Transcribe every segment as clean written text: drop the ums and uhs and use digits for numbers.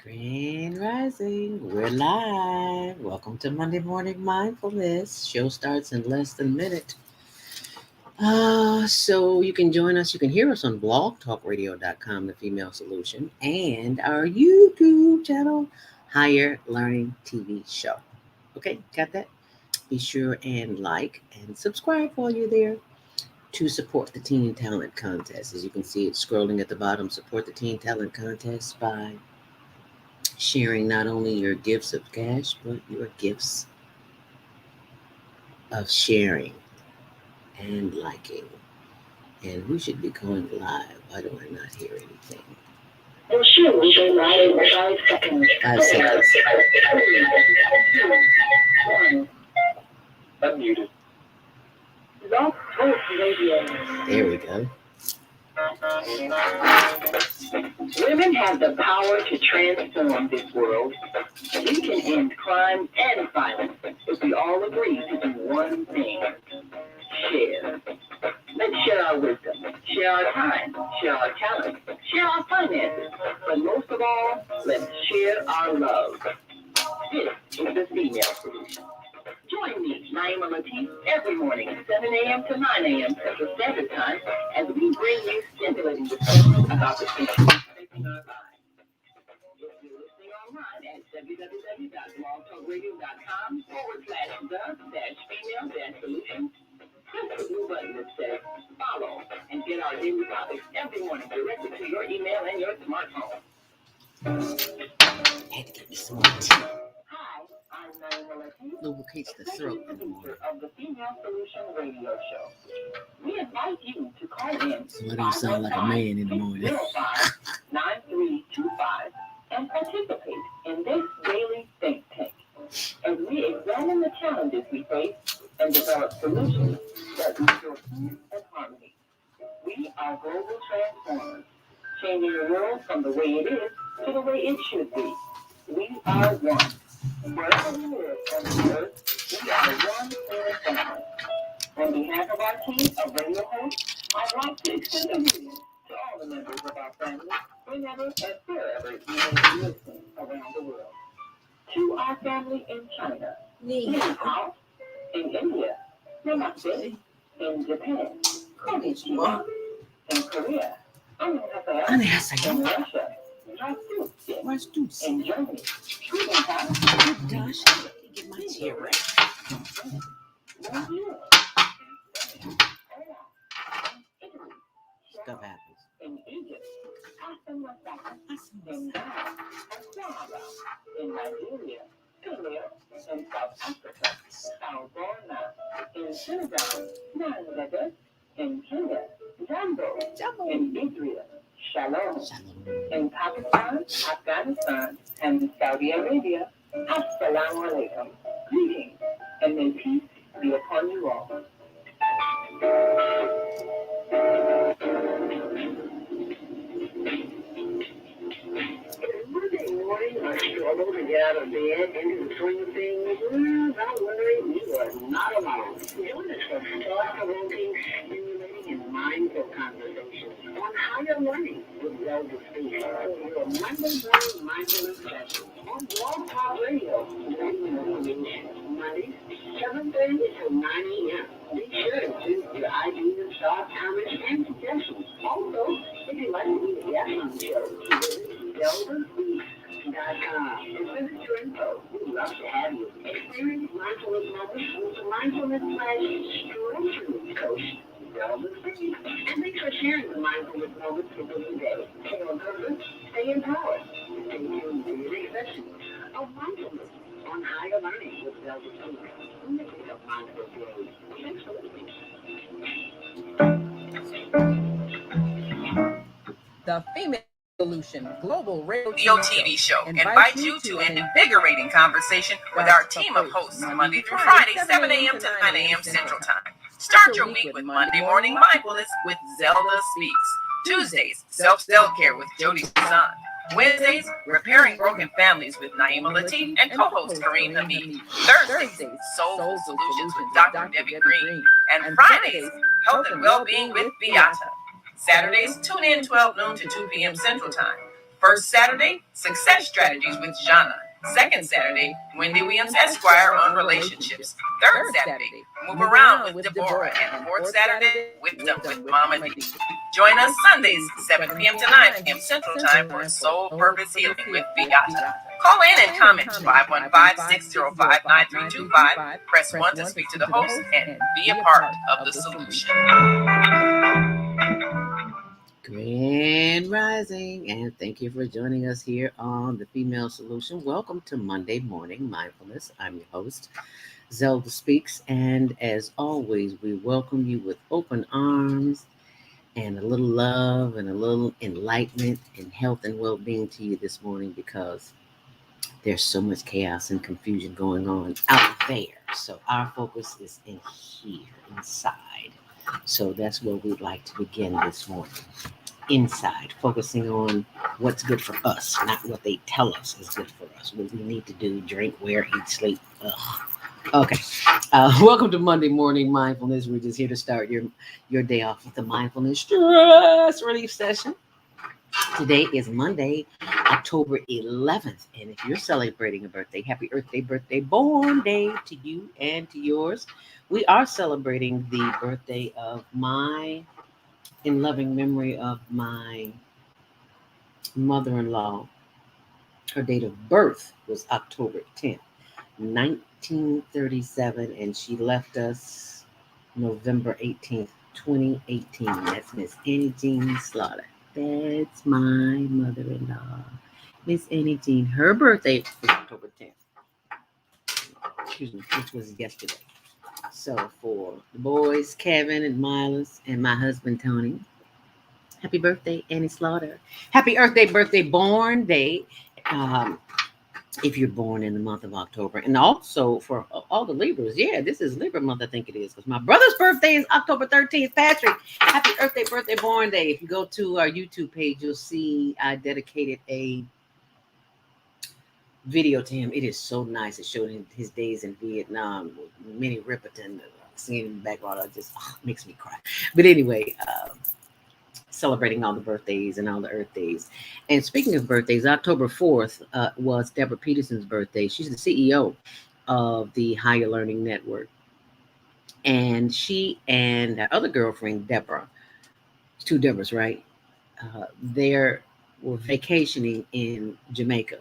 Grand Rising, we're live. Welcome to Monday Morning Mindfulness. Show starts in less than a minute. So you can join us. You can hear us on blogtalkradio.com, the female solution, and our YouTube channel, Higher Learning TV Show. Okay, got that? Be sure and like and subscribe while you're there to support the Teen Talent Contest. As you can see, it's scrolling at the bottom. Support the Teen Talent Contest by sharing not only your gifts of cash, but your gifts of sharing and liking. And we should be going live. Why do I not hear anything? Oh, sure, we go live in 5 seconds. 5 seconds. Unmuted. Love Talk Radio. There we go. Women have the power to transform this world. We can end crime and violence if we all agree to do one thing: share. Let's share our wisdom, share our time, share our talent, share our finances, but most of all, let's share our love. This is the female solution. Join me, Naima Latif, every morning at 7 a.m. to 9 a.m. Central Standard Time as we bring you stimulating discussions about the issues affecting our lives. If you're listening online at www.blogtalkradio.com/the-female-solution, click the blue button that says follow and get our daily topics every morning directly to your email and your smartphone. I had to get me some more tea. Hi, I'm Naima Latif, Lubricates the throat in the morning. of the Female Solution Radio Show. We invite you to call in So I don't sound like a man in the morning. 9325 and participate in this daily think tank as we examine the challenges we face and develop solutions that restore peace and harmony. We are global transformers, changing the world from the way it is to the way it should be. We are one. Wherever we live on the earth, we are one clear family. On behalf of our team of radio hosts, I'd like to extend a greeting to all the members of our family, whenever and wherever you may be listening around the world. To our family in China, Ni Hao, in India, Namaste, in Japan, Konnichiwa, in Korea, Annyeonghaseyo. in Russia, in Germany, Guten Tag, Gosh, get my chair right. Bonjour, Stuff happens. in Egypt, Assalamualaikum, in Ghana, Aswara, in Nigeria, Kenya, in South Africa, Alberta, in Senegal, Bangladesh, in Kenya, Jambo, in Israel, Shalom, in Pakistan, Afghanistan, and Saudi Arabia, Assalamu alaikum, greetings, and may peace be upon you all. Monday morning, I struggled to get out of bed into the swing of things. Not wondering you are not alone. Join us for thought-provoking, stimulating, and mindful conversations on higher learning with ZeldaSpeaks. Your Monday morning mindfulness session on Blog Talk Radio, Mondays, 7:30 to 9 a.m. Be sure to choose your ideas, thoughts, comments, and suggestions. Also, if you'd like to be a guest on the show, ZeldaSpeaks.com. And visit your info. We'd love to have you. Experience mindfulness moments with the mindfulness/spiritual coach, ZeldaSpeaks. And thanks for sharing the mindfulness moments with us today. Stay on purpose, stay empowered. Stay tuned to the next session of mindfulness on higher learning with ZeldaSpeaks. Make it a mindful day. Thanks for listening. The Female Solution Global Radio TV show invites you to an invigorating conversation with our team of hosts Monday through Friday, 7 a.m. to 9 a.m. Central Time. Start your week with Monday Morning Mindfulness with Zelda Speaks. Tuesdays, Self-Care with Jody Sun. Wednesdays, Repairing Broken Families with Naima Latif and co-host Kareem Hamid. Thursdays, Soul Solutions with Dr. Debbie Green. And Fridays, Health and Wellbeing with Beata. Saturdays, tune in 12 noon to 2 p.m. Central Time. First Saturday, Success Strategies with Jana. Second Saturday, Wendy Williams Esquire on relationships. Third Saturday, Move Around with Deborah. And fourth Saturday, Wisdom with Mama D. Join us Sundays, 7 p.m. to 9 p.m. Central Time for Soul Purpose Healing with Beata. Call in and comment 515-605-9325. Press 1 to speak to the host and be a part of the solution. Grand Rising, and thank you for joining us here on The Female Solution. Welcome to Monday Morning Mindfulness. I'm your host, ZeldaSpeaks, and as always, we welcome you with open arms and a little love and a little enlightenment and health and well-being to you this morning, because there's so much chaos and confusion going on out there. So our focus is in here, inside. So that's where we'd like to begin this morning. Inside, focusing on what's good for us, not what they tell us is good for us. What we need to do, drink, wear, eat, sleep. Ugh. Okay. Welcome to Monday Morning Mindfulness. We're just here to start your day off with the mindfulness stress relief session. Today is Monday, October 11th. And if you're celebrating a birthday, happy birthday, born day to you and to yours. We are celebrating the birthday of in loving memory of my mother-in-law. Her date of birth was October 10th, 1937, and she left us November 18th, 2018. That's Miss Annie Jean Slaughter. That's my mother-in-law, Miss Annie Jean. Her birthday was October 10th, which was yesterday. So for the boys, Kevin and Miles, and my husband, Tony, happy birthday, Annie Slaughter. Happy birthday, born day. If you're born in the month of October. And also for all the Libras, this is Libra month, I think it is, because my brother's birthday is October 13th. Patrick, happy birthday, born day. If you go to our YouTube page, you'll see I dedicated a video to him. It is so nice. It showed him his days in Vietnam with Minnie Riperton singing in the background. It just makes me cry. But anyway, celebrating all the birthdays and all the Earth days. And speaking of birthdays, October 4th was Deborah Peterson's birthday. She's the CEO of the Higher Learning Network. And she and her other girlfriend, Deborah, two Deborahs, right? They were vacationing in Jamaica.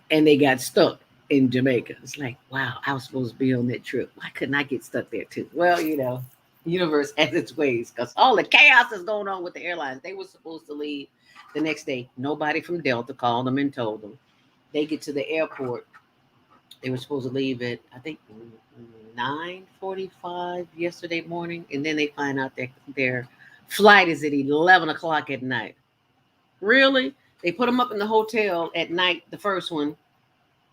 And they got stuck in Jamaica. It's like, wow, I was supposed to be on that trip. Why couldn't I get stuck there too? Well, the universe has its ways, because all the chaos is going on with the airlines. They were supposed to leave the next day. Nobody from Delta called them and told them. They get to the airport. They were supposed to leave at, I think, 9:45 yesterday morning. And then they find out that their flight is at 11 o'clock at night. Really? They put them up in the hotel at night, the first one.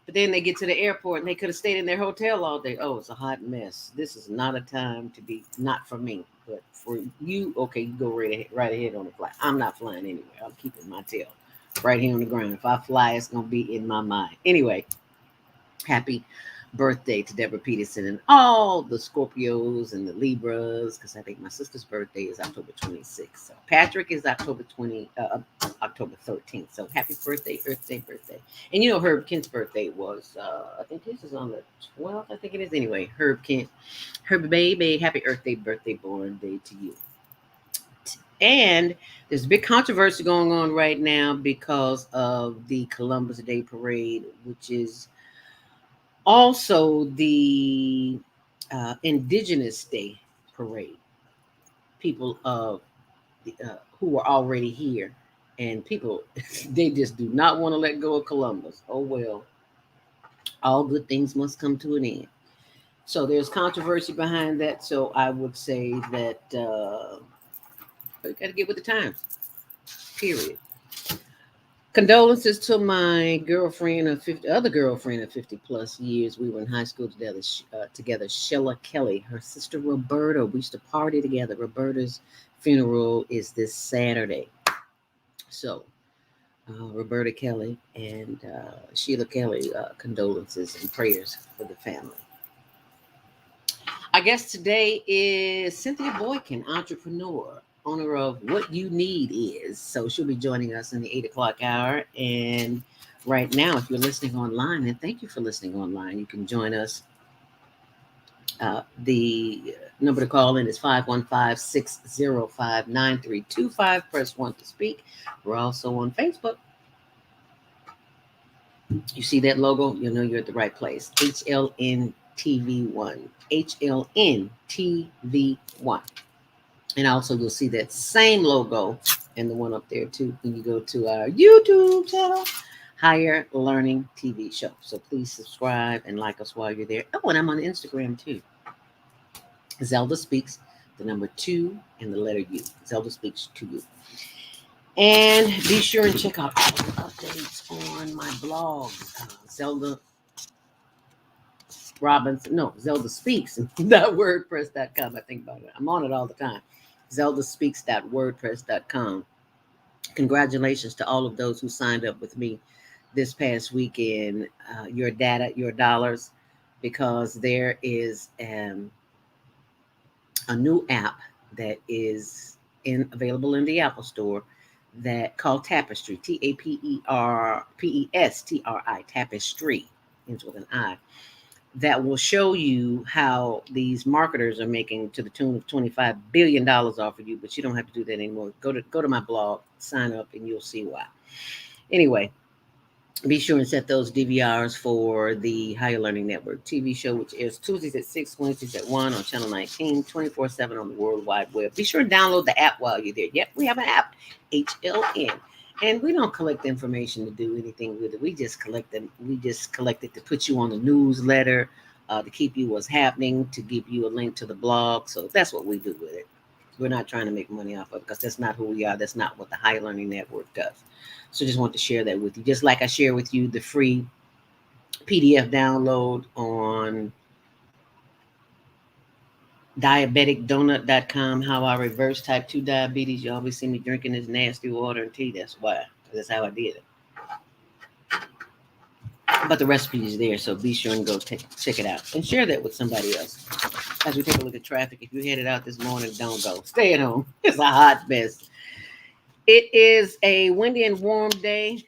But then they get to the airport and they could have stayed in their hotel all day. Oh, it's a hot mess. This is not a time to be, not for me, but for you. Okay, you go right ahead on the flight. I'm not flying anywhere. I'm keeping my tail right here on the ground. If I fly, it's going to be in my mind. Anyway, happy birthday to Deborah Peterson and all the Scorpios and the Libras, because I think my sister's birthday is October 26th. So Patrick is October 13th. So happy birthday, Earth Day birthday. And Herb Kent's birthday was, I think his is on the 12th. I think it is. Anyway, Herb Kent, Herb baby, happy Earth Day birthday, born day to you. And there's a big controversy going on right now because of the Columbus Day parade, which is also the Indigenous Day parade. People who were already here, and people, they just do not want to let go of Columbus. Oh, well, all good things must come to an end. So there's controversy behind that. So I would say that we got to get with the times, period. Condolences to my other girlfriend of 50 plus years. We were in high school together, Sheila Kelly, her sister Roberta. We used to party together. Roberta's funeral is this Saturday. So Roberta Kelly and Sheila Kelly, condolences and prayers for the family. Our guest today is Cynthia Boykin, entrepreneur, owner of What You Need Is. So she'll be joining us in the 8 o'clock hour. And right now, if you're listening online, and thank you for listening online, you can join us. The number to call in is 515-605-9325. Press 1 to speak. We're also on Facebook. You see that logo, you'll know you're at the right place. HLN TV1. HLN TV1. And also you'll see that same logo and the one up there too when you go to our YouTube channel, Higher Learning TV Show. So please subscribe and like us while you're there. Oh, and I'm on Instagram too. Zelda Speaks, the number 2 and the letter U. Zelda Speaks to you. And be sure and check out all the updates on my blog, ZeldaSpeaks.wordpress.com. I think about it. I'm on it all the time. ZeldaSpeaks.wordpress.com. Congratulations to all of those who signed up with me this past weekend. Your data, your dollars, because there is a new app that is available in the Apple Store that called Tapestry, TAPERPESTRI, Tapestry, ends with an I, that will show you how these marketers are making to the tune of $25 billion off of you, but you don't have to do that anymore. Go to my blog, sign up, and you'll see why. Anyway, be sure and set those DVRs for the Higher Learning Network TV show, which airs Tuesdays at 6, Wednesdays at 1 on Channel 19, 24/7 on the World Wide Web. Be sure to download the app while you're there. Yep, we have an app, HLN. And we don't collect information to do anything with it. We just collect them. We just collect it to put you on the newsletter, to keep you what's happening, to give you a link to the blog. So that's what we do with it. We're not trying to make money off of it because that's not who we are. That's not what the Higher Learning Network does. So just want to share that with you. Just like I share with you the free PDF download on diabeticdonut.com, how I reverse type 2 diabetes. You always see me drinking this nasty water and tea. That's why. That's how I did it. But the recipe is there, so be sure and go check it out and share that with somebody else. As we take a look at traffic, if you headed out this morning, don't go. Stay at home. It's a hot mess. It is a windy and warm day.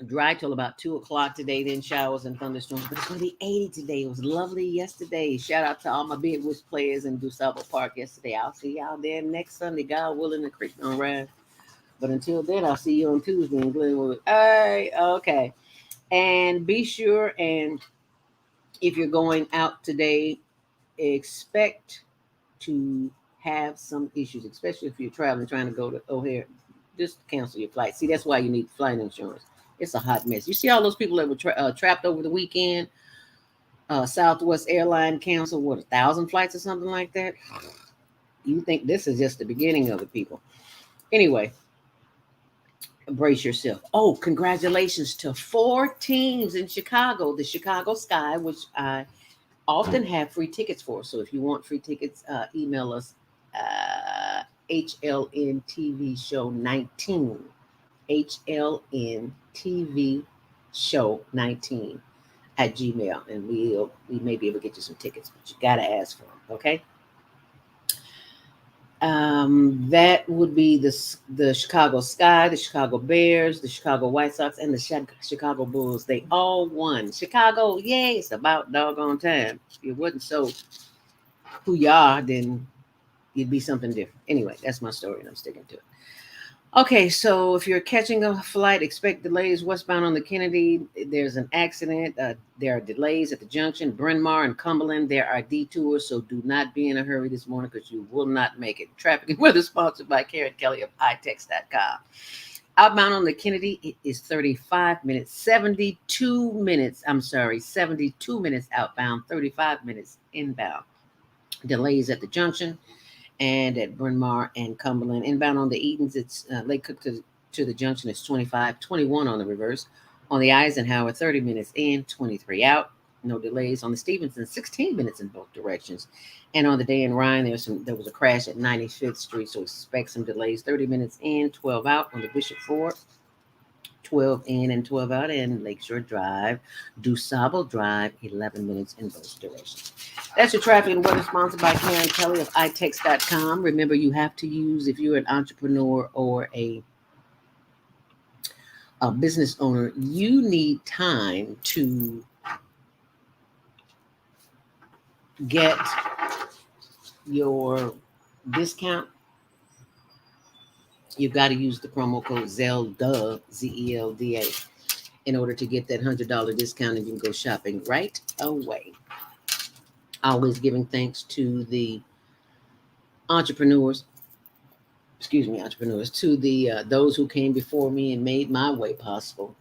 Dry till about 2 o'clock today, then showers and thunderstorms. But it's going to be 80 today. It was lovely yesterday. Shout out to all my Big Woods players in DuSable Park yesterday. I'll see y'all there next Sunday. God willing, the creek don't rise. But until then, I'll see you on Tuesday in Glenwood. Hey, okay. And be sure, and if you're going out today, expect to have some issues, especially if you're traveling, trying to go to O'Hare. Just cancel your flight. See, that's why you need flight insurance. It's a hot mess. You see all those people that were trapped over the weekend? Southwest Airline canceled, 1,000 flights or something like that? You think this is just the beginning of the people. Anyway, brace yourself. Oh, congratulations to 4 teams in Chicago. The Chicago Sky, which I often have free tickets for. So if you want free tickets, email us HLN TV Show 19. HLN TV Show 19 at Gmail, and we may be able to get you some tickets, but you got to ask for them, okay? That would be the Chicago Sky, the Chicago Bears, the Chicago White Sox, and the Chicago Bulls. They all won. Chicago, yay, it's about doggone time. If it wasn't so who you are, then you'd be something different. Anyway, that's my story, and I'm sticking to it. Okay, so if you're catching a flight, expect delays westbound on the Kennedy. There's an accident. There are delays at the junction, Bryn Mawr and Cumberland. There are detours, so do not be in a hurry this morning because you will not make it. Traffic and weather sponsored by Karen Kelly of iText.com. Outbound on the Kennedy, it is 35 minutes, 72 minutes outbound, 35 minutes inbound. Delays at the junction and at Bryn Mawr and Cumberland. Inbound on the Edens, it's Lake Cook to the junction, it's 25, 21 on the reverse. On the Eisenhower, 30 minutes in, 23 out. No delays. On the Stevenson, 16 minutes in both directions. And on the Day in Ryan, there was a crash at 95th Street, so expect some delays. 30 minutes in, 12 out. On the Bishop Ford, 12 in and 12 out, and Lakeshore Drive, DuSable Drive, 11 minutes in both directions. That's your traffic and weather, sponsored by Karen Kelly of itext.com. Remember, you have to use, if you're an entrepreneur or a business owner, you need time to get your discount. You've got to use the promo code Zelda, Zelda, in order to get that $100 discount, and you can go shopping right away. Always giving thanks to the entrepreneurs, to the those who came before me and made my way possible.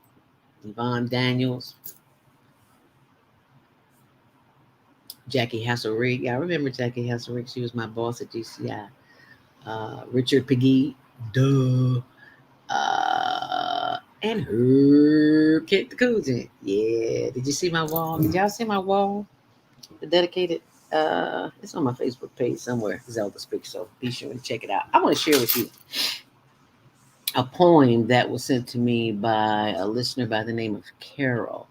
Yvonne Daniels, Jackie Hasselrig. Yeah, I remember Jackie Hasselrig. She was my boss at GCI. Richard Piggy, and her Kit the Coogin. Yeah, did you see my wall? Did y'all see my wall? The dedicated. It's on my Facebook page somewhere, ZeldaSpeaks. So be sure to check it out. I want to share with you a poem that was sent to me by a listener by the name of Carol.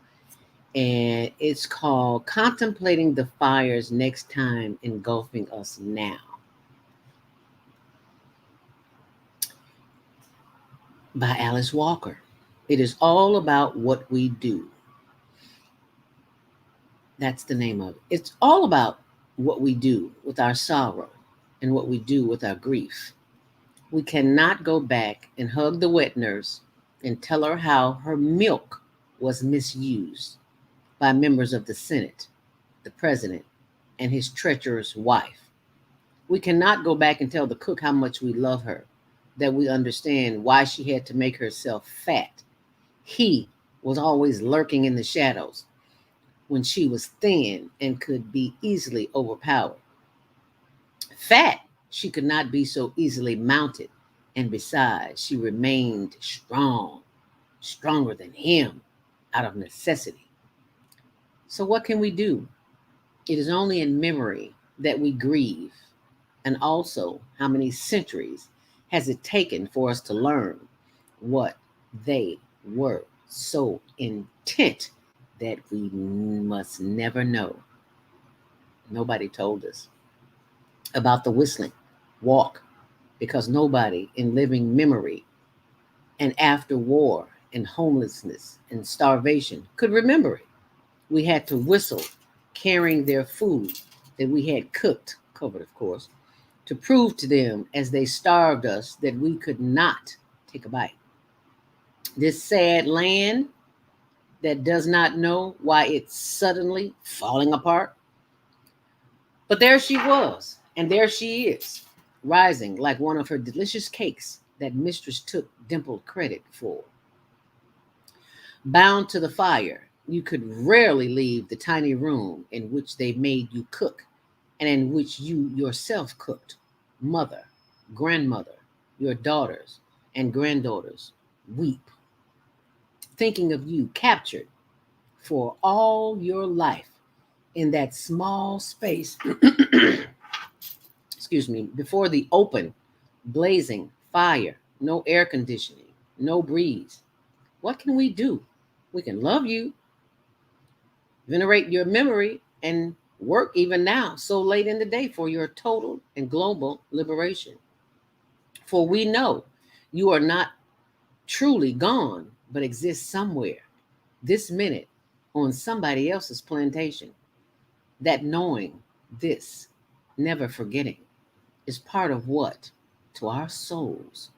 And it's called Contemplating the Fires Next Time Engulfing Us Now, by Alice Walker. It is all about what we do. That's the name of it. It's all about what we do with our sorrow and what we do with our grief. We cannot go back and hug the wet nurse and tell her how her milk was misused by members of the Senate, the president, and his treacherous wife. We cannot go back and tell the cook how much we love her, that we understand why she had to make herself fat. He was always lurking in the shadows when she was thin and could be easily overpowered. Fat, she could not be so easily mounted, and besides, she remained strong, stronger than him, out of necessity. So what can we do? It is only in memory that we grieve, and also how many centuries has it taken for us to learn what they were so intent that we must never know. Nobody told us about the whistling walk, because nobody in living memory and after war and homelessness and starvation could remember it. We had to whistle, carrying their food that we had cooked, covered of course, to prove to them as they starved us that we could not take a bite. This sad land that does not know why it's suddenly falling apart. But there she was, and there she is, rising like one of her delicious cakes that mistress took dimpled credit for. Bound to the fire, you could rarely leave the tiny room in which they made you cook and in which you yourself cooked. Mother, grandmother, your daughters and granddaughters weep, thinking of you captured for all your life in that small space, before the open, blazing fire, no air conditioning, no breeze. What can we do? We can love you, venerate your memory, and work even now, so late in the day, for your total and global liberation. For we know you are not truly gone, but exist somewhere, this minute, on somebody else's plantation. That knowing this, never forgetting, is part of what, to our souls,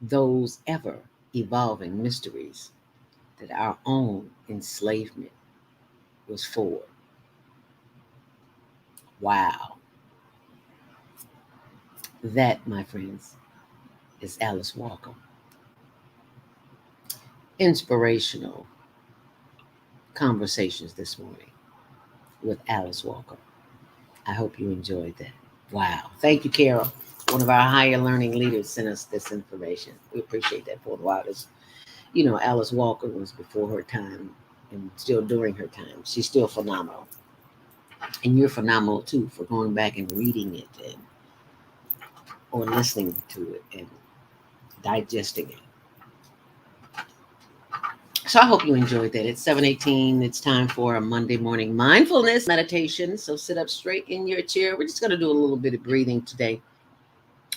those ever evolving mysteries that our own enslavement was for. Wow. That, my friends, is Alice Walker. Inspirational conversations this morning with Alice Walker. I hope you enjoyed that. Wow. Thank you, Carol. One of our higher learning leaders sent us this information. We appreciate that for a while. Alice Walker was before her time and still during her time. She's still phenomenal. And you're phenomenal too for going back and reading it or listening to it and digesting it. So I hope you enjoyed that. It's 7:18. It's time for a Monday morning mindfulness meditation. So sit up straight in your chair. We're just going to do a little bit of breathing today,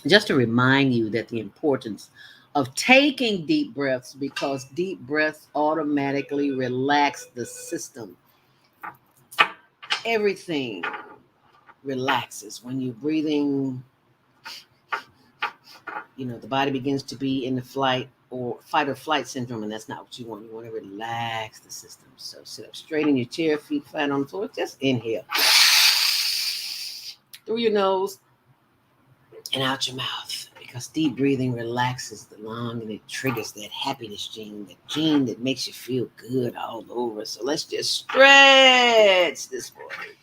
just to remind you that the importance of taking deep breaths, because deep breaths automatically relax the system. Everything relaxes when you're breathing. The body begins to be in the fight or flight syndrome, and that's not what you want. You want to relax the system. So sit up straight in your chair, feet flat on the floor. Just inhale through your nose and out your mouth, because deep breathing relaxes the lung and it triggers that happiness gene, that gene that makes you feel good all over. So let's just stretch this body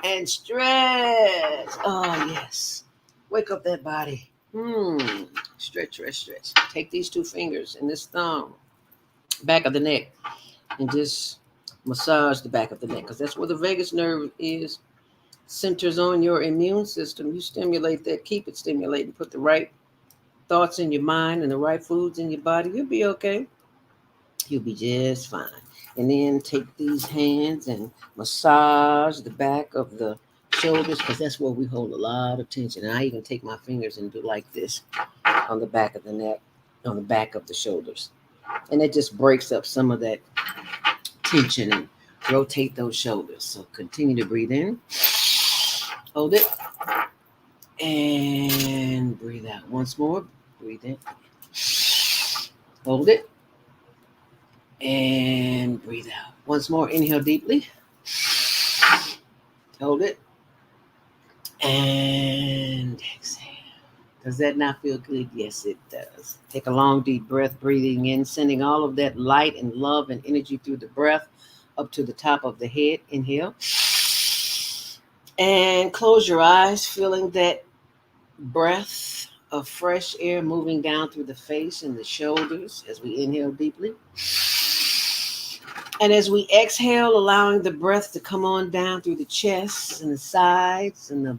and stretch. Oh, yes. Wake up that body. Stretch, stretch, stretch. Take these two fingers and this thumb, back of the neck, and just massage the back of the neck, because that's where the vagus nerve is. Centers on your immune system. You stimulate that, keep it stimulating. Put the right thoughts in your mind and the right foods in your body. You'll be okay. You'll be just fine. And then take these hands and massage the back of the shoulders, because that's where we hold a lot of tension. And I even take my fingers and do like this on the back of the neck, on the back of the shoulders. And it just breaks up some of that tension and rotate those shoulders. So continue to breathe in. Hold it. And breathe out. Once more. Breathe in. Hold it. And breathe out. Once more. Inhale deeply. Hold it. And exhale. Does that not feel good? Yes, it does. Take a long, deep breath, breathing in, sending all of that light and love and energy through the breath up to the top of the head. Inhale. And close your eyes, feeling that breath of fresh air moving down through the face and the shoulders as we inhale deeply. And as we exhale, allowing the breath to come on down through the chest and the sides and the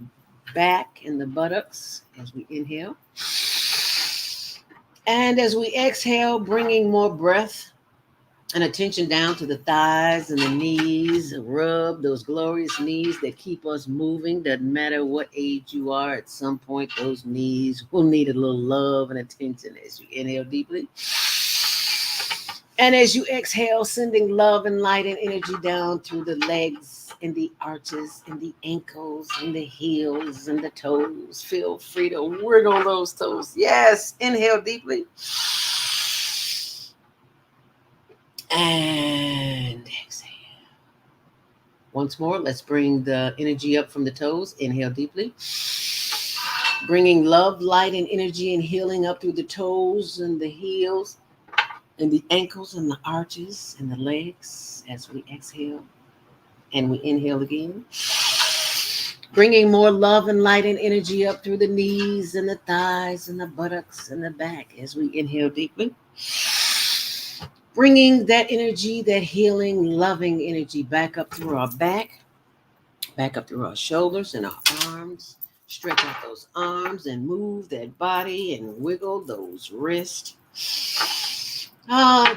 back and the buttocks as we inhale. And as we exhale, bringing more breath and attention down to the thighs and the knees. Rub those glorious knees that keep us moving. Doesn't matter what age you are, at some point those knees will need a little love and attention as you inhale deeply. And as you exhale, sending love and light and energy down through the legs and the arches and the ankles and the heels and the toes. Feel free to wiggle those toes. Yes, inhale deeply. And exhale. Once more, let's bring the energy up from the toes. Inhale deeply. Bringing love, light, and energy and healing up through the toes and the heels and the ankles and the arches and the legs as we exhale. And we inhale again. Bringing more love and light and energy up through the knees and the thighs and the buttocks and the back as we inhale deeply. Bringing that energy, that healing, loving energy back up through our back up through our shoulders and our arms. Stretch out those arms and move that body and wiggle those wrists.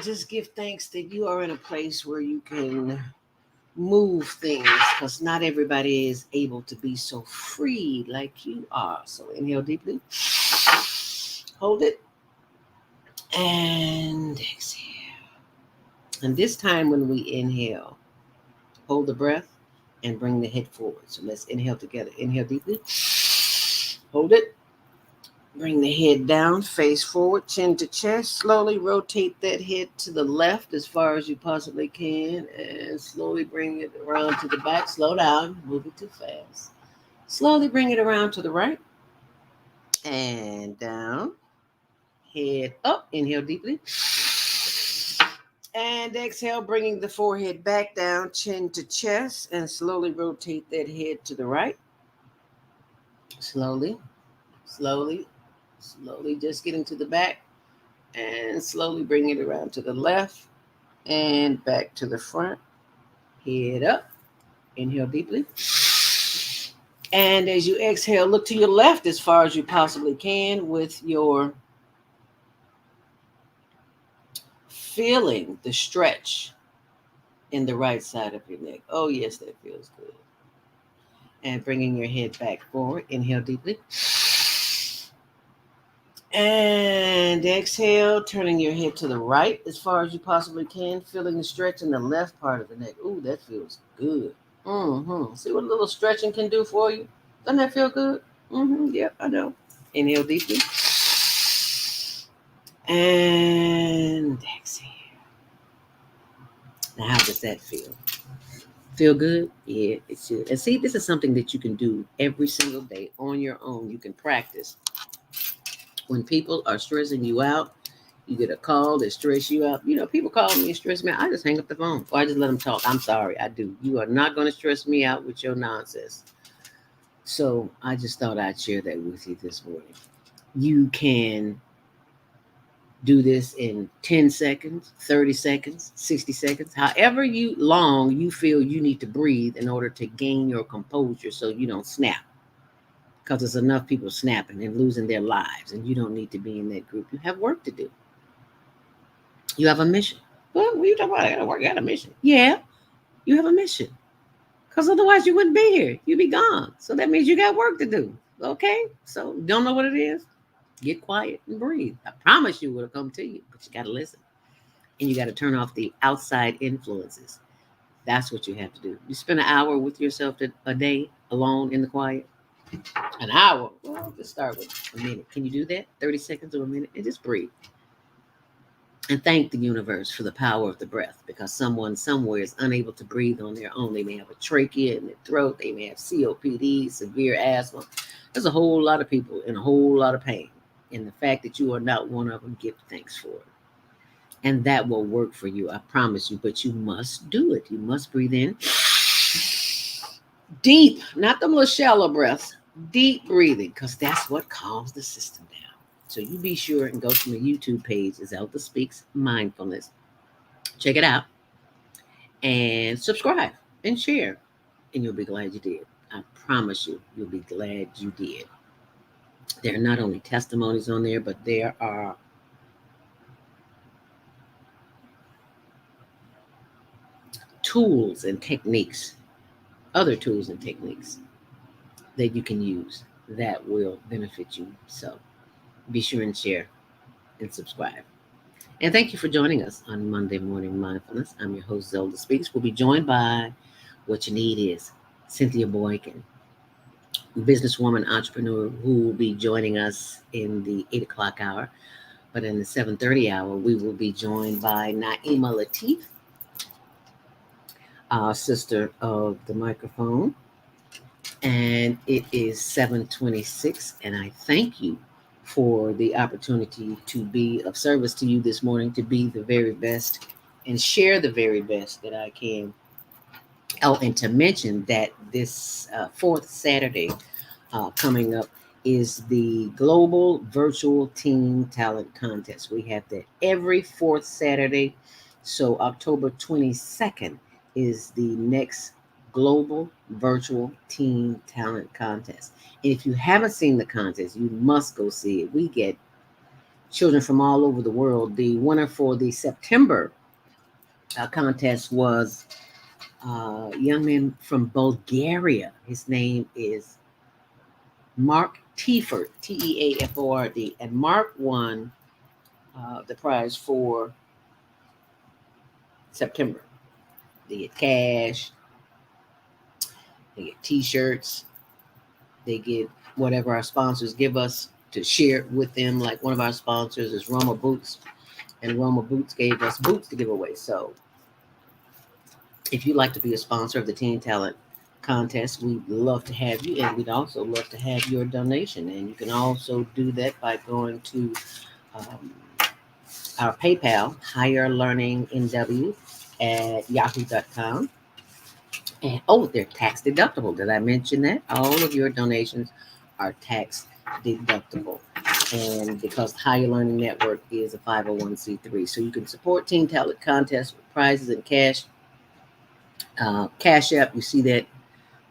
Just give thanks that you are in a place where you can move things, because not everybody is able to be so free like you are. So inhale deeply. Hold it. And exhale. And this time when we inhale, hold the breath and bring the head forward. So let's inhale together. Inhale deeply. Hold it. Bring the head down, face forward, chin to chest. Slowly rotate that head to the left as far as you possibly can. And slowly bring it around to the back. Slow down. Moving too fast. Slowly bring it around to the right. And down. Head up. Inhale deeply. And exhale, bringing the forehead back down, chin to chest, and slowly rotate that head to the right. Slowly, slowly, slowly, just getting to the back, and slowly bring it around to the left and back to the front. Head up. Inhale deeply. And as you exhale, look to your left as far as you possibly can with your feeling the stretch in the right side of your neck. Oh, yes, that feels good. And bringing your head back forward. Inhale deeply. And exhale, turning your head to the right as far as you possibly can, feeling the stretch in the left part of the neck. Ooh, that feels good. See what a little stretching can do for you? Doesn't that feel good? Yep, I know. Inhale deeply. And exhale. Now, how does that feel? Feel good? Yeah, it should. And see, this is something that you can do every single day on your own. You can practice. When people are stressing you out, you get a call that stress you out. People call me and stress me out. I just hang up the phone or I just let them talk. I'm sorry, I do. You are not going to stress me out with your nonsense. So I just thought I'd share that with you this morning. You can do this in 10 seconds, 30 seconds, 60 seconds, however long you feel you need to breathe in order to gain your composure so you don't snap. Because there's enough people snapping and losing their lives, and you don't need to be in that group. You have work to do. You have a mission. What are you talking about? I got to work. I got a mission. Yeah, you have a mission. Because otherwise you wouldn't be here. You'd be gone. So that means you got work to do. Okay? So don't know what it is? Get quiet and breathe. I promise you it'll come to you, but you got to listen. And you got to turn off the outside influences. That's what you have to do. You spend an hour with yourself a day alone in the quiet. An hour. Well, just start with a minute. Can you do that? 30 seconds or a minute? And just breathe. And thank the universe for the power of the breath, because someone somewhere is unable to breathe on their own. They may have a trachea in their throat. They may have COPD, severe asthma. There's a whole lot of people in a whole lot of pain. And the fact that you are not one of them, give thanks for it. And that will work for you, I promise you. But you must do it. You must breathe in deep, not the little shallow breaths, deep breathing, because that's what calms the system down. So you be sure and go to my YouTube page, ZeldaSpeaks Mindfulness. Check it out and subscribe and share, and you'll be glad you did. I promise you, you'll be glad you did. There are not only testimonies on there, but there are tools and techniques, other tools and techniques that you can use that will benefit you. So be sure and share and subscribe. And thank you for joining us on Monday Morning Mindfulness. I'm your host, ZeldaSpeaks. We'll be joined by What You Need Is, Cynthia Boykin, businesswoman, entrepreneur, who will be joining us in the 8 o'clock hour. But in the 7:30 hour, we will be joined by Naima Latif, our sister of the microphone. And it is 7:26, and I thank you for the opportunity to be of service to you this morning, to be the very best and share the very best that I can. Oh, and to mention that this fourth Saturday coming up is the Global Virtual Teen Talent Contest. We have that every fourth Saturday. So October 22nd is the next Global Virtual Teen Talent Contest. And if you haven't seen the contest, you must go see it. We get children from all over the world. The winner for the September contest was a young man from Bulgaria. His name is Mark Teaford, Teaford. And Mark won the prize for September. They get cash, they get t-shirts, they get whatever our sponsors give us to share with them. Like one of our sponsors is Roma Boots, and Roma Boots gave us boots to give away. So if you'd like to be a sponsor of the Teen Talent Contest, we'd love to have you, and we'd also love to have your donation. And you can also do that by going to our PayPal, Higher Learning NW at yahoo.com. And they're tax deductible. Did I mention that? All of your donations are tax deductible. And because Higher Learning Network is a 501c3, so you can support Teen Talent Contest with prizes and cash. Cash App, you see that?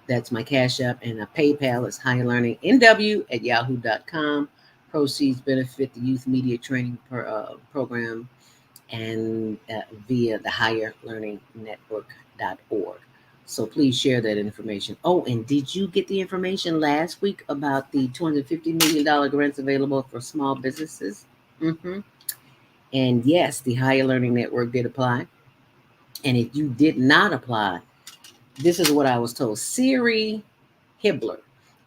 That's my Cash App. And a PayPal is Higher Learning NW at yahoo.com. Proceeds benefit the Youth Media Training Program and via the higherlearningnetwork.org. So please share that information. Oh, and did you get the information last week about the $250 million grants available for small businesses? Mm-hmm. And yes, the Higher Learning Network did apply. And if you did not apply, this is what I was told. Siri Hibbler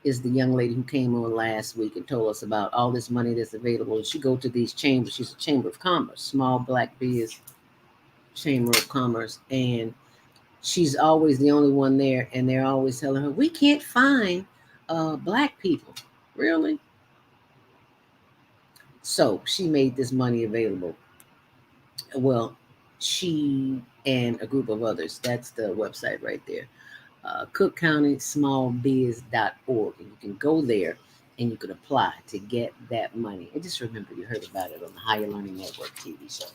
is the young lady who came on last week and told us about all this money that's available. And she go to these chambers. She's a chamber of commerce, small black biz chamber of commerce, and she's always the only one there. And they're always telling her, "We can't find black people." Really? So she made this money available. Well, she and a group of others. That's the website right there. Cook County Smallbiz.org, and you can go there and you can apply to get that money. And just remember, you heard about it on the Higher Learning Network TV show,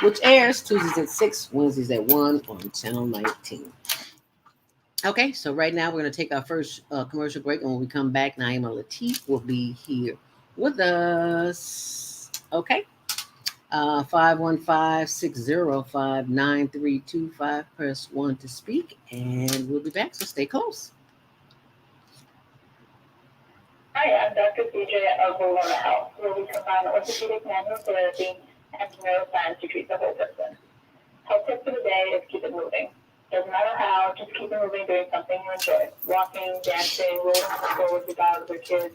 which airs Tuesdays at 6, Wednesdays at 1 on Channel 19. Okay, so right now we're going to take our first commercial break, and when we come back, Naima Latif will be here with us. Okay. 515-605-9325. Press 1 to speak, and we'll be back, so stay close. Hi, I'm Dr. CJ of Zelda Health, where we combine orthopedic manual therapy and neuroscience to treat the whole person. Health tip for the day is keep it moving. Doesn't matter how, just keep it moving, doing something you enjoy. Walking, dancing, rolling on the floor with your dogs or kids,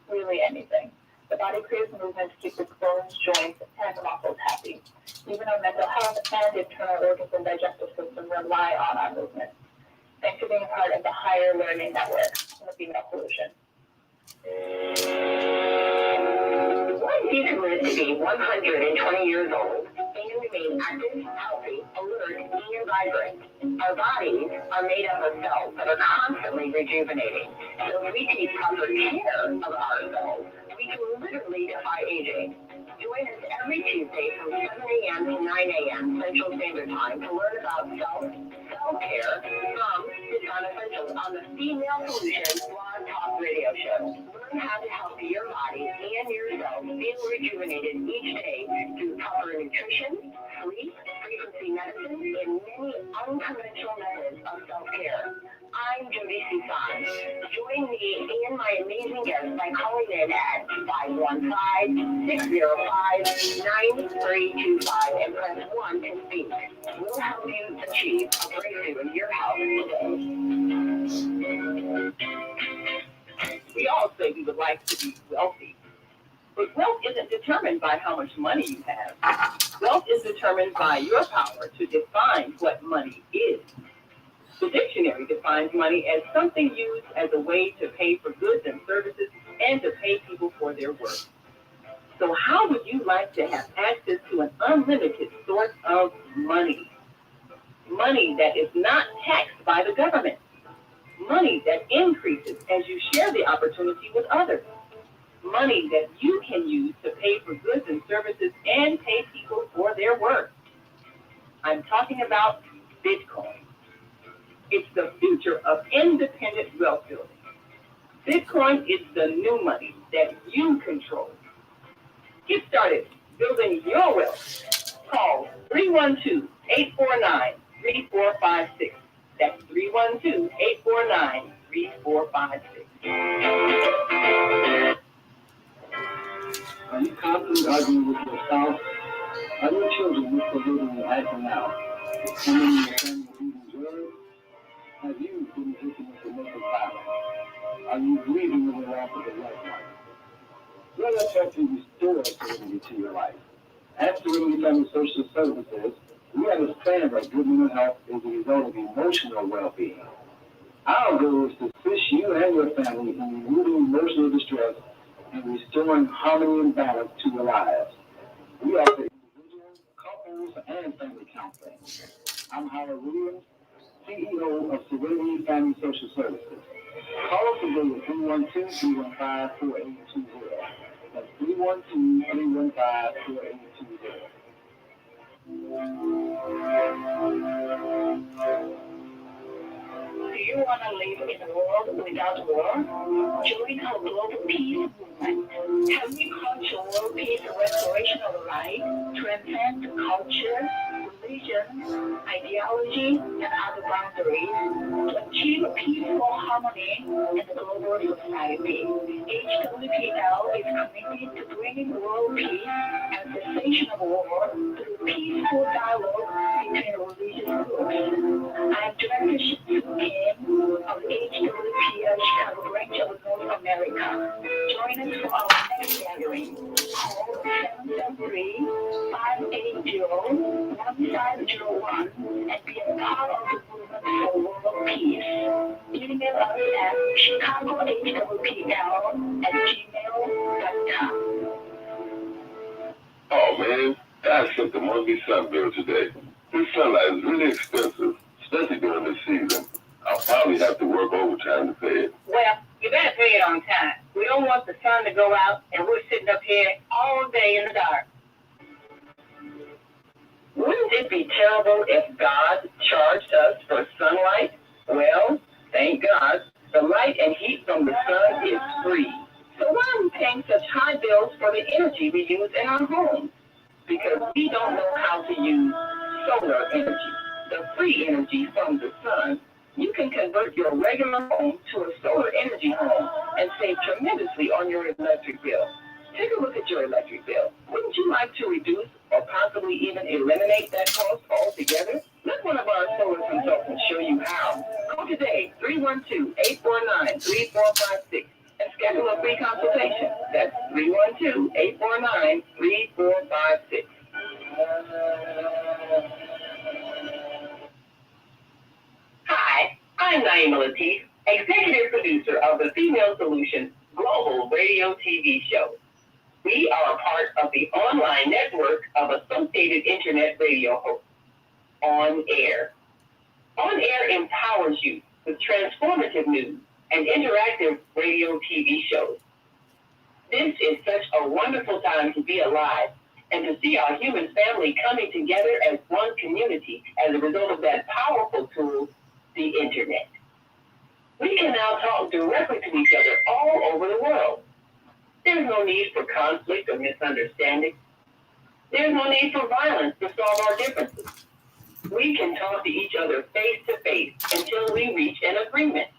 really anything. The body craves movement to keep its bones, joints, and muscles happy. Even our mental health and internal organs and digestive system rely on our movement. Thanks for being a part of the Higher Learning Network, the female solution. What if you could live to be 120 years old and remain active, healthy, alert, and vibrant? Our bodies are made up of cells that are constantly rejuvenating. So if we take proper care of ourselves, we can literally defy aging. Join us every Tuesday from 7 a.m. to 9 a.m. Central Standard Time to learn about self-care from Design Essentials on the Female Solution Blog Talk Radio Show. Learn how to help your body and yourself feel rejuvenated each day through proper nutrition, sleep, frequency medicine, and many unconventional methods of self-care. I'm Jody Susan. Join me and my amazing guests by calling in at 515-605-9325 and press 1 to speak. We'll help you achieve a breakthrough in your health today. We all say we would like to be wealthy, but wealth isn't determined by how much money you have. Wealth is determined by your power to define what money is. The dictionary defines money as something used as a way to pay for goods and services and to pay people for their work. So how would you like to have access to an unlimited source of money? Money that is not taxed by the government. Money that increases as you share the opportunity with others. Money that you can use to pay for goods and services and pay people for their work. I'm talking about Bitcoin. It's the future of independent wealth building. Bitcoin is the new money that you control. Get started building your wealth. Call 312-849-3456. That's 312-849-3456. Are you constantly arguing with your spouse? Are your children misbehaving and acting out? Someone in your family abusing drugs? Have you been victim of domestic violence? Are you grieving the loss of a loved one? Let us help you restore serenity to your life. At Serenity Family Social Services, we understand that good mental health is a result of emotional well-being. Our goal is to assist you and your family in removing emotional distress and restoring harmony and balance to your lives. We offer individuals, couples, and family counseling. I'm Howard Williams, CEO of Serenity Family Social Services. Call us today at 312-315-4820. That's 312-315-4820. Do you you want to live in a world without war? Join our global peace movement. Helping culture, world peace, and restoration of life transcend culture, religion, ideology, and other boundaries to achieve peaceful harmony in the global society. HWPL is committed to bringing world peace and cessation of war through peaceful dialogue between religious groups. I'm Director Kim of HWPL Chicago branch of North America. Join us for our next gathering. Call 773-580-1501 and be a part of the movement for world peace. Email us at chicagohwpl@gmail.com. Oh man, I sent the monkey sun bill today. This sunlight is really expensive, especially during this season. I'll probably have to work overtime to pay it. Well, you better pay it on time. We don't want the sun to go out and we're sitting up here all day in the dark. Wouldn't it be terrible if God charged us for sunlight? Well, thank God, the light and heat from the sun is free. So why are we paying such high bills for the energy we use in our homes? Because we don't know how to use solar energy, the free energy from the sun. You can convert your regular home to a solar energy home and save tremendously on your electric bill. Take a look at your electric bill. Wouldn't you like to reduce or possibly even eliminate that cost altogether? Let one of our solar consultants show you how. Call today, 312-849-3456, and schedule a free consultation. That's 312-849-3456. Hi, I'm Naima Latif, executive producer of the Female Solution Global Radio TV show. We are a part of the online network of associated internet radio hosts. On Air. On Air empowers you with transformative news and interactive radio TV shows. This is such a wonderful time to be alive and to see our human family coming together as one community as a result of that powerful tool, the internet. We can now talk directly to each other all over the world. There's no need for conflict or misunderstanding. There's no need for violence to solve our differences. We can talk to each other face to face until we reach an agreement.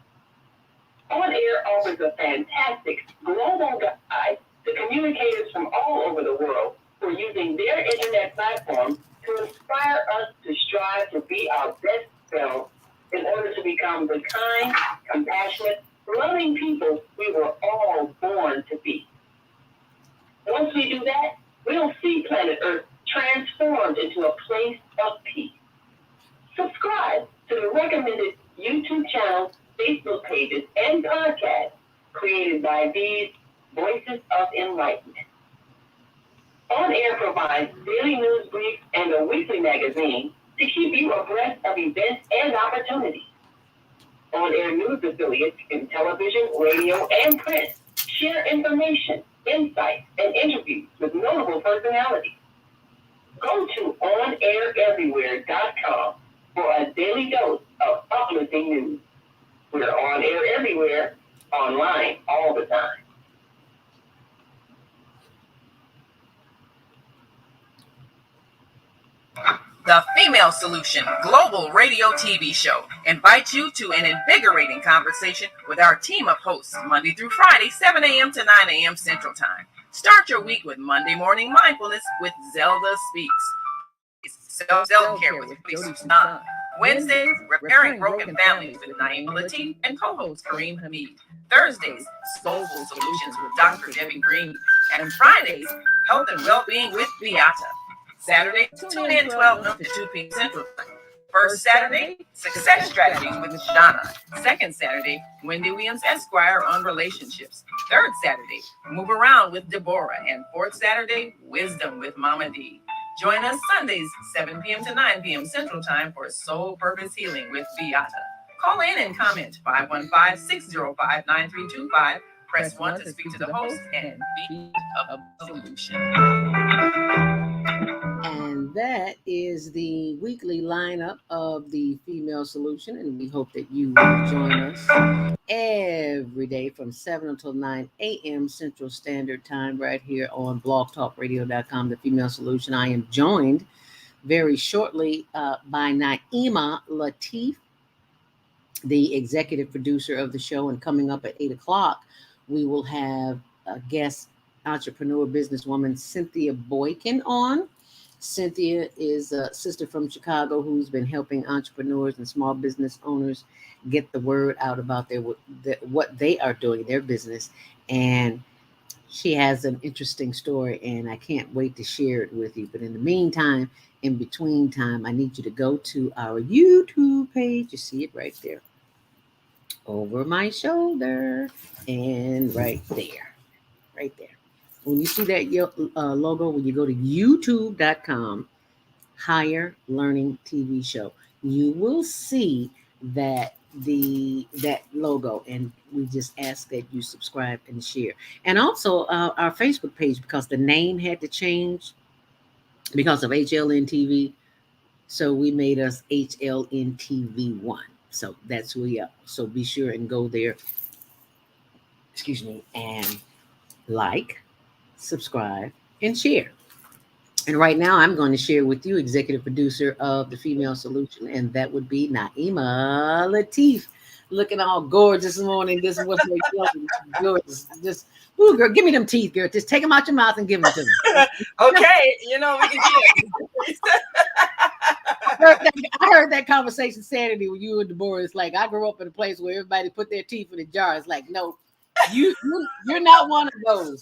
On Air offers a fantastic global guide to communicators from all over the world who are using their internet platform to inspire us to strive to be our best selves in order to become the kind, compassionate, loving people we were all born to be. Once we do that, we'll see planet Earth transformed into a place of peace. Subscribe to the recommended YouTube channels, Facebook pages, and podcasts created by these Voices of Enlightenment. On Air provides daily news briefs and a weekly magazine to keep you abreast of events and opportunities. On Air news affiliates in television, radio, and print share information, insights, and interviews with notable personalities. Go to OnAirEverywhere.com for a daily dose of uplifting news. We're on air everywhere, online all the time. The Female Solution Global Radio TV show invites you to an invigorating conversation with our team of hosts Monday through Friday, 7 a.m. to 9 a.m. Central Time. Start your week with Monday Morning Mindfulness with ZeldaSpeaks. Self-care with Peterson. Wednesdays, Repairing Broken Families with Naima Latif and co-host Kareem Hamid. Thursdays, Soulful Solutions with Dr. Debbie Green. And Fridays, Health and Wellbeing with Beata. Saturday, tune in 12 noon to 2 p.m. Central Time. First Saturday, Success Strategies with Shauna. Second Saturday, Wendy Williams Esquire on relationships. Third Saturday, Move Around with Deborah. And fourth Saturday, Wisdom with Mama D. Join us Sundays, 7 p.m. to 9 p.m. Central Time for Soul Purpose Healing with Beata. Call in and comment 515-605-9325. Press 1 to speak to the host and be a solution. And And that is the weekly lineup of the Female Solution. And we hope that you will join us every day from 7 until 9 a.m. Central Standard Time right here on blogtalkradio.com, the Female Solution. I am joined very shortly by Naima Latif, the executive producer of the show. And coming up at 8 o'clock, we will have a guest entrepreneur businesswoman Cynthia Boykin on. Cynthia is a sister from Chicago who's been helping entrepreneurs and small business owners get the word out about what they are doing in their business. And she has an interesting story, and I can't wait to share it with you. But in the meantime, in between time, I need you to go to our YouTube page. You see it right there over my shoulder and right there. When you see that logo, when you go to youtube.com, Higher Learning TV Show, you will see that logo, and we just ask that you subscribe and share. And also our Facebook page, because the name had to change because of HLN TV, so we made us HLN TV1. So that's who we are. So be sure and go there, and like, subscribe, and share. And right now, I'm going to share with you executive producer of the Female Solution, and that would be Naima Latif. Looking all gorgeous this morning. This is what's gorgeous. Just, ooh, girl, give me them teeth, girl. Just take them out your mouth and give them to me. Okay, we can do it. I heard that conversation Saturday with you and Deborah. It's like, I grew up in a place where everybody put their teeth in a jar. It's like, no, you're not one of those.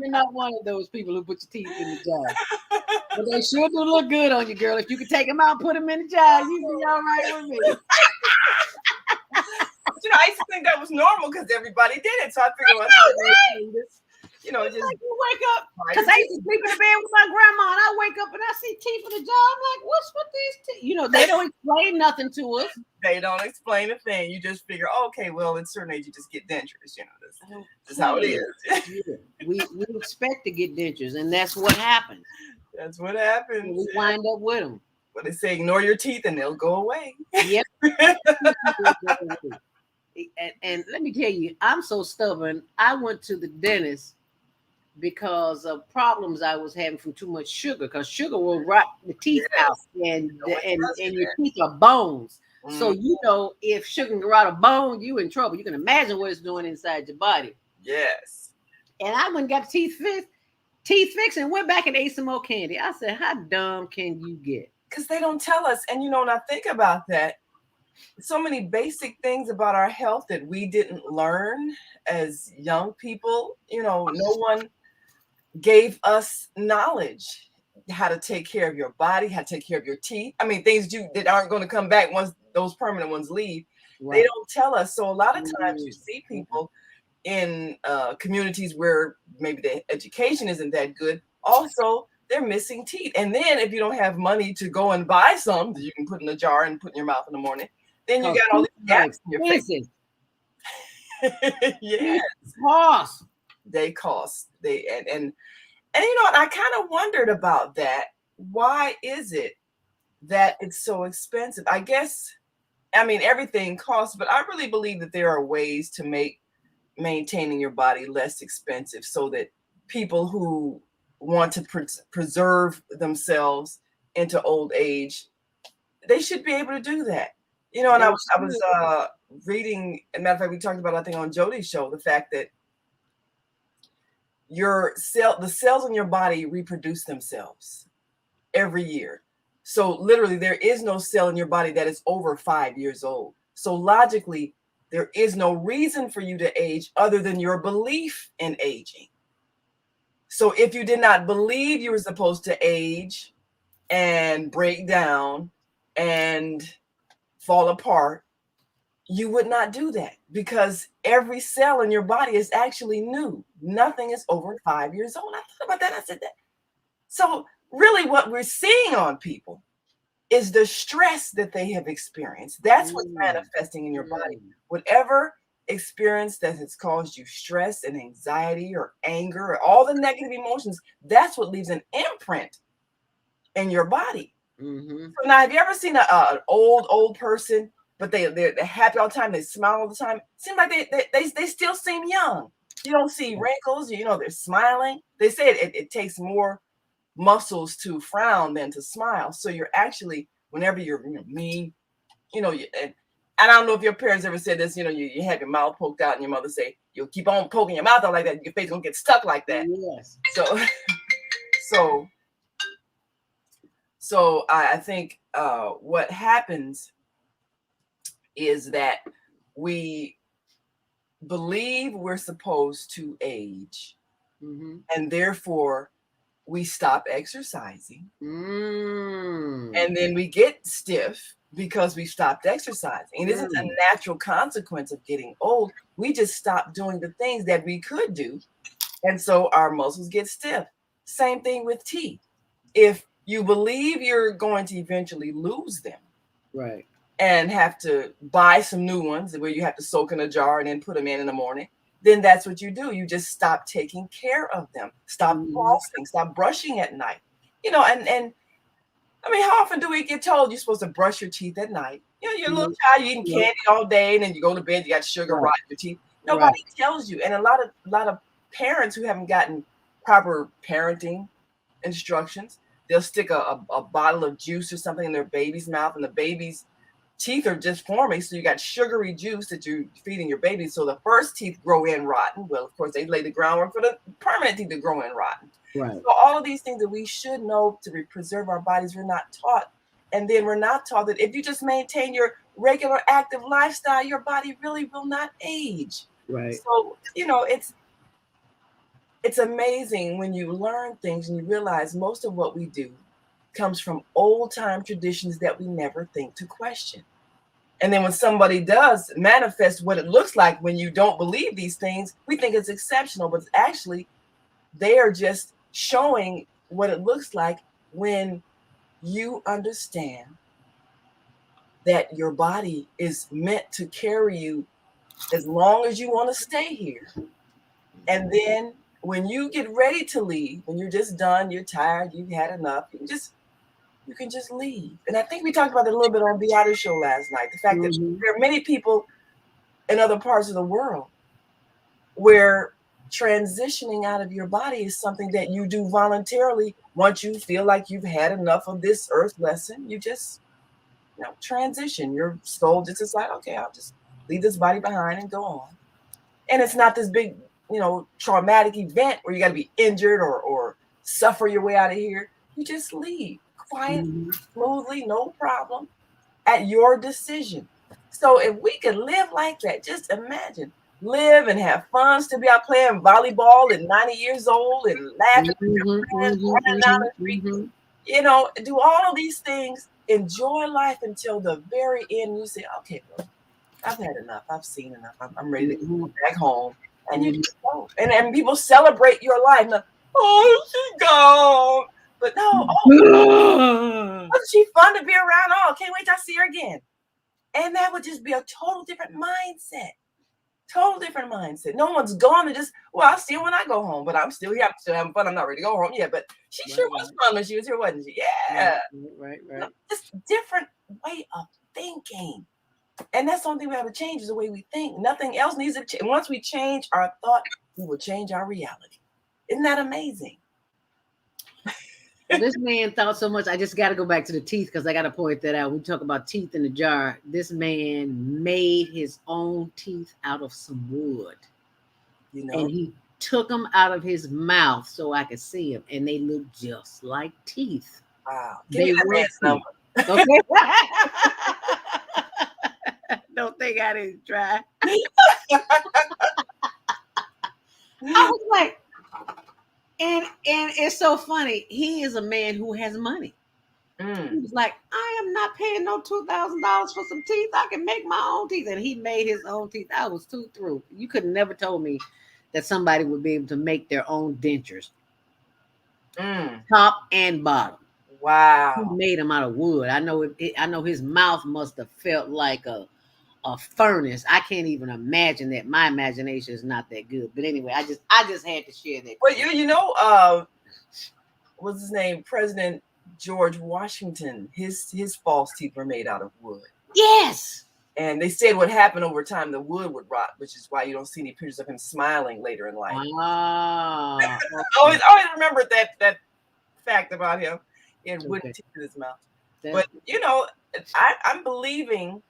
You're not one of those people who put your teeth in the jar. But they sure do look good on you, girl. If you could take them out and put them in the jar, you'd be all right with me. I used to think that was normal because everybody did it. So I figured, just like you wake up, because I used to sleep in the bed with my grandma, and I wake up and I see teeth in the jar. I'm like, what's with these teeth? They don't explain nothing to us. They don't explain a thing. You just figure, okay, well, at a certain age, you just get dentures. That's how it is. we expect to get dentures, and that's what happens. That's what happens. We wind up with them. But they say ignore your teeth and they'll go away. Yep. And let me tell you, I'm so stubborn. I went to the dentist because of problems I was having from too much sugar, because sugar will rot the teeth out, and your teeth are bones. So if sugar can rot a bone, you in trouble. You can imagine what it's doing inside your body. Yes. And I went and got the teeth fixed and went back and ate some more candy. I said, how dumb can you get? Because they don't tell us. And when I think about that, so many basic things about our health that we didn't learn as young people. No one gave us knowledge how to take care of your body, how to take care of your teeth. I mean, things that aren't going to come back once those permanent ones leave. Right. They don't tell us. So a lot of times you see people in communities where maybe the education isn't that good. Also, they're missing teeth. And then if you don't have money to go and buy some that you can put in a jar and put in your mouth in the morning, then you got all these gaps in your face. Yes. They cost. And I kind of wondered about that. Why is it that it's so expensive? I guess, everything costs, but I really believe that there are ways to make maintaining your body less expensive, so that people who want to preserve themselves into old age, they should be able to do that. And I was reading, as a matter of fact, we talked about, I think, on Jody's show, the fact that the cells in your body reproduce themselves every year. So literally, there is no cell in your body that is over 5 years old. So logically, there is no reason for you to age other than your belief in aging. So if you did not believe you were supposed to age and break down and fall apart, you would not do that, because every cell in your body is actually new. Nothing is over 5 years old. I thought about that. I said that. So really what we're seeing on people is the stress that they have experienced. That's what's manifesting in your body. Whatever experience that has caused you stress and anxiety or anger or all the negative emotions, that's what leaves an imprint in your body. Mm-hmm. So now, have you ever seen an old person, but they're happy all the time, they smile all the time? Seems like they still seem young. You don't see wrinkles, they're smiling. They say it takes more muscles to frown than to smile. So you're actually, whenever you're mean, and I don't know if your parents ever said this, you have your mouth poked out and your mother say, you'll keep on poking your mouth out like that, your face gonna get stuck like that. Yes. So I think what happens is that we believe we're supposed to age, and therefore we stop exercising, and then we get stiff because we stopped exercising. And this is a natural consequence of getting old. We just stop doing the things that we could do, and so our muscles get stiff. Same thing with teeth. If you believe you're going to eventually lose them, right, and have to buy some new ones where you have to soak in a jar and then put them in the morning, then that's what you do. You just stop taking care of them. Stop flossing, stop brushing at night. And I mean, how often do we get told you're supposed to brush your teeth at night? You're a little child, you're eating candy all day, and then you go to bed, you got sugar right in your teeth. Nobody tells you. And a lot of parents who haven't gotten proper parenting instructions, they'll stick a bottle of juice or something in their baby's mouth, and the baby's teeth are just forming. So you got sugary juice that you're feeding your baby. So the first teeth grow in rotten. Well, of course, they lay the groundwork for the permanent teeth to grow in rotten. Right. So all of these things that we should know to preserve our bodies, we're not taught. And then we're not taught that if you just maintain your regular active lifestyle, your body really will not age. Right. So, it's amazing when you learn things and you realize most of what we do comes from old time traditions that we never think to question. And then when somebody does manifest what it looks like when you don't believe these things, we think it's exceptional, but it's actually, they are just showing what it looks like when you understand that your body is meant to carry you as long as you want to stay here. And then when you get ready to leave, when you're just done, you're tired, you've had enough, you can just leave. And I think we talked about it a little bit on the Outer Show last night. The fact that there are many people in other parts of the world where transitioning out of your body is something that you do voluntarily. Once you feel like you've had enough of this earth lesson, you just transition. Your soul just decides, okay, I'll just leave this body behind and go on. And it's not this big, traumatic event where you got to be injured or suffer your way out of here. You just leave quietly, smoothly, no problem, at your decision. So if we could live like that, just imagine, live and have fun, still be out playing volleyball at 90 years old and laughing with your friends, running down the street, do all of these things, enjoy life until the very end. You say, okay, bro, I've had enough. I've seen enough. I'm ready to go back home. And you just go. And people celebrate your life. Now, oh, she's gone. But no, wasn't she fun to be around? Oh, can't wait till I see her again. And that would just be a total different mindset. Total different mindset. No one's gone to just, I'll see her when I go home, but I'm still here. I'm still having fun. I'm not ready to go home yet, but she sure was fun when she was here, wasn't she? Yeah. Right. Just different way of thinking. And that's something we have to change, is the way we think. Nothing else needs to change. Once we change our thought, we will change our reality. Isn't that amazing? Well, this man thought so much. I just got to go back to the teeth because I got to point that out. We talk about teeth in the jar. This man made his own teeth out of some wood. And he took them out of his mouth so I could see them. And they look just like teeth. Wow. They were number. Okay. Don't think I didn't try. I was like, and it's so funny. He is a man who has money. He was like, I am not paying no $2,000 for some teeth. I can make my own teeth. And he made his own teeth. I was too through. You could never told me that somebody would be able to make their own dentures. Top and bottom. Wow. He made them out of wood. I know his mouth must have felt like a furnace. I can't even imagine that. My imagination is not that good. But anyway, I just had to share that. Well, what's his name? President George Washington, his false teeth were made out of wood. Yes. And they said what happened over time, the wood would rot, which is why you don't see any pictures of him smiling later in life. Ah. always remembered that fact about him. He had wooden teeth in his mouth. But I'm believing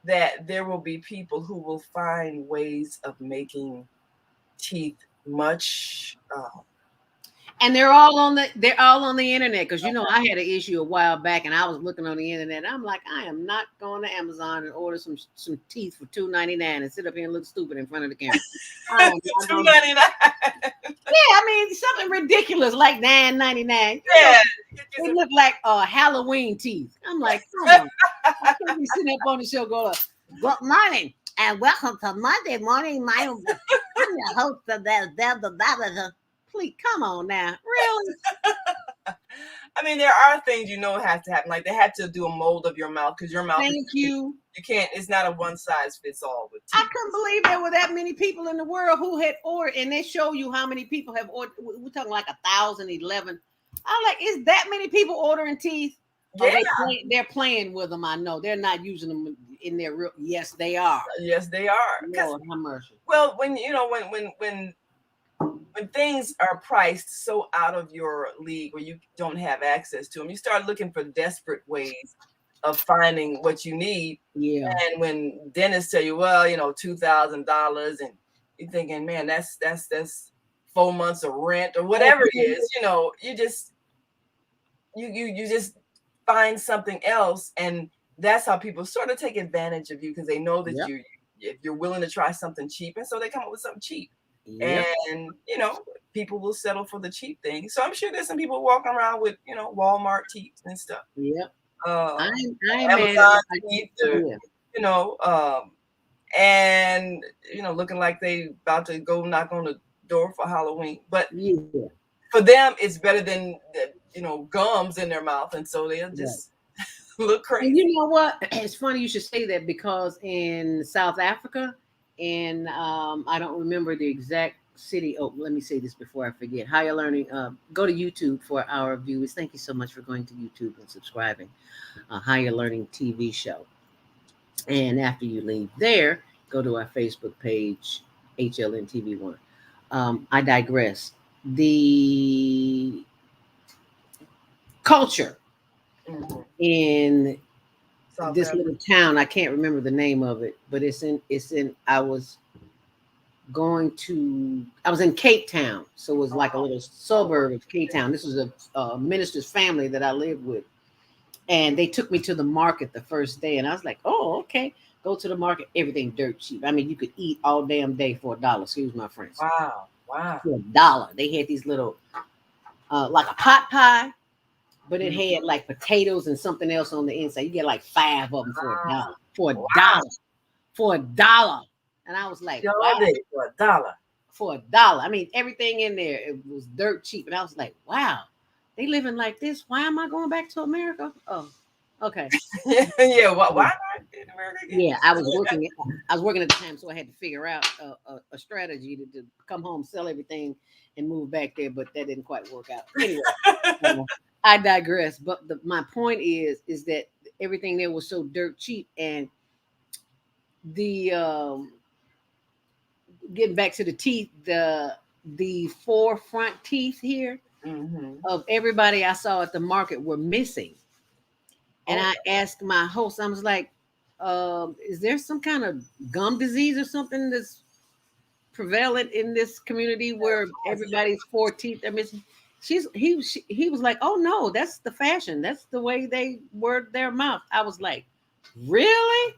that there will be people who will find ways of making teeth much. And they're all on the internet, because I had an issue a while back, and I was looking on the internet. I'm like, I am not going to Amazon and order some teeth for $2.99 and sit up here and look stupid in front of the camera. $2.99. Yeah, I mean something ridiculous like $9.99. Yeah, it looked like Halloween teeth. I'm like, come on. I can't be sitting up on the show going, good morning and welcome to Monday Morning. I'm your host of that Zelda. Please, come on now. Really? I mean, there are things have to happen. Like they had to do a mold of your mouth, because your mouth. Thank you. You can't. It's not a one size fits all with teeth. I couldn't believe there were that many people in the world who had ordered, and they show you how many people have ordered. We're talking like 1,011. I'm like, is that many people ordering teeth? Yeah. They're playing with them. I know they're not using them in their real. Yes, they are. Yes, they are. Lord, have mercy. Well, when things are priced so out of your league where you don't have access to them, you start looking for desperate ways of finding what you need. Yeah. And when dentists tell you, well, $2,000, and you're thinking, man, that's 4 months of rent or whatever it is, you just find something else, and that's how people sort of take advantage of you, because they know that you're willing to try something cheap, and so they come up with something cheap. Yep. And people will settle for the cheap thing. So I'm sure there's some people walking around with Walmart teeth and stuff. Yep. Amazon teeth, and looking like they about to go knock on the door for Halloween. But for them, it's better than gums in their mouth, and so they'll just look crazy. And you know what? It's funny you should say that, because in South Africa. And I don't remember the exact city. Oh, let me say this before I forget. Higher Learning, go to YouTube for our viewers. Thank you so much for going to YouTube and subscribing. Higher Learning TV show. And after you leave there, go to our Facebook page, HLN TV1. I digress. The culture in this little town, I can't remember the name of it, but it's in I was in Cape Town, so it was like a little suburb of Cape Town. This was a minister's family that I lived with, and they took me to the market the first day, and I was like, oh, okay, go to the market, everything dirt cheap. I mean, you could eat all damn day for $1. Excuse my French. Wow. For $1. They had these little like a pot pie, but it had like potatoes and something else on the inside. You get like 5 of them for $1. For $1. And I was like, wow. For $1. For $1. I mean, everything in there, it was dirt cheap. And I was like, wow, they living like this. Why am I going back to America? Oh, okay. Yeah. Why not in America again? Yeah, I was working at the time, so I had to figure out a strategy to come home, sell everything, and move back there. But that didn't quite work out. Anyway. I digress, but my point is that everything there was so dirt cheap, and the getting back to the teeth, the 4 front teeth here of everybody I saw at the market were missing, and I asked my host, I was like, "Is there some kind of gum disease or something that's prevalent in this community where everybody's 4 teeth are missing?" He was like, oh no, that's the fashion. That's the way they word their mouth. I was like, really?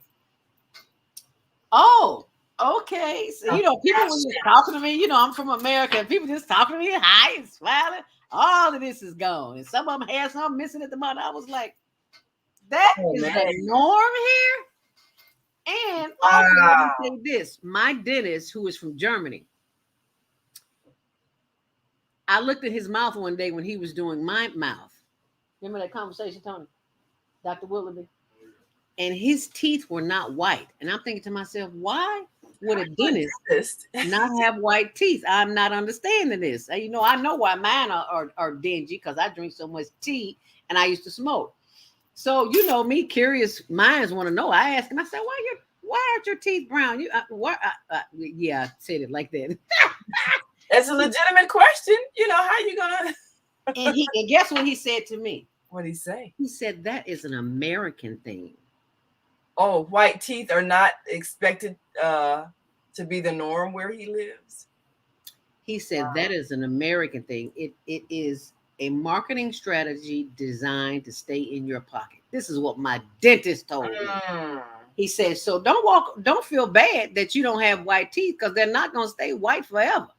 Oh, okay. So, people were just talking to me, I'm from America, and people just talking to me, hi and smiling. All of this is gone. And some of them had something missing at the bottom. I was like, that is the norm here. And also, let me say this, my dentist, who is from Germany, I looked at his mouth one day when he was doing my mouth. Remember that conversation, Tony? Dr. Willoughby? And his teeth were not white. And I'm thinking to myself, why would a dentist not have white teeth? I'm not understanding this. I know why mine are dingy, because I drink so much tea and I used to smoke. So you know me, curious minds want to know. I asked him. I said, why aren't your teeth brown? Yeah, I said it like that. It's a legitimate question. You know, how you gonna? And guess what he said to me? What did he say? He said that is an American thing. Oh, white teeth are not expected to be the norm where he lives. He said that is an American thing. It is a marketing strategy designed to stay in your pocket. This is what my dentist told me. He said, so don't feel bad that you don't have white teeth, because they're not going to stay white forever.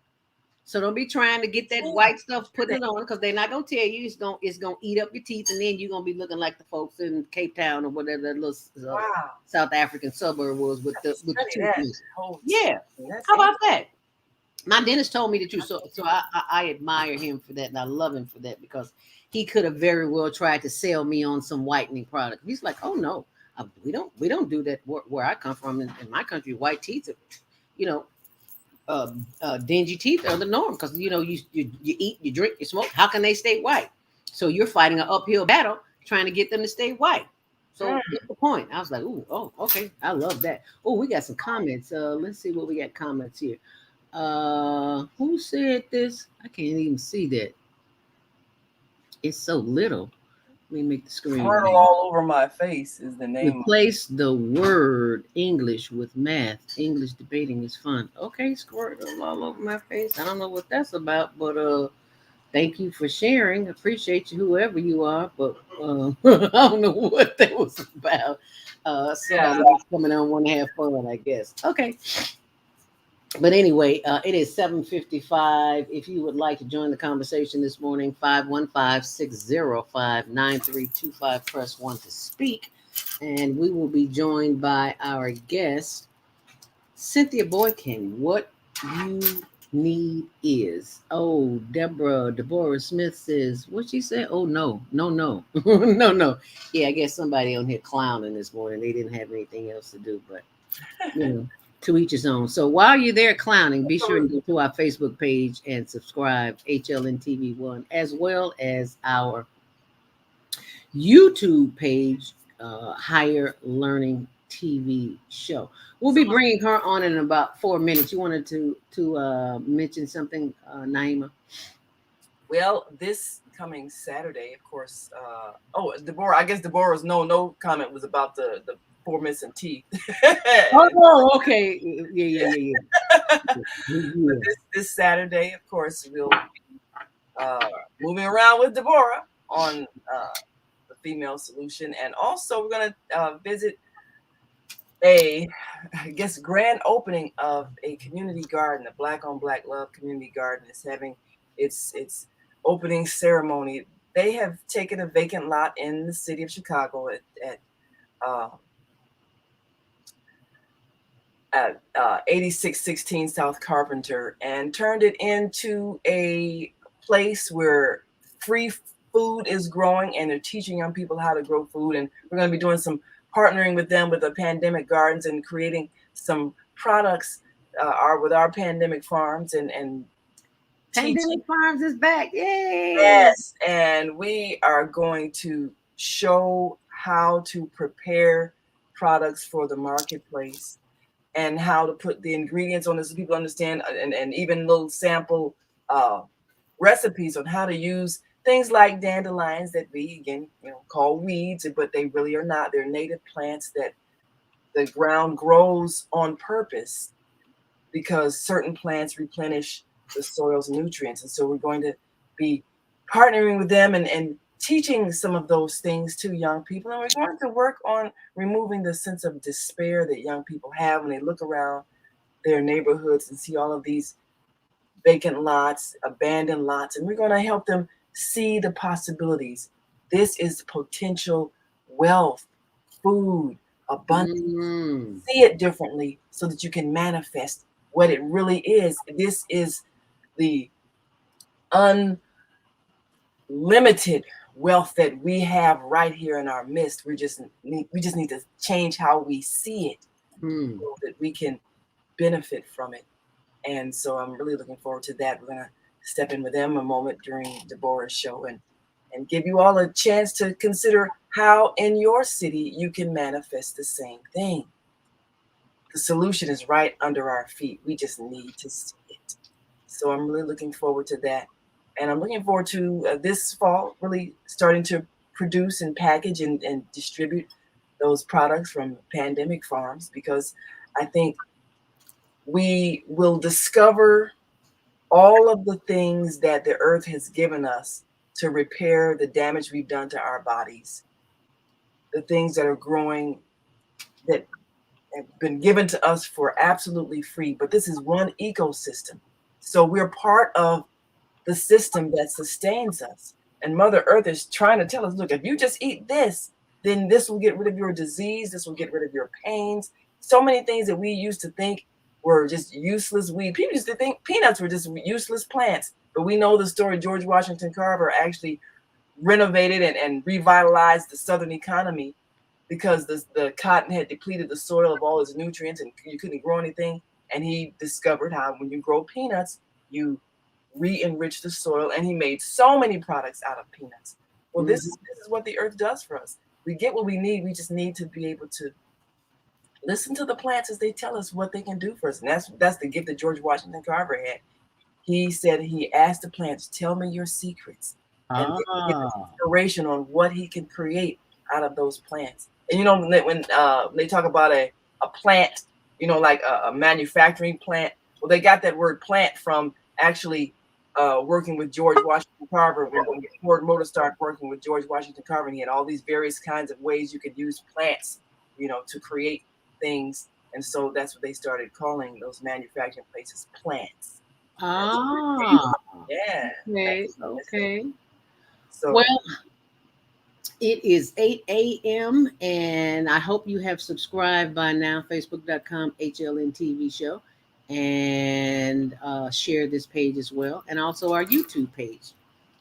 So don't be trying to get that white stuff, put it on, because they're not going to tell you it's gonna eat up your teeth, and then you're going to be looking like the folks in Cape Town or whatever that little South African suburb was with the toothpaste. Yeah. How about that? My dentist told me the truth. So I admire him for that, and I love him for that, because he could have very well tried to sell me on some whitening product. He's like, oh no, we don't do that where I come from. In my country, white teeth are, dingy teeth are the norm, because you eat, you drink, you smoke. How can they stay white? So you're fighting an uphill battle trying to get them to stay white. So what's the point? I was like, okay, I love that. Oh, we got some comments. Let's see what we got comments here. Who said this? I can't even see that. It's so little. Let me make the screen. Squirtle all over my face is the name. Replace the word English with math. English debating is fun. Okay, squirtle all over my face. I don't know what that's about, but thank you for sharing. Appreciate you, whoever you are. But I don't know what that was about. Somebody was coming on, want to have fun, I guess. Okay. But anyway, it is 7:55. If you would like to join the conversation this morning, 515-605-9325. Press 1 to speak. And we will be joined by our guest, Cynthia Boykin. What you need is. Oh, Deborah Smith says, what she said? Oh, no. No. Yeah, I guess somebody on here clowning this morning. They didn't have anything else to do, but, to each his own. So while you're there clowning, be sure to go to our Facebook page and subscribe, HLNTV1, as well as our YouTube page, Higher Learning TV Show. We'll be bringing her on in about 4 minutes. You wanted to mention something, Naima? Well, this coming Saturday, of course. Deborah. I guess Deborah's no comment was about the 4 missing teeth. Oh, okay. Yeah. But this Saturday, of course, we'll be moving around with Deborah on the Female Solution, and also we're going to visit grand opening of a community garden. A Black on Black Love community garden is having its opening ceremony. They have taken a vacant lot in the city of Chicago at 8616 South Carpenter, and turned it into a place where free food is growing, and they're teaching young people how to grow food. And we're going to be doing some partnering with them with the pandemic gardens and creating some products with our pandemic farms and Pandemic Farms is back. Yay! Yes, and we are going to show how to prepare products for the marketplace and how to put the ingredients on this so people understand, and even little sample recipes on how to use things like dandelions that we again call weeds, but they really are not. They're native plants that the ground grows on purpose because certain plants replenish the soil's nutrients. And so we're going to be partnering with them and teaching some of those things to young people. And we're going to work on removing the sense of despair that young people have when they look around their neighborhoods and see all of these vacant lots, abandoned lots. And we're going to help them see the possibilities. This is potential wealth, food, abundance. See it differently so that you can manifest what it really is. This is the unlimited wealth that we have right here in our midst. We just need to change how we see it so that we can benefit from it. And so I'm really looking forward to that. We're going to step in with them a moment during Deborah's show and and give you all a chance to consider how in your city you can manifest the same thing. The solution is right under our feet. We just need to see it. So I'm really looking forward to that. And I'm looking forward to this fall really starting to produce and package and distribute those products from Pandemic Farms, because I think we will discover all of the things that the earth has given us to repair the damage we've done to our bodies, the things that are growing that have been given to us for absolutely free. But this is one ecosystem. So we're part of the system that sustains us. And Mother Earth is trying to tell us, look, if you just eat this, then this will get rid of your disease. This will get rid of your pains. So many things that we used to think were just useless weed. People used to think peanuts were just useless plants. But we know the story. George Washington Carver actually renovated and revitalized the Southern economy because the cotton had depleted the soil of all its nutrients and you couldn't grow anything. And he discovered how when you grow peanuts, you re-enrich the soil, and he made so many products out of peanuts. Well, this is what the earth does for us. We get what we need. We just need to be able to listen to the plants as they tell us what they can do for us. And that's the gift that George Washington Carver had. He said he asked the plants, tell me your secrets. And they give us inspiration on what he can create out of those plants. And when they talk about a plant, like a manufacturing plant, well, they got that word plant from actually working with George Washington Carver. When Ford Motor started working with George Washington Carver, and he had all these various kinds of ways you could use plants, to create things. And so that's what they started calling those manufacturing places, plants. Yeah. Okay. So, well, it is 8 a.m. and I hope you have subscribed by now, facebook.com HLN TV show, and share this page as well. And also our YouTube page,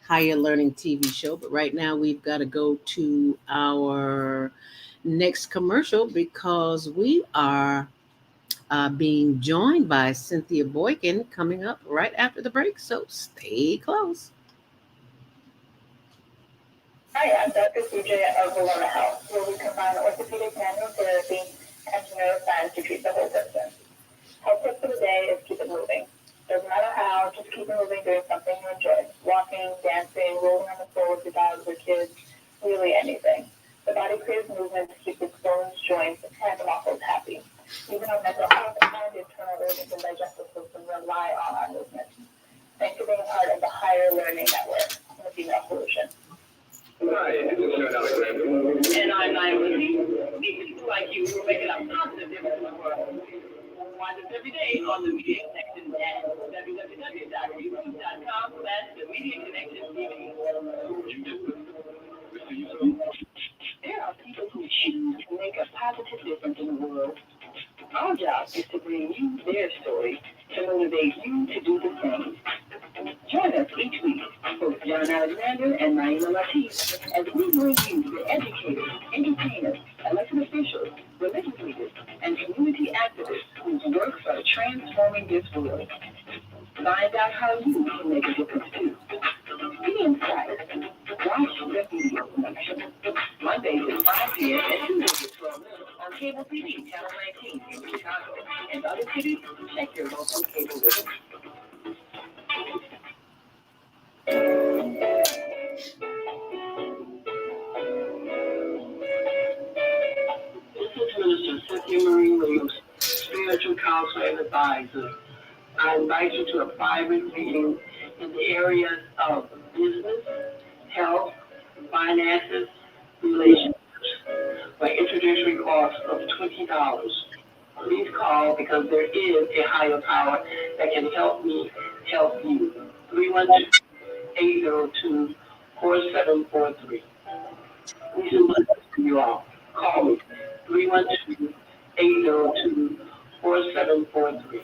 Higher Learning TV show. But right now we've got to go to our next commercial because we are being joined by Cynthia Boykin coming up right after the break. So stay close. Hi, I'm Dr. CJ of Zelda Health, where we combine orthopedic manual therapy and neuroscience to treat the whole person. Our tip for the day is keep it moving. Doesn't matter how, just keep it moving doing something you enjoy. Walking, dancing, rolling on the floor with your dogs or kids, really anything. The body craves movement to keep its bones, joints, and muscles happy. Even our mental health and internal organs and digestive system rely on our movement. Thanks for being a part of the Higher Learning Network, the Female Solution. Hi, this is And I'm Naya Lizzie. Meet people like you who are making a positive difference in the world. Find us every day on the Media Connection at www.youtube.com/themediaconnection.tv. There are people who choose to make a positive difference in the world. Our job is to bring you their story to motivate you to do the same. Join us each week, host John Alexander and Naima Latif, as we bring you the educators, entertainers, elected officials, religious leaders, and community activists whose works are transforming this world. Find out how you can make a difference too. Be inspired. Watch the video connection. Mondays at 5 p.m. and Tuesdays at 12 noon on Cable TV, Channel 19 in Chicago. And other cities, check your local cable list. This is Minister Cynthia Marie Williams, spiritual counselor and advisor. I invite you to a private reading in the areas of business, health, finances, relationships, for introductory cost of $20. Please call because there is a higher power that can help me help you. 312-802-4743. Peace and blessings to you all. Call me. 312-802-4743.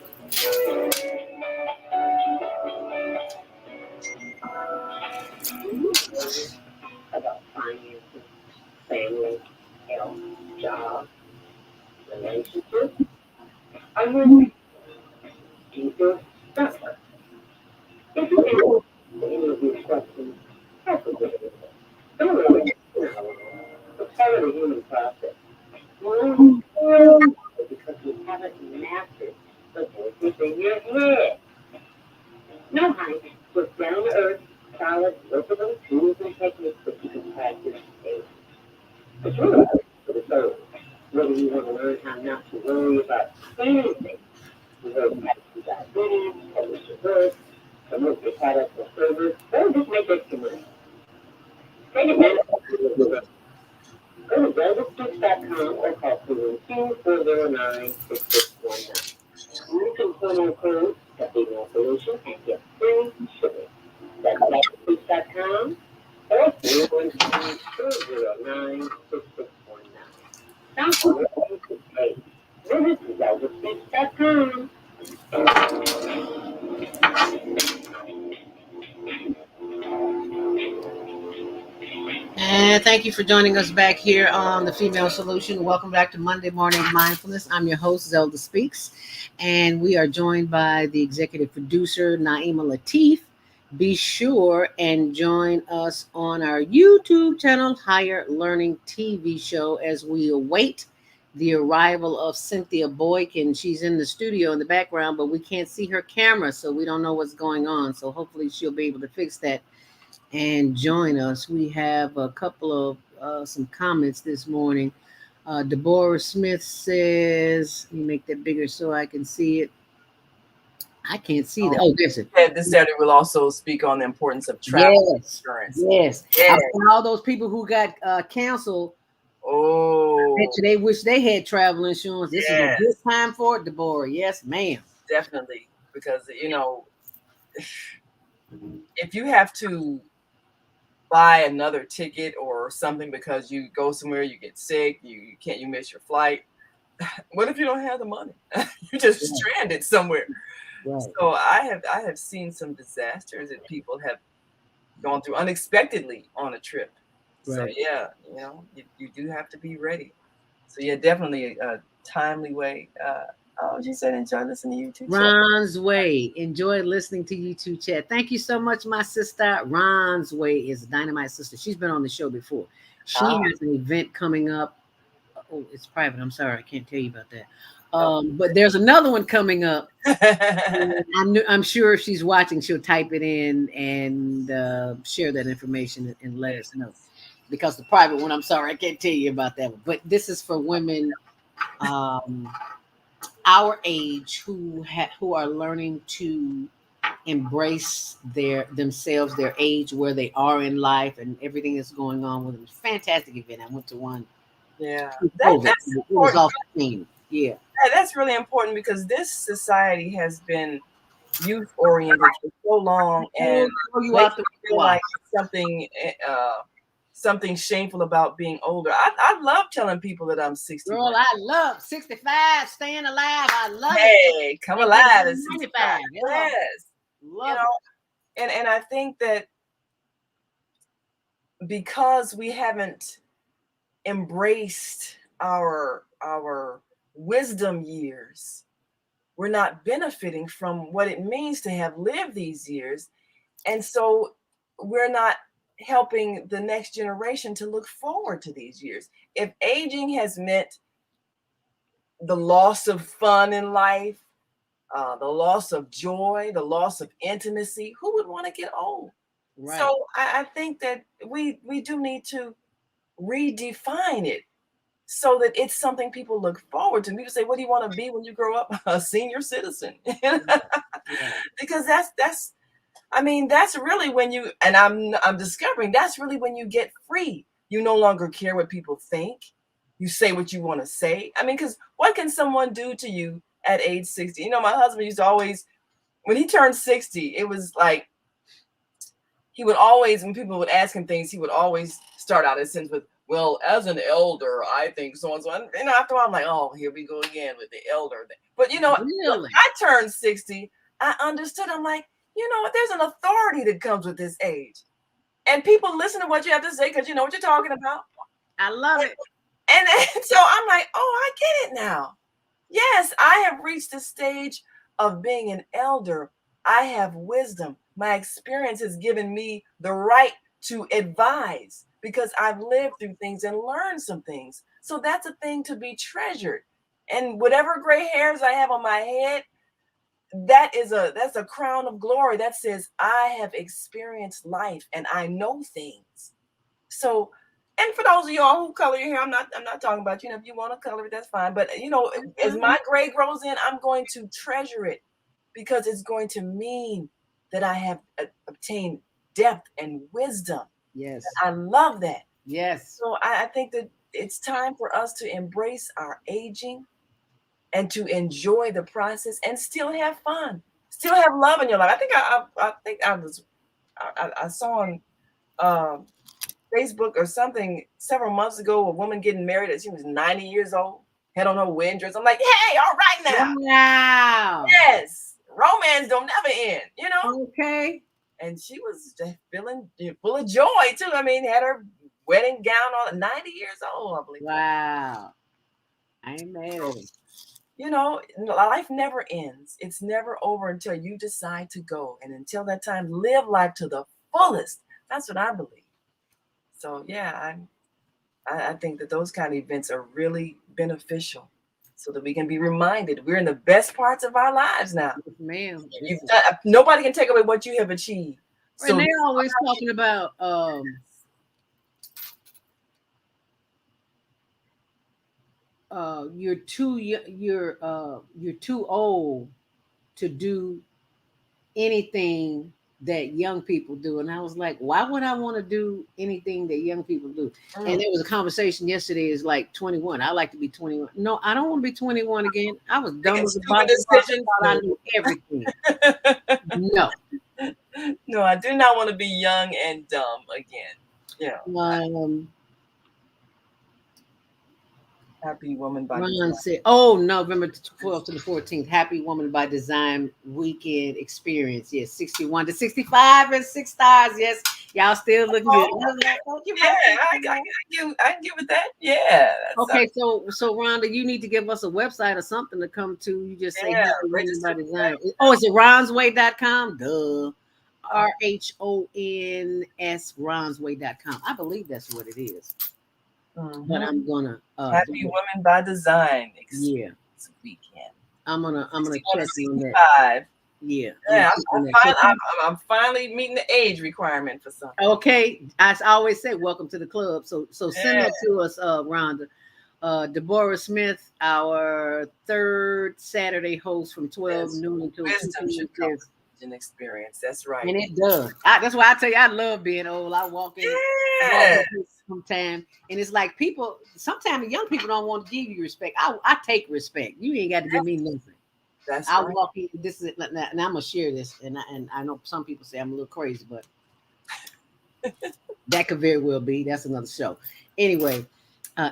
About finances, family, health, job, relationships. I really deeper, better. If you answer any of these questions, that's a good thing. Don't worry, it's part of the human process. You only feel because you haven't mastered the voices in your head. No hype, just down to earth, solid, workable tools and techniques that you can practice daily. It's really for the soul. Whether you want to learn how not to worry about anything, you heard practice diabetes, publish your work, promote your product or service, or just make extra money. Take advantage of your Go to ZeldaSpeaks.com or call 212-409-6619. You can promo code Happiness Solution and get free shipping. That's ZeldaSpeaks.com or 412-409-6619. Stop worrying today. Visit ZeldaSpeaks.com. And thank you for joining us back here on the Female Solution. Welcome back to Monday Morning Mindfulness. I'm your host, Zelda Speaks, and we are joined by the executive producer, Naima Latif. Be sure and join us on our YouTube channel, Higher Learning TV show, as we await the arrival of Cynthia Boykin. She's in the studio in the background, but we can't see her camera, so we don't know what's going on. So hopefully she'll be able to fix that and join us. We have a couple of some comments this morning. Deborah Smith says, let me make that bigger so I can see it. I can't see that. Oh, there's it. This Saturday we'll also speak on the importance of travel insurance. Yes. All those people who got canceled. Oh, They wish they had travel insurance. This is a good time for it, Deborah. Yes, ma'am. Definitely, because if you have to buy another ticket or something because you go somewhere, you get sick, you miss your flight. What if you don't have the money? You're just stranded somewhere. Right. So I have seen some disasters that people have gone through unexpectedly on a trip. Right. So you do have to be ready. So definitely a timely way. She said enjoy listening to YouTube. Ron's Way. Enjoy listening to YouTube chat. Thank you so much, my sister. Ron's Way is a dynamite sister. She's been on the show before. She has an event coming up. Oh, it's private. I'm sorry. I can't tell you about that. But there's another one coming up. I'm sure if she's watching, she'll type it in and share that information and let us know. Because the private one, I'm sorry, I can't tell you about that one. But this is for women our age who are learning to embrace themselves, their age, where they are in life, and everything that's going on with them. It's a fantastic event. I went to one. Yeah, that's important. Yeah, that's really important because this society has been youth oriented for so long, and you feel like something shameful about being older. I love telling people that I'm 60. Girl, I love 65, staying alive. I love it. Hey, come alive at 65. Yes. Love it. And I think that because we haven't embraced our wisdom years, we're not benefiting from what it means to have lived these years. And so we're not helping the next generation to look forward to these years. If aging has meant the loss of fun in life, the loss of joy, the loss of intimacy, who would want to get old? Right. So I think that we do need to redefine it so that it's something people look forward to. People say, what do you want to be when you grow up? A senior citizen. Because that's really when you, and I'm discovering that's really when you get free. You no longer care what people think. You say what you want to say. Because what can someone do to you at age 60? My husband used to always, when he turned 60, it was like, he would always, when people would ask him things, he would always start out his sentence with, well, as an elder, I think so and so. And after a while, I'm like, oh, here we go again with the elder thing. But really? I turned 60, I understood. I'm like, you know what? There's an authority that comes with this age. And people listen to what you have to say because you know what you're talking about. I love it. And so I'm like, oh, I get it now. Yes, I have reached the stage of being an elder. I have wisdom. My experience has given me the right to advise. because I've lived through things and learned some things. So that's a thing to be treasured. And whatever gray hairs I have on my head, that's a crown of glory that says I have experienced life and I know things. So, and for those of y'all who color your hair, I'm not talking about, if you want to color it, that's fine. But as my gray grows in, I'm going to treasure it because it's going to mean that I have obtained depth and wisdom. Yes. I love that. Yes. So I think that it's time for us to embrace our aging and to enjoy the process and still have fun, still have love in your life. I think I saw on Facebook or something several months ago, a woman getting married that she was 90 years old, had on her wedding dress. I'm like, hey, all right now. Wow. Yes. Romance don't never end, Okay. And she was just feeling full of joy too. I mean, had her wedding gown on, 90 years old, I believe. Wow. I ain't mad at it. Life never ends. It's never over until you decide to go. And until that time, live life to the fullest. That's what I believe. So yeah, I think that those kind of events are really beneficial so that we can be reminded we're in the best parts of our lives now. Yes, ma'am. Nobody can take away what you have achieved. So they're always talking about you're too old to do anything that young people do. And I was like, why would I want to do anything that young people do? And there was a conversation yesterday, is like 21. I like to be 21. No, I don't want to be 21 again. I was dumb as a box. I knew everything. No, I do not want to be young and dumb again. Yeah. Happy Woman by Design. Said, November 12th to the 14th. Happy Woman by Design weekend experience. Yes, 61 to 65 and 6 stars. Yes, y'all still looking good. I can give it that. Yeah. Okay, so Rhonda, you need to give us a website or something to come to. You just say Happy Woman by Design. Oh, is it ronsway.com? Duh. RHONS ronsway.com. I believe that's what it is. But I'm gonna Happy Women by Design. Yeah, this weekend. I'm gonna check on that. Yeah, I'm finally meeting the age requirement for something. Okay, I always say welcome to the club. So send that to us, Rhonda. Deborah Smith, our third Saturday host from 12 noon until 2 p.m. An experience. That's right. And it does. That's why I tell you, I love being old. I walk in sometime, and it's like people. Sometimes young people don't want to give you respect. I take respect. You ain't got to give me nothing. That's I walk in. This is and I'm gonna share this, and I know some people say I'm a little crazy, but that could very well be. That's another show. Anyway,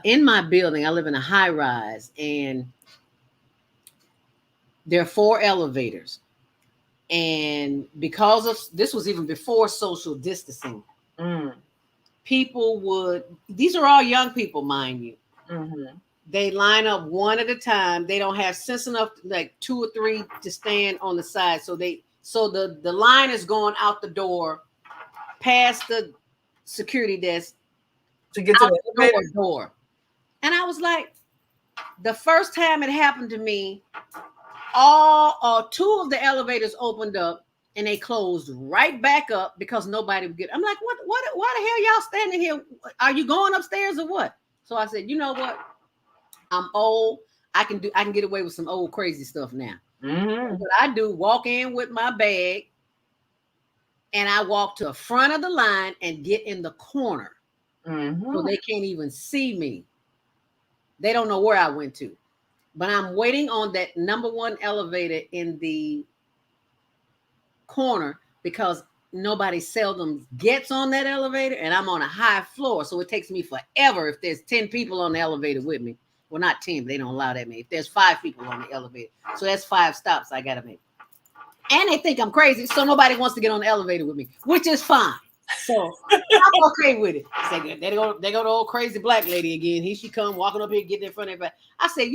in my building, I live in a high rise, and there are 4 elevators. And because of this was even before social distancing, people these are all young people, mind you. Mm-hmm. They line up one at a time. They don't have sense enough, like 2 or 3 to stand on the side. So the line is going out the door, past the security desk to get to the elevator door. And I was like, the first time it happened to me, 2 of the elevators opened up and they closed right back up because nobody would get. I'm like, what? Why the hell y'all standing here? Are you going upstairs or what? So I said, you know what? I'm old. I can get away with some old crazy stuff now. Mm-hmm. What I do, walk in with my bag, and I walk to the front of the line and get in the corner, so they can't even see me. They don't know where I went to. But I'm waiting on that number 1 elevator in the corner because nobody seldom gets on that elevator, and I'm on a high floor. So it takes me forever if there's 10 people on the elevator with me. Well, not 10, they don't allow that many. If there's 5 people on the elevator. So that's 5 stops I got to make. And they think I'm crazy, so nobody wants to get on the elevator with me, which is fine. So I'm okay with it. Say, they go the old crazy black lady again. Here she come walking up here, getting in front of everybody. I said,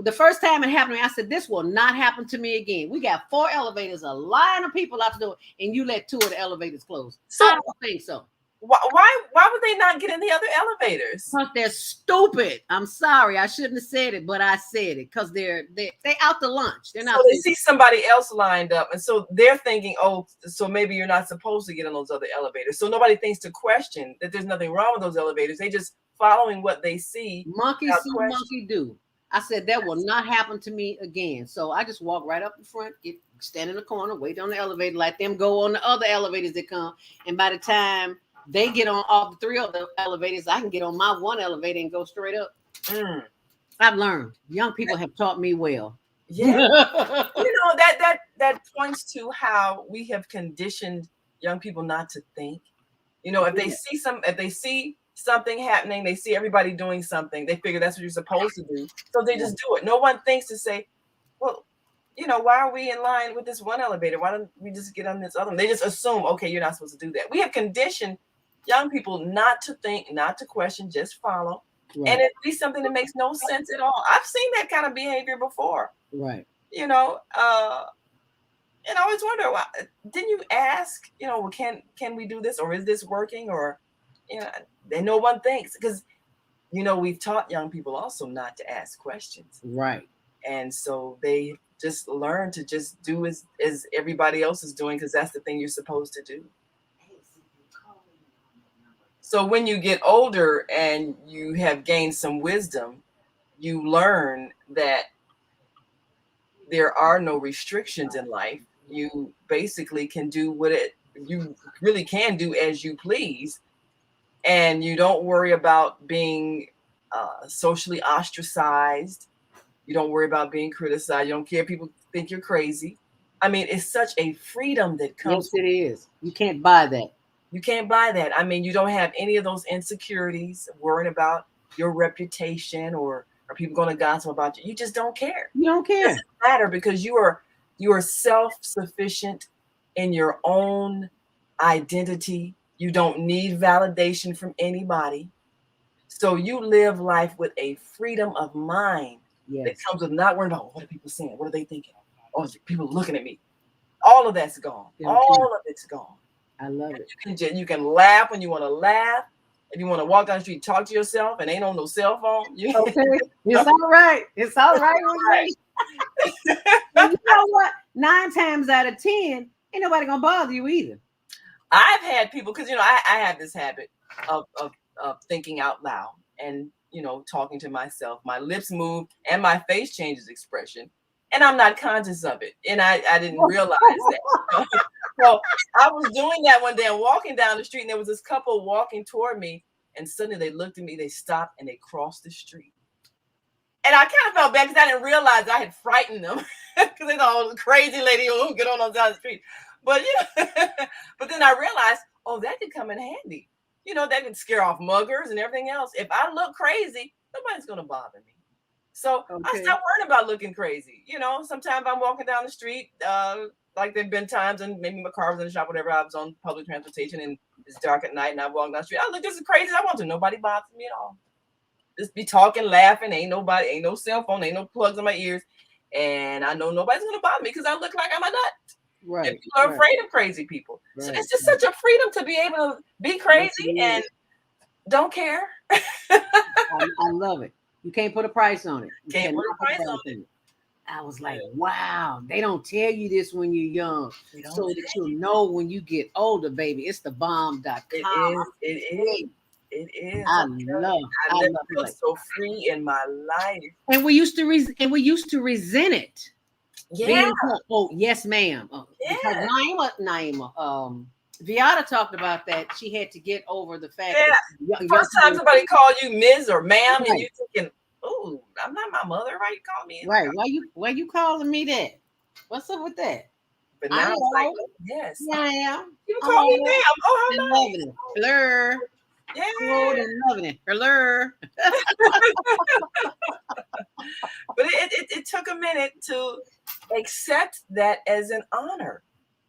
the first time it happened to me, I said, this will not happen to me again. We got 4 elevators, a line of people out the door, and you let 2 of the elevators close. So I don't think so. Why would they not get in the other elevators? Because they're stupid. I'm sorry, I shouldn't have said it, but I said it because they out to lunch. They're not. So they see somebody else lined up, and so they're thinking, oh, so maybe you're not supposed to get on those other elevators. So nobody thinks to question that there's nothing wrong with those elevators. They just following what they see. Monkey see, monkey do. I said that will not happen to me again. So I just walk right up in front, stand in the corner, wait on the elevator, let them go on the other elevators that come. And by the time they get on all the 3 other elevators, I can get on my one elevator and go straight up. I've learned. Young people have taught me well. Yeah. That points to how we have conditioned young people not to think. If they see something happening, they see everybody doing something, they figure that's what you're supposed to do. So they just do it. No one thinks to say, well, why are we in line with this one elevator? Why don't we just get on this other one? They just assume, okay, you're not supposed to do that. We have conditioned young people not to think, not to question, just follow. Right. And it be something that makes no sense at all. I've seen that kind of behavior before. Right. And I always wonder, why didn't you ask, well, can we do this, or is this working, or and no one thinks, because we've taught young people also not to ask questions. Right. And so they just learn to just do as everybody else is doing, because that's the thing you're supposed to do. So when you get older and you have gained some wisdom, you learn that there are no restrictions in life. You basically can do you really can do as you please. And you don't worry about being socially ostracized. You don't worry about being criticized. You don't care if people think you're crazy. I mean, it's such a freedom that comes. Yes, it is. You can't buy that. You can't buy that. I mean, you don't have any of those insecurities, worrying about your reputation or are people going to gossip about you. You just don't care. You don't care. It doesn't matter, because you are self-sufficient in your own identity. You don't need validation from anybody. So you live life with a freedom of mind that comes with not worrying about what are people saying, what are they thinking, oh, people looking at me. All of that's gone. All of it's gone. I love it. You can laugh when you want to laugh. If you want to walk down the street, talk to yourself, and ain't on no cell phone. Okay, it's all right. It's all right. And you know what? 9 times out of 10, ain't nobody gonna bother you either. I've had people, because I have this habit of thinking out loud and talking to myself. My lips move and my face changes expression, and I'm not conscious of it. And I didn't realize that. So I was doing that one day and walking down the street, and there was this couple walking toward me, and suddenly they looked at me, they stopped, and they crossed the street. And I kind of felt bad because I didn't realize I had frightened them, because they thought, oh, crazy lady who get on down the street. But but then I realized, oh, that could come in handy. That could scare off muggers and everything else. If I look crazy, nobody's gonna bother me. So I stopped worrying about looking crazy. Sometimes I'm walking down the street, like there've been times, and maybe my car was in the shop, whatever. I was on public transportation, and it's dark at night, and I walk down the street. I look just as crazy as I want to. Nobody bothers me at all. Just be talking, laughing. Ain't no cell phone, ain't no plugs in my ears, and I know nobody's gonna bother me because I look like I'm a nut. Right. And people are afraid of crazy people. Right. So it's just such a freedom to be able to be crazy and don't care. I love it. You can't put a price on it. Can't put a price on it. I was like, wow, they don't tell you this when you're young, so that you'll know when you get older, baby. It's the bomb.com. It is. I love it. So free in my life. And we used to resent it. Yeah. Oh, yes, ma'am. Because Naima, Viata talked about that. She had to get over the fact that first time somebody called you Ms. or ma'am, and you're thinking, oh, I'm not my mother. Why you call me? Right. Why you calling me that? What's up with that? But now it's like, yes. Yeah. You call me ma'am. Oh, how nice. Blur. Yeah. Loving it. Blur. But it took a minute to accept that as an honor,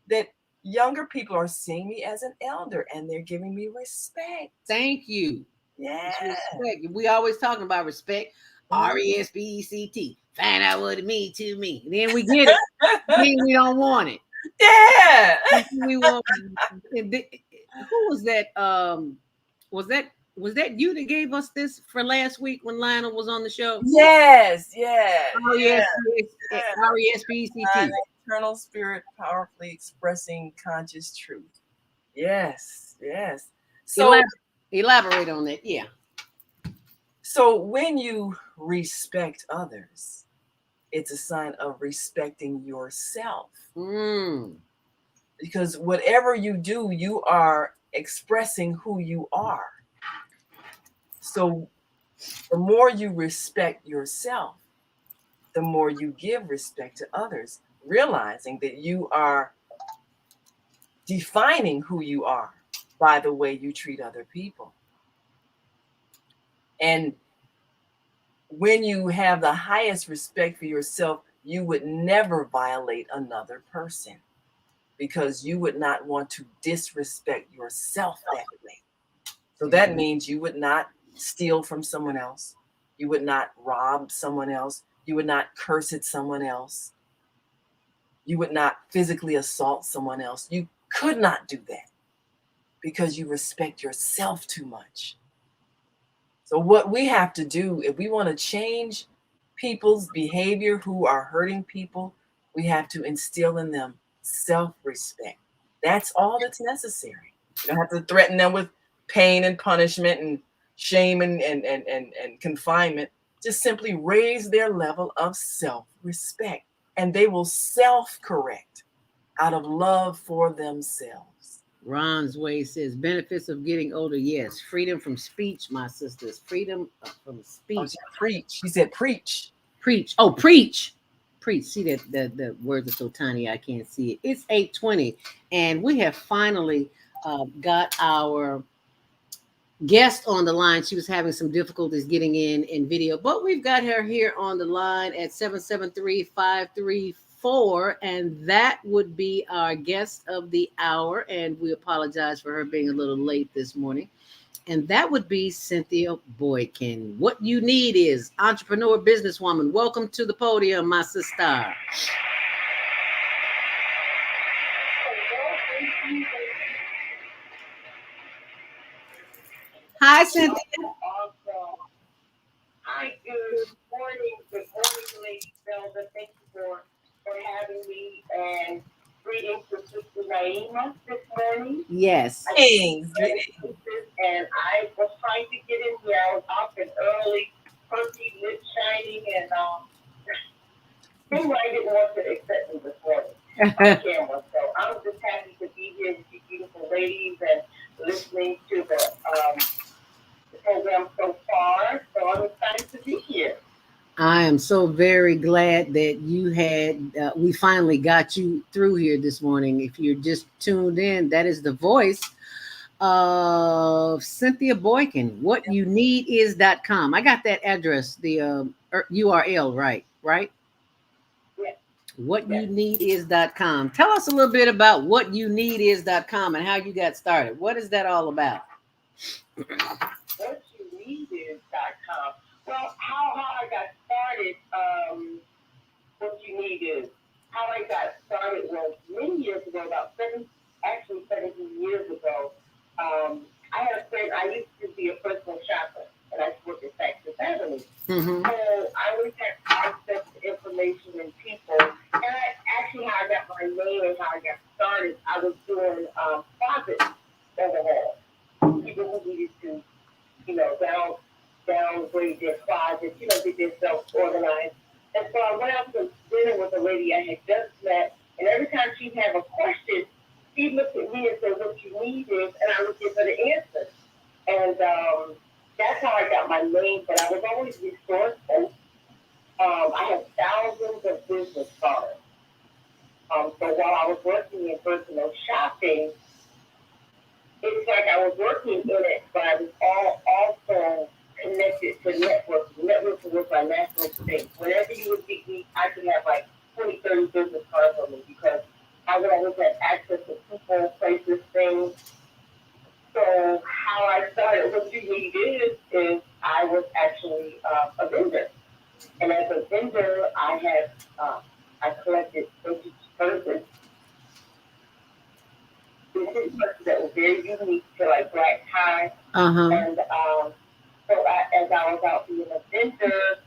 that younger people are seeing me as an elder and they're giving me respect. Thank you. Yeah. Respect. We always talking about respect. RESPECT. Find out what it means to me. Then we get it. Then we don't want it. Yeah. We want who was that? Was that you that gave us this for last week when Lionel was on the show? Yes, yeah, yeah. RESPECT. Eternal spirit powerfully expressing conscious truth. Yes, yes. So, Elaborate on that. Yeah. so when you respect others, it's a sign of respecting yourself. Because whatever you do, you are expressing who you are. So the more you respect yourself, the more you give respect to others, realizing that you are defining who you are by the way you treat other people. And when you have the highest respect for yourself, you would never violate another person because you would not want to disrespect yourself that way. So that means you would not steal from someone else. You would not rob someone else. You would not curse at someone else. You would not physically assault someone else. You could not do that because you respect yourself too much. So what we have to do, if we want to change people's behavior who are hurting people, we have to instill in them self-respect. That's all that's necessary. You don't have to threaten them with pain and punishment and shame and confinement. Just simply raise their level of self-respect, and they will self-correct out of love for themselves. Ron's Way says benefits of getting older. Yes, freedom from speech, my sisters. Freedom from speech. Preach. He said preach. Preach. Oh, preach. Preach. See that the words are so tiny I can't see it. It's 8:20, and we have finally got our guest on the line. She was having some difficulties getting in video, but we've got her here on the line at 773-534, and that would be our guest of the hour. And we apologize for her being a little late this morning. And that would be Cynthia Boykin. What You Need Is, entrepreneur, businesswoman. Welcome to the podium, my sister. Hi, Cynthia. Awesome. Hi, good morning. Good morning, Lady Zelda. Thank you for having me, and greetings to Sister Naima this morning. Yes. And I was trying to get in here. I was up and early, perky, lip shining, and anyway, I didn't want to accept me this morning on camera. So I'm just happy to be here with you beautiful ladies and listening to the program so far. So I'm excited to be here. I am so very glad that you had, we finally got you through here this morning. If you're just tuned in, that is the voice of Cynthia Boykin. WhatUneedIs.com. I got that address, the URL, right? Yes. WhatUneedIs.com. Tell us a little bit about WhatUneedIs.com and how you got started. What is that all about? WhatUneedIs.com. Well, how I got started, What You Need Is. How I got started was many years ago, about 17 years ago. I had a friend, I used to be a personal shopper, and I worked at Saks Avenue. So I always had access to information and people. And actually, how I got my name and how I got started, I was doing closet overhaul. People who needed to, downgrade their closets, get themselves organized. And so I went out to dinner with a lady I had just met, and every time she'd have a question, she'd look at me and say, "What you need is," and I would give her the answer. And that's how I got my name, but I was always resourceful. I had thousands of business cards. So while I was working in personal shopping, it's like I was working in it, but I was also connected to networks. Networks was my national state. Whenever you would meet me, I could have like 20, 30 business cards on me because I would always have access to people, places, things. So how I started What You Need is I was actually a vendor. And as a vendor, I collected vintage purses that were very usually feel like black tie. Uh-huh. And as I was out being a vendor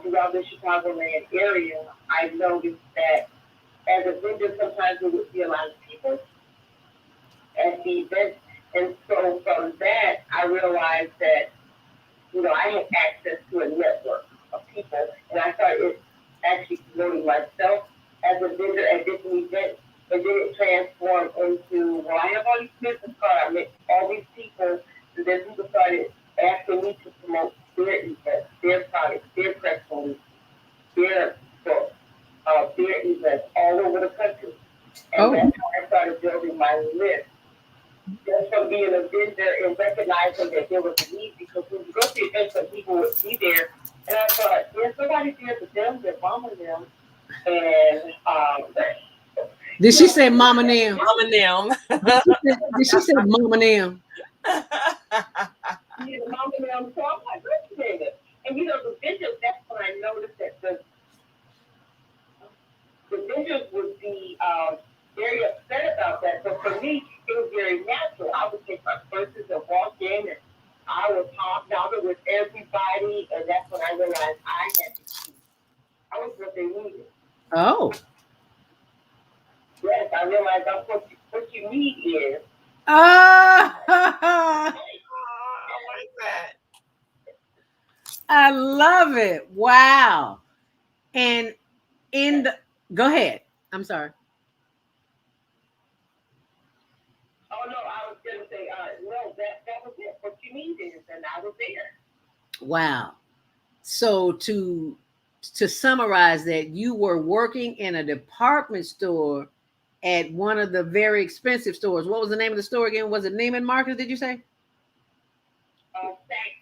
throughout the Chicagoland area, I noticed that as a vendor, sometimes there would be a lot of people at the event. And so from that, I realized that, I had access to a network of people. And I started actually promoting myself as a vendor at different events. And then it transformed into, well, I have all these business cards. I met all these people. And then people started asking me to promote their events, their products, their press releases, their books, their events all over the country. And that's how I started building my list. Just from being a vendor and recognizing that there was a need, because when you go to events, some people would be there, and I thought, yeah, somebody's there for them, their mom and them, and did she say mama now? Mama now. Did she say mama now? Yeah, the mom and them. So I'm like, wait a minute. And the vendors, that's when I noticed that the vendors would be very upset about that. So for me, it was very natural. I would take my purses and walk in, and I would talk with everybody, and that's when I realized I had to see. I was what they needed. Oh. Yes, I realized that's what you need is. I love it. Wow. And go ahead. I'm sorry. Oh no, I was gonna say, no, that was it. What you need is, and I was there. Wow. So to summarize that, you were working in a department store at one of the very expensive stores. What was the name of the store again? Was it Neiman Marcus, did you say?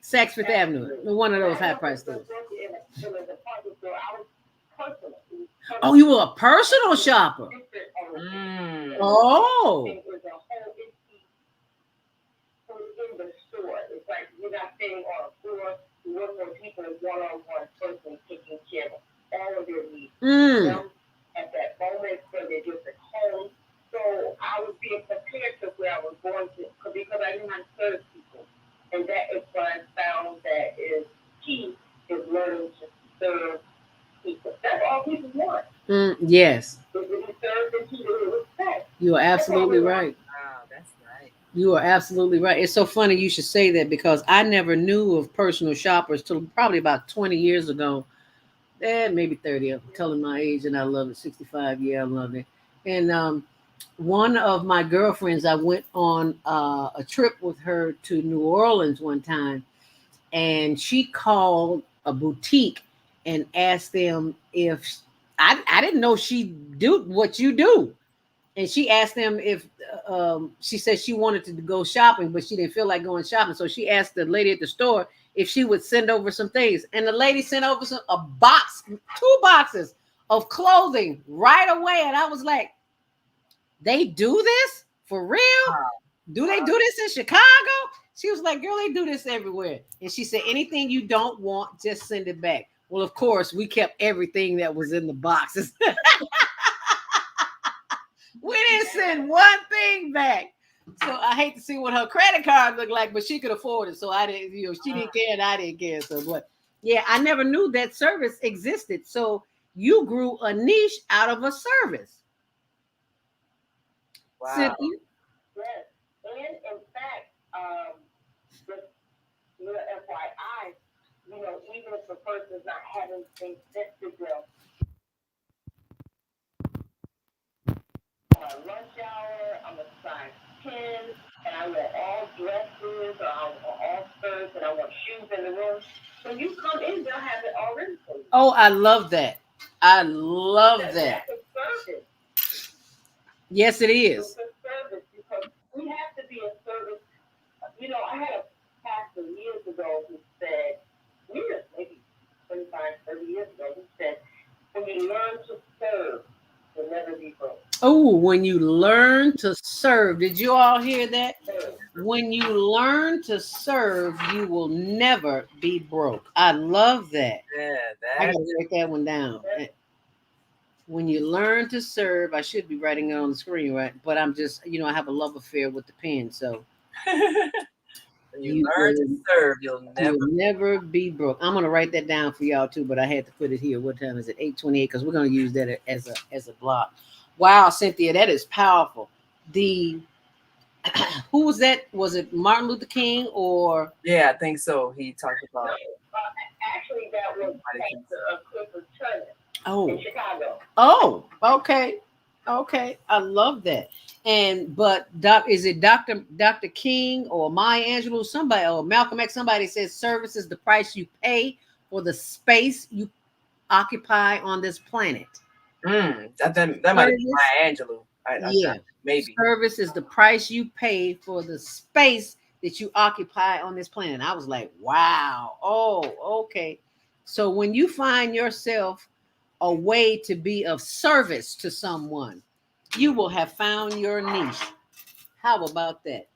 Saks Fifth Avenue. One of those high price stores. Oh, you were a personal shopper. Oh. In the store. It's like you're not staying on a floor. You work with people one-on-one person taking care of all of their needs. At that moment, so they're just at home. So I was being prepared to where I was going to, because I didn't have to serve people. And that is what I found that is key, is learning to serve people. That's all people want. Yes. To be served and to respect. You are absolutely right. Wow, that's right. You are absolutely right. It's so funny you should say that, because I never knew of personal shoppers till probably about 20 years ago. Maybe 30. I'm telling my age, and I love it. 65. Yeah, I love it. And one of my girlfriends, I went on a trip with her to New Orleans one time, and she called a boutique and asked them if I didn't know she do what you do. And she asked them if she said she wanted to go shopping, but she didn't feel like going shopping. So she asked the lady at the store if she would send over some things. And the lady sent over a box, 2 boxes of clothing right away. And I was like, they do this for real? Do they do this in Chicago? She was like, girl, they do this everywhere. And she said, anything you don't want, just send it back. Well, of course, we kept everything that was in the boxes. We didn't send one thing back. So I hate to see what her credit card looked like, but she could afford it. So I didn't, she didn't care and I didn't care. So, but yeah, I never knew that service existed. So you grew a niche out of a service. Wow. Cynthia? Yes. And in fact, just FYI, even if the person's not having things sent to them, my lunch hour, I'm a size 10, and I want all dresses, or I want all skirts, and I want shoes in the room. When you come in, they'll have it already for you. Oh, I love that. I love that. That's a service. Yes, it is. It's a service, because we have to be a service. I had a pastor years ago who said, maybe 25, 30 years ago, he said, when you learn to serve, you'll never be broke. Oh, when you learn to serve. Did you all hear that? When you learn to serve, you will never be broke. I love that. Yeah, I gotta write that one down. When you learn to serve, I should be writing it on the screen, right? But I'm just, I have a love affair with the pen. So When you learn to serve, you'll never be broke. I'm gonna write that down for y'all too, but I had to put it here. What time is it? 8:28, because we're gonna use that as a block. Wow, Cynthia, that is powerful. The who was that? Was it Martin Luther King or? Yeah, I think so. He talked about. Actually, that was Clifford Turner. Oh, in Chicago. Oh, okay. Okay. I love that. But is it Dr. King or Maya Angelou, somebody, or Malcolm X, somebody says service is the price you pay for the space you occupy on this planet. That might be Maya Angelou. Yeah. Maybe. Service is the price you pay for the space that you occupy on this planet. I was like, wow. Oh, okay. So when you find yourself a way to be of service to someone, you will have found your niche. How about that?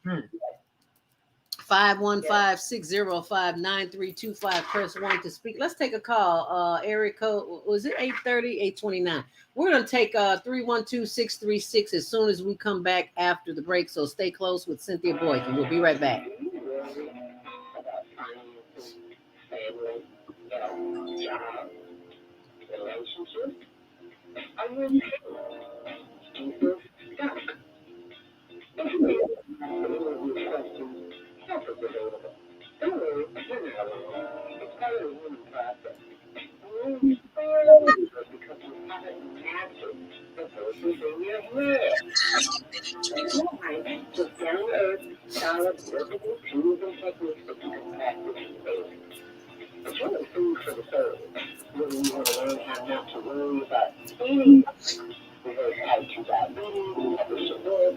515-605-9325. Press 1 to speak. Let's take a call. Area code, was it 830, 829? We're going to take 312-636 as soon as we come back after the break. So stay close with Cynthia Boykin. We'll be right back. Relationships? Are you in pain? Do you feel stuck? If you feel any of these questions, help is available. Don't worry, you're not alone. It's part of the human process. You fail because you haven't mastered the voices in your head. Your mind with down-to-earth, solid, workable tools and techniques that you can practice daily. It's really food for the soul. Whether you want to learn how not to worry about anything, reverse type 2 diabetes, establish your work,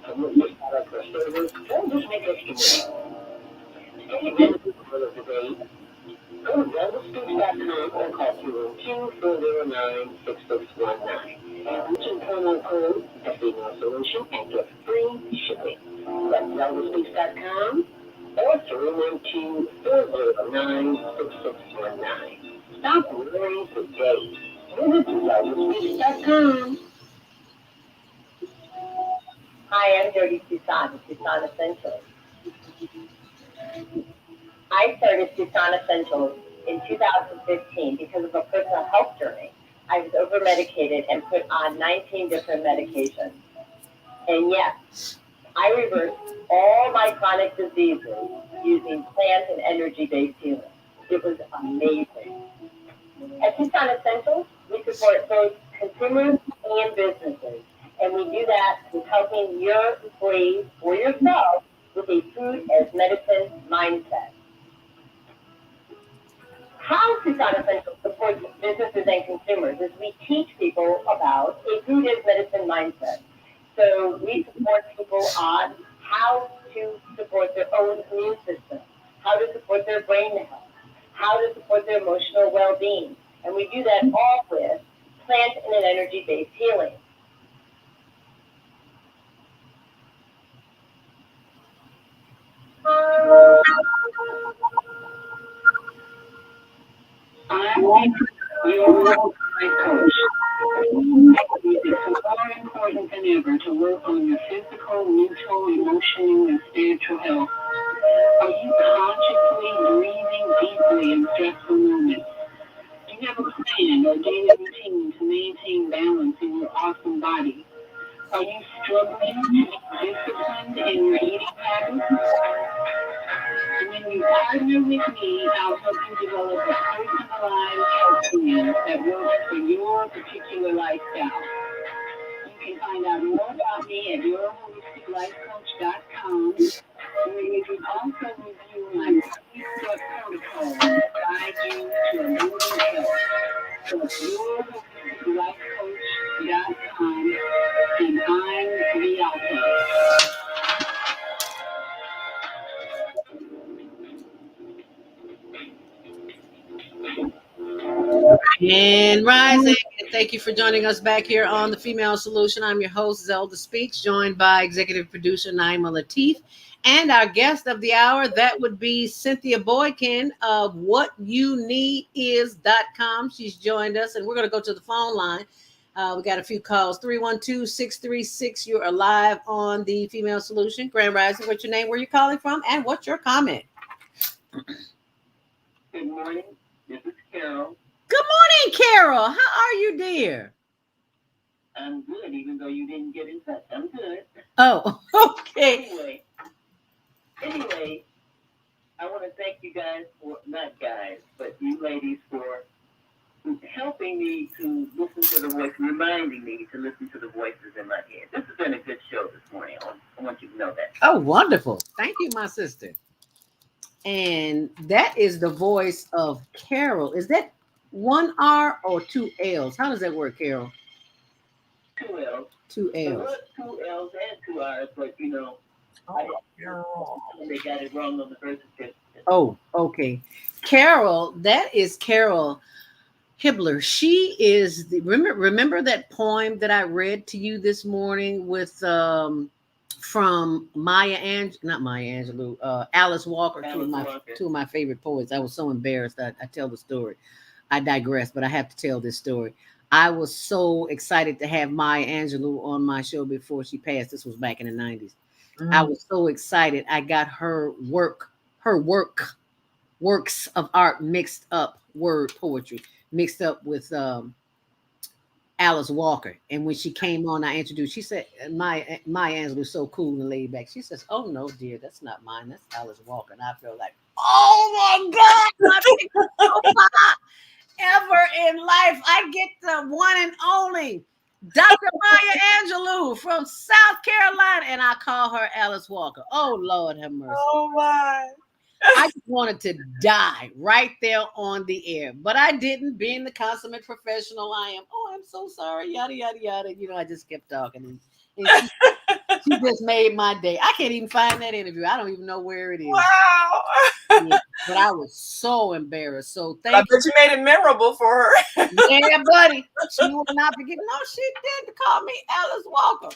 promote your product or service, or just make extra money. Take advantage of the debate. Go to ZeldaSpeaks.com or call 212-409-6619. Mention promo code the Female Solution and get free shipping. That's ZeldaSpeaks.com or 312-409-6619. Stop worrying today. Visit ZeldaSpeaks.com. Hi, I'm Jody Tucson, Tucson Essentials. I started Tucson Essentials in 2015 because of a personal health journey. I was over-medicated and put on 19 different medications. And yes, I reversed all my chronic diseases using plant and energy-based healing. It was amazing. At Tucson Essentials, we support both consumers and businesses. And we do that with helping your employees or yourself with a food as medicine mindset. How Tucson Essentials supports businesses and consumers is we teach people about a food as medicine mindset. So we support people on how to support their own immune system, how to support their brain health, how to support their emotional well-being. And we do that all with plant and an energy-based healing. I'm your life coach. It's more important than ever to work on your physical, mental, emotional, and spiritual health. Are you consciously breathing deeply in stressful moments? Do you have a plan or daily routine to maintain balance in your awesome body? Are you struggling to be disciplined in your eating habits? When you partner with me, I'll help you develop a personalized health plan that works for your particular lifestyle. You can find out more about me at yourholisticlifecoach.com, where you can also review my 3-step protocol to guide you to abundant health. So it's yourholisticlifecoach.com, and I'm the Alpha. And rising. Thank you for joining us back here on The Female Solution. I'm your host, Zelda Speaks, joined by executive producer Naima Latif. And our guest of the hour, that would be Cynthia Boykin of WhatUneedIs.com. She's joined us, and we're going to go to the phone line. We got a few calls. 312-636. You're alive on the Female Solution. Grand Rising, what's your name? Where you calling from? And what's your comment? Good morning. This is Carol. Good morning, Carol. How are you, dear? I'm good, even though you didn't get in touch. I'm good. Oh, okay. Anyway, I want to thank you guys for, not guys, but you ladies for helping me to listen to the voice, reminding me to listen to the voices in my head. This has been a good show this morning. I want you to know that. Oh, wonderful. Thank you, my sister. And that is the voice of Carol. Is that one R or two L's? How does that work, Carol? Two L's. Two L's. It was two L's and two R's, but you know, they got it wrong on the birth certificate. Oh, okay. Carol, that is Carol Hibbler. She is the remember that poem that I read to you this morning with from Alice Walker, two of my favorite poets. I was so embarrassed I tell the story. I digress, but I have to tell this story. I was so excited to have Maya Angelou on my show before she passed. This was back in the 90s. I was so excited. I got her works of art mixed up, word poetry mixed up with Alice Walker. And when she came on, I introduced, she said, Maya Angelou is so cool and laid back. She says, oh no, dear, that's not mine. That's Alice Walker. And I feel like, oh my God, ever in life, I get the one and only Dr. Maya Angelou from South Carolina, and I call her Alice Walker. Oh, Lord have mercy. Oh, my. I just wanted to die right there on the air, but I didn't. Being the consummate professional I am, oh, I'm so sorry, yada, yada, yada. You know, I just kept talking. And she just made my day. I can't even find that interview. I don't even know where it is. Wow. Yeah, but I was so embarrassed. So I bet you made it memorable for her. Yeah, buddy. She will not forget. No, she didn't call me Alice Walker.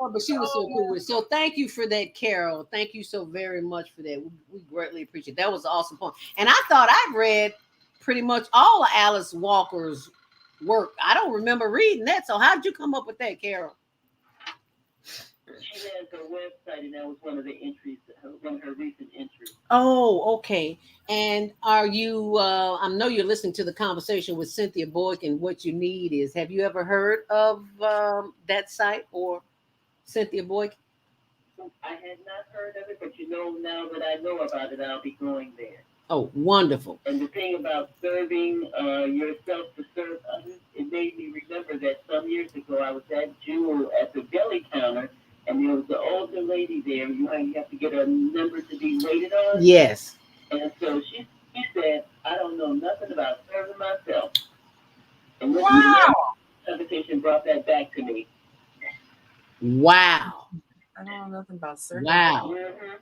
Oh, but she was so cool with it. So thank you for that, Carol. Thank you so very much for that. We greatly appreciate it. That was an awesome point. And I thought I'd read pretty much all of Alice Walker's work. I don't remember reading that. So how'd you come up with that, Carol? She has her website, and that was one of the entries, one of her recent entries. Oh, okay. And are you, I know you're listening to the conversation with Cynthia Boykin, What You Need Is. Have you ever heard of that site or Cynthia Boykin? I had not heard of it, but you know, now that I know about it, I'll be going there. Oh, wonderful. And the thing about serving yourself to serve others, it made me remember that some years ago I was at Jewel at the deli counter, and there was an older lady there. You have to get a number to be waited on. Yes. And so she said, I don't know nothing about serving myself. And this conversation brought that back to me. Wow. I don't know nothing about serving. Wow. Mm-hmm.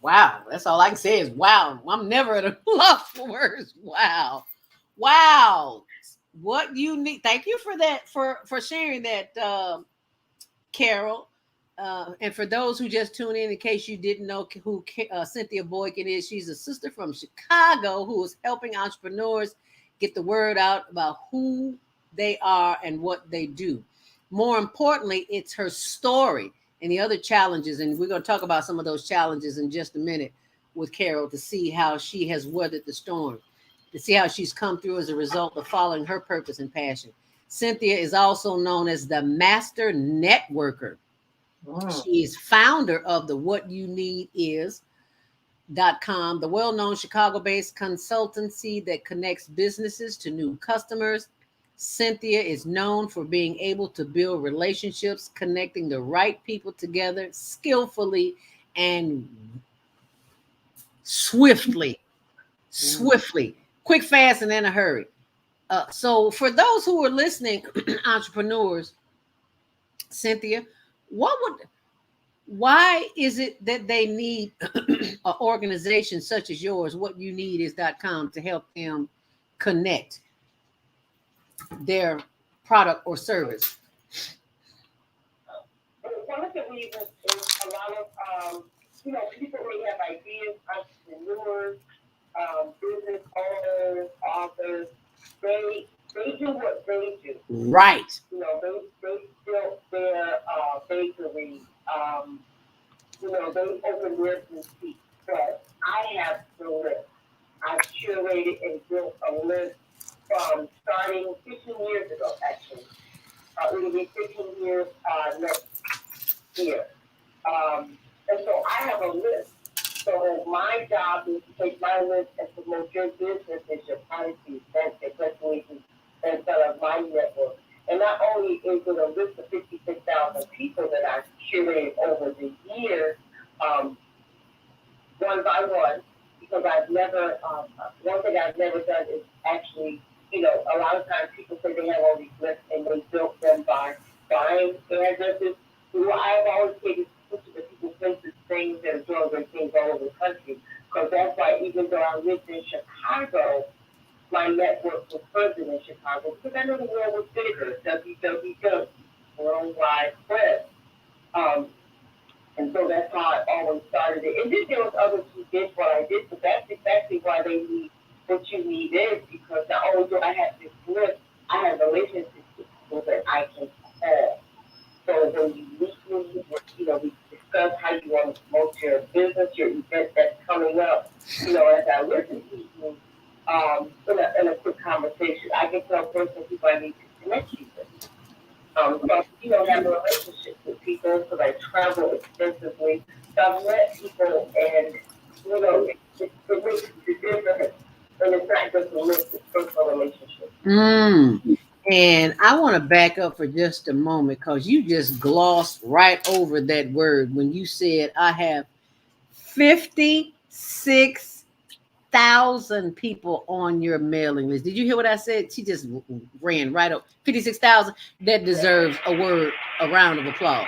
Wow. That's all I can say is wow. I'm never at a loss for words. Wow. What you need. Thank you for that, for sharing that, Carol. And for those who just tune in case you didn't know who Cynthia Boykin is, she's a sister from Chicago who is helping entrepreneurs get the word out about who they are and what they do. More importantly, it's her story and the other challenges. And we're going to talk about some of those challenges in just a minute with Carol to see how she has weathered the storm, to see how she's come through as a result of following her purpose and passion. Cynthia is also known as the Master Networker. She is founder of the WhatUneedIs.com, the well-known Chicago-based consultancy that connects businesses to new customers. Cynthia is known for being able to build relationships, connecting the right people together skillfully and swiftly, quick, fast, and in a hurry. So for those who are listening, entrepreneurs, Cynthia, why is it that they need an organization such as yours, WhatUneedIs.com, to help them connect their product or service? One of the reasons is a lot of, people may have ideas, entrepreneurs, business owners, authors. They do what they Right. You know, they built their bakery. You know, they opened their boutique. But I have the list. I've curated and built a list from starting 15 years ago, actually. It will be 15 years next year. And so I have a list. So my job is to take my list and promote your business and your policies, events, your presentations, instead of my network. And not only is it a list of 56,000 people that I've curated over the years, one by one, because I've never, one thing I've never done is actually, you know, a lot of times people say they have all these lists and they built them by buying addresses. Well, I've always taken pictures of people's places, things that are doing great things all over the country. Because that's why even though I lived in Chicago, my network was further in Chicago because I know the world was bigger, WWW, worldwide web. And so that's how I always started it. And then there was others who did what I did, but that's exactly why they need what you need is, because not only do I have this list, I have relationships with people that I can call. So when you meet me, you know, we discuss how you want to promote your business, your event that's coming up. You know, as I listen to you, in a quick conversation, I can tell person people I need to connect you with. So, you know, have a relationship with people because I travel extensively. So I've met people and, you know, it makes the difference. And it's not just a list, it's personal relationship. And I want to back up for just a moment because you just glossed right over that word when you said I have 56,000 people on your mailing list. Did you hear what I said? She just ran right up 56,000. That deserves a round of applause.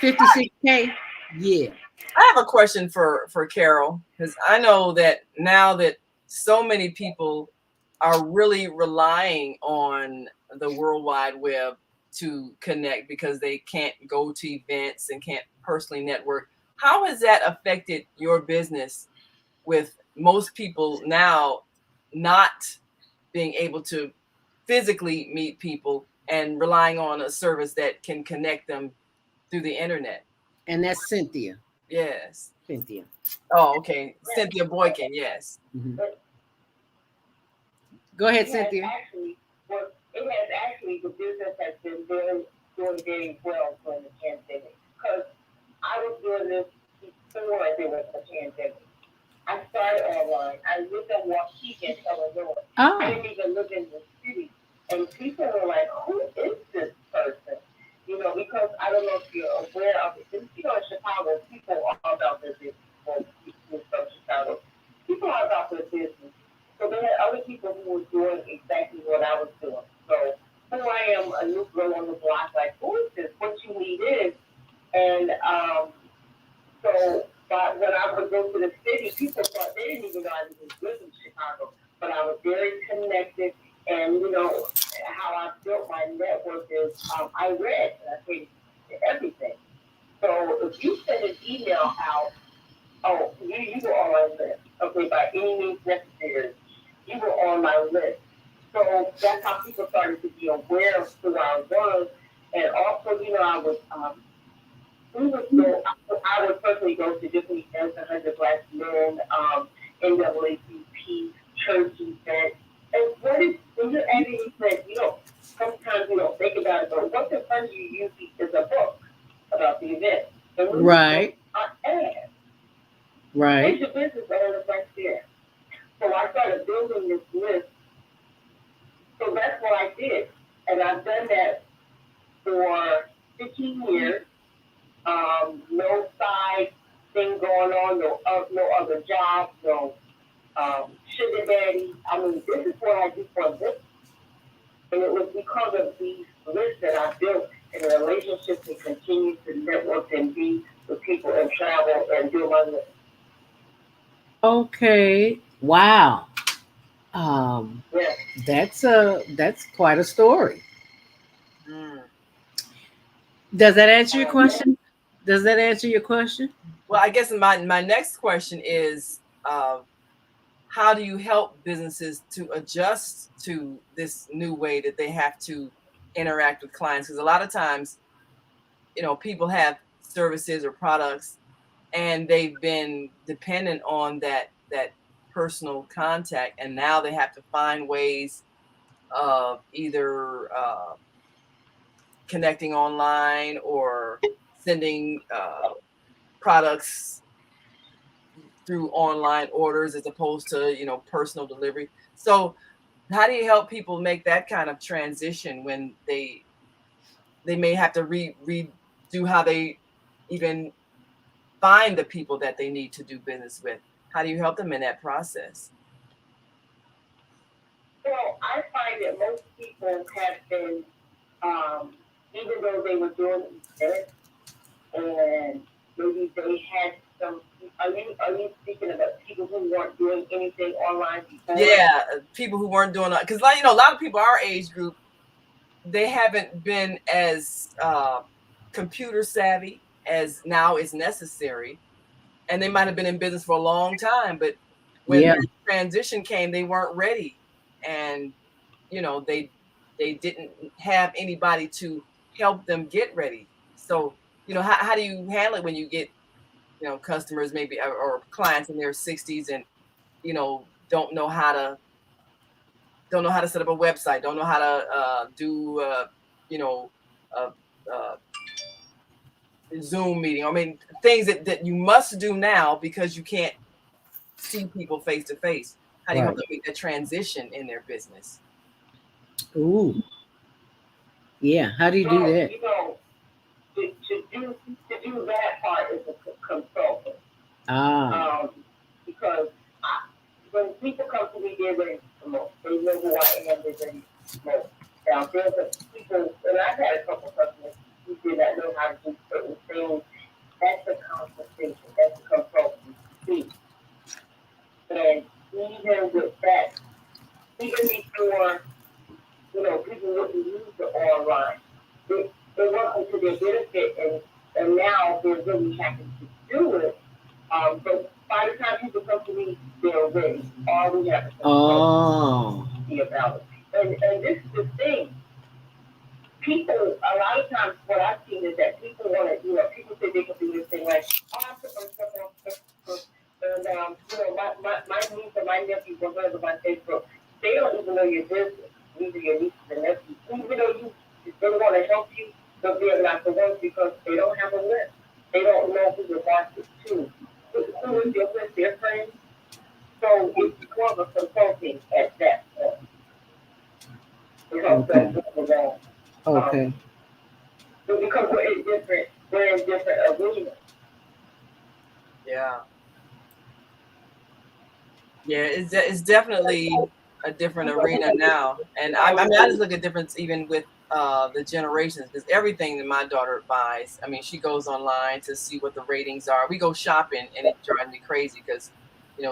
56K, yeah. I have a question for Carol, because I know that now that so many people are really relying on the World Wide Web to connect because they can't go to events and can't personally network. How has that affected your business with most people now not being able to physically meet people and relying on a service that can connect them through the internet? And that's Cynthia. Yes. Cynthia. Oh, okay. Cynthia Boykin, yes. Mm-hmm. Go ahead, It Cynthia. has actually, the business has been doing very well during the pandemic. Because I was doing this before there was a pandemic. I started online. I lived in Waukegan, Illinois. Oh. I didn't even live in the city. And people were like, who is this person? You know, because I don't know if you're aware of it. You know, in Chicago, people are about their business. People from Chicago. People are about their business. So there had other people who were doing exactly what I was doing. So who I am, a new girl on the block, like, who is this? What you need is. And but when I would go to the city, people thought they didn't even know I was living in Chicago. But I was very connected. And, you know, how I built my network is I read and I paid everything. So if you send an email out, you were on my list. Okay, by any means necessary, you were on my list. So that's how people started to be aware of who I was. And also, you know, I would personally go to different events, 100 Black Men, NAACP, church events. And when you're at an event, sometimes you don't think about it, but what the fund you use is a book about the event. And right. Ads. Right. What's your business owner right there? So I started building this list. So that's what I did. And I've done that for 15 years. No side thing going on, no other jobs, no sugar daddy. I mean, this is what I do for this. And it was because of these lists that I built and the relationships and continue to network and be with people and travel and do my list. Okay. Wow. Yeah. That's quite a story. Does that answer your question? Does that answer your question? Well, I guess my next question is, how do you help businesses to adjust to this new way that they have to interact with clients, because a lot of times, people have services or products and they've been dependent on that personal contact, and now they have to find ways of either connecting online or sending products through online orders as opposed to personal delivery. So how do you help people make that kind of transition when they may have to redo how they even find the people that they need to do business with? How do you help them in that process? Well, I find that most people have been, even though they were doing events and maybe they had some. Are you speaking about people who weren't doing anything online before? Yeah, people who weren't doing, because a lot of people our age group, they haven't been as computer savvy as now is necessary, and they might have been in business for a long time, but when the transition came, they weren't ready, and they didn't have anybody to help them get ready. So how do you handle it when you get customers maybe or clients in their 60s and don't know how to set up a website, don't know how to do Zoom meeting. I mean, things that you must do now because you can't see people face to face. How do you help them make that transition in their business? Ooh. Yeah. How do you do that? To do that part is a consultant. Because when people come to me, they're ready to promote. They know who I am. They're ready to promote. Now, there's people, and I've had a couple of customers who did not know how to do certain things. That's a consultation. That's a consultancy. And even with that, even before, people wouldn't use the online. It wasn't to their benefit, and now they're really happy to do it. But by the time people come to me, they're ready. All we have to see about it. And this is the thing. People, a lot of times, what I've seen is that people want to, people say they can do this thing like, I put my stuff on Facebook, and my niece and my nephews were going to my Facebook. They don't even know your business. These are your nieces and nephews. Even though they want to help you, but they're not the ones because they don't have a list. They don't know who to market to. Who is your list? Their friends. So it's more of a consulting at that point. Because Okay. Because we're in different arenas. Yeah. Yeah, it's definitely a different arena now. And I just look at difference even with the generations, because everything that my daughter buys, I mean, she goes online to see what the ratings are. We go shopping and it drives me crazy because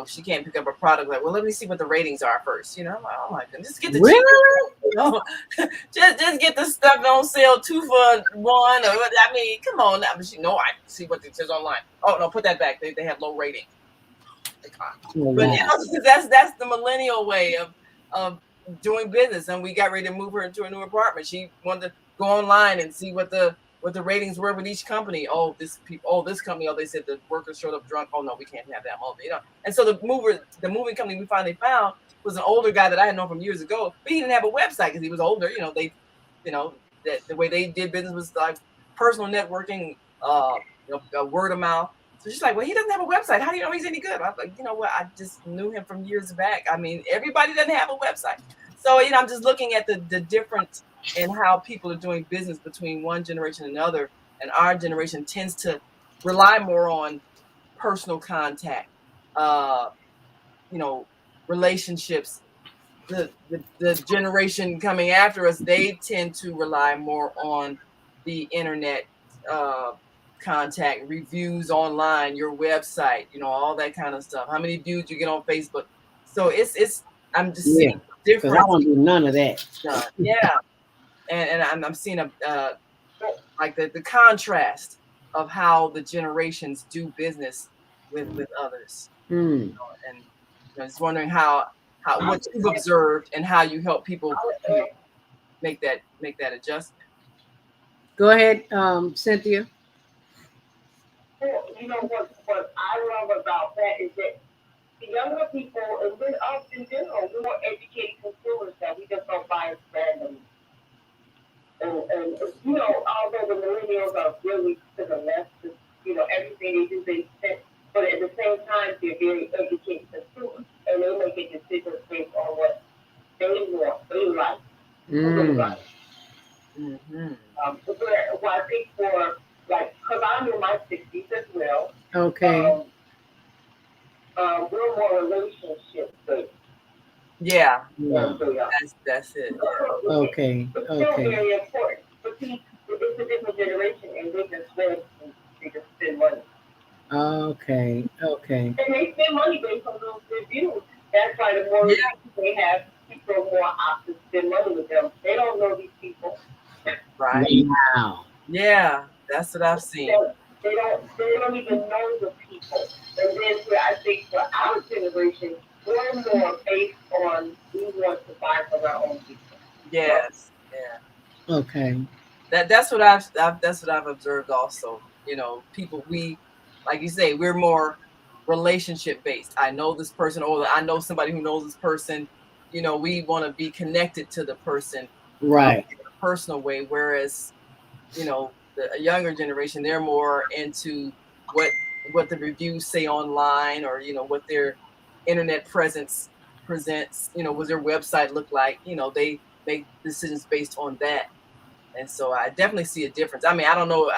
she can't pick up a product like, well, let me see what the ratings are first. I'm like, oh my goodness, just get the cheap. Just get the stuff on sale 2 for 1. Or, I mean, come on now. But I see what it says online. Oh no, put that back. They have low rating. But that's the millennial way of doing business, and we got ready to move her into a new apartment. She wanted to go online and see what the ratings were with each company. This company. They said the workers showed up drunk. Oh no, we can't have that. And so the moving company we finally found was an older guy that I had known from years ago, but he didn't have a website because he was older. That the way they did business was like personal networking, word of mouth. So she's like, well, he doesn't have a website. How do you know he's any good? I was like, you know what? I just knew him from years back. I mean, everybody doesn't have a website. So, I'm just looking at the difference in how people are doing business between one generation and another. And our generation tends to rely more on personal contact, relationships. The generation coming after us, they tend to rely more on the internet, contact, reviews online, your website, all that kind of stuff. How many views you get on Facebook? So I'm just seeing different. I don't do none of that. Yeah, and I'm seeing like the contrast of how the generations do business with others. And just wondering how what you've observed and how you help people make that adjustment. Go ahead, Cynthia. Well, you know what I love about that is that the younger people, and then us in general, we're more educated consumers now. We just don't buy it randomly. And you know, although the millennials are really to the left, you know, everything they do, they sense, but at the same time, they're very educated consumers, and they make a decision based on what they want, they like, who they like. Mm-hmm. Well, I think for like, because I'm in my 60s as well. Okay. We're more relationship based. Yeah, Wow. that's it. Okay. It's still very important. But see, it's a different generation, and they just spend money. Okay. Okay. And they spend money based on those reviews. That's why the more reviews they have, people are more apt to spend money with them. They don't know these people. Right. Wow. Yeah, that's what I've seen. They don't even know the people. And then I think for our generation, we're more based on we want to buy from our own people. Yes. Yeah. Okay. That's what I've observed also. You know, people, we, like you say, we're more relationship based. I know this person, or I know somebody who knows this person. You know, we want to be connected to the person, right, in a personal way. Whereas, you know, the younger generation, they're more into what the reviews say online, or, you know, what their internet presence presents. You know, what their website look like. You know, they make decisions based on that. And so I definitely see a difference. I mean, I don't know,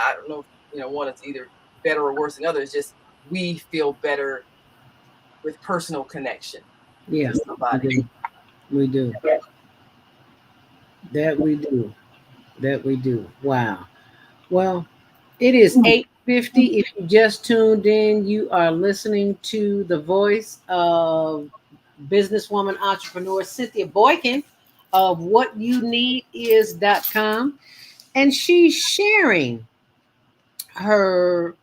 you know, one is either better or worse than others. Just we feel better with personal connection. Yeah, to somebody. we do. Yes. That we do. That we do. Wow. Well, it is 8:50. If you just tuned in, you are listening to the voice of businesswoman entrepreneur Cynthia Boykin of WhatUneedIs.com. And she's sharing her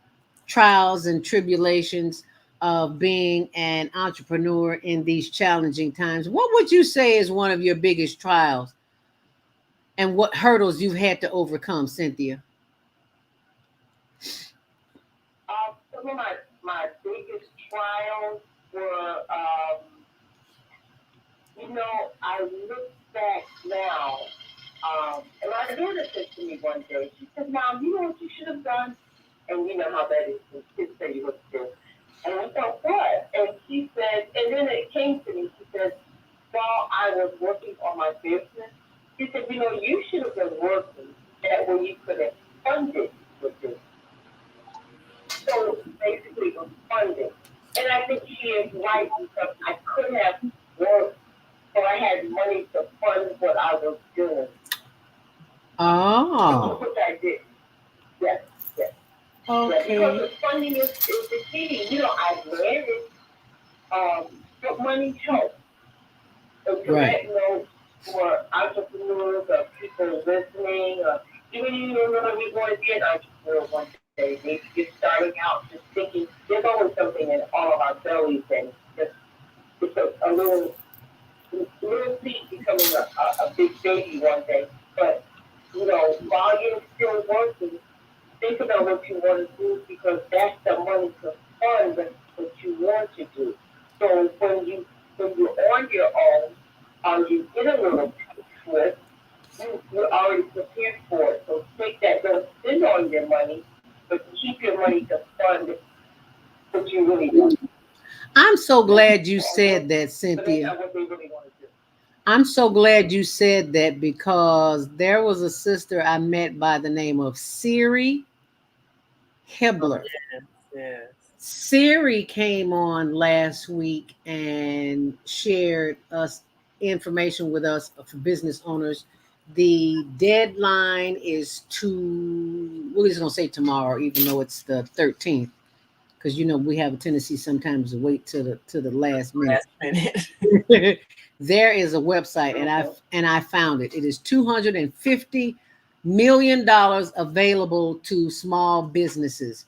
trials and tribulations of being an entrepreneur in these challenging times. What would you say is one of your biggest trials and what hurdles you've had to overcome, Cynthia? Some of my biggest trials were, you know, I look back now, and my daughter said to me one day, she said, "Mom, you know what you should have done?" And you know how that is when kids say you what to do. And I thought, what? And she said, and then it came to me, she said, while I was working on my business, she said, you know, you should have been working that way you could have funded with this. So basically it was funding. And I think she is right because I could have worked, so I had money to fund what I was doing. Oh. Which I did. Yes, yes. Okay. Because the funding is the key. You know, I managed, but money helps. So to Right. that note, for entrepreneurs or people listening, or even you know we want to be an entrepreneur one day, maybe just starting out, just thinking there's always something in all of our bellies, and just it's a little seed becoming a big baby one day. But you know, while you're still working, think about what you want to do because that's the money to fund what you want to do. So when you're on your own, you get a little twist, you're already prepared for it. So take that, don't spend all your money, but keep your money to fund what you really want. I'm so glad you said that, Cynthia. What they really want to do. I'm so glad you said that because there was a sister I met by the name of Siri Hibbler. Yes. Siri came on last week and shared us information with us for business owners. The deadline is we're just gonna say tomorrow, even though it's the 13th, because you know we have a tendency sometimes to wait to the last minute. There is a website, and I found it. It is $250 million available to small businesses,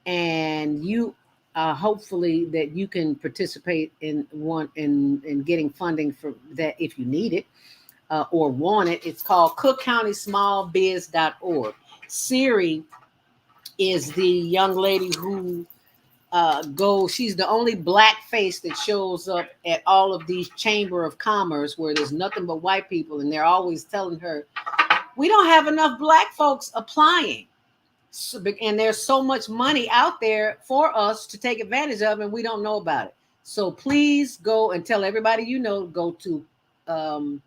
and you hopefully that you can participate in getting funding for that if you need it. or want it, it's called cookcountysmallbiz.org. Siri is the young lady who goes, she's the only black face that shows up at all of these chamber of commerce where there's nothing but white people, and they're always telling her, we don't have enough black folks applying. So, and there's so much money out there for us to take advantage of, and we don't know about it. So please go and tell everybody you know, go to the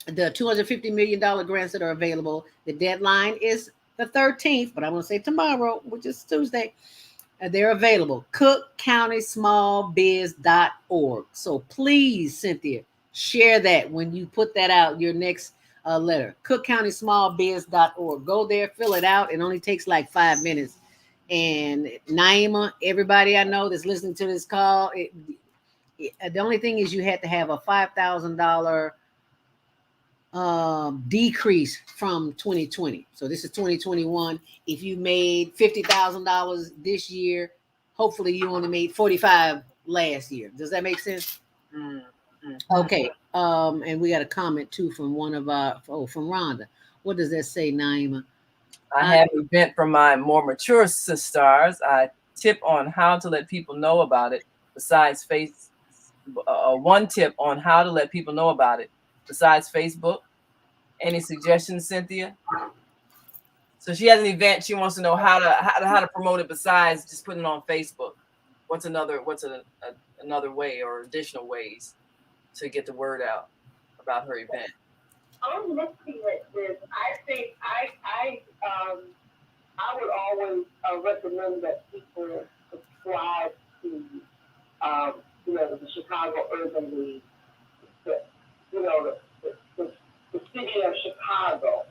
$250 million grants that are available. The deadline is the 13th, but I'm going to say tomorrow, which is Tuesday. They're available. cookcountysmallbiz.org. So please, Cynthia, share that when you put that out, your next letter. cookcountysmallbiz.org. Go there, fill it out. It only takes like 5 minutes. And Naima, everybody I know that's listening to this call, the only thing is you had to have a $5,000 decrease from 2020. So this is 2021. If you made $50,000 this year, hopefully you only made 45 last year. Does that make sense? Mm-hmm. Okay. And we got a comment too from one of our from Rhonda. What does that say, Naima? I have an event from my more mature sisters. I tip on how to let people know about it. Besides one tip on how to let people know about it besides Facebook. Any suggestions, Cynthia? So she has an event. She wants to know how to promote it besides just putting it on Facebook. What's another way or additional ways to get the word out about her event? I'm looking at this. I think I would always recommend that people subscribe to the Chicago Urban League, the city of Chicago,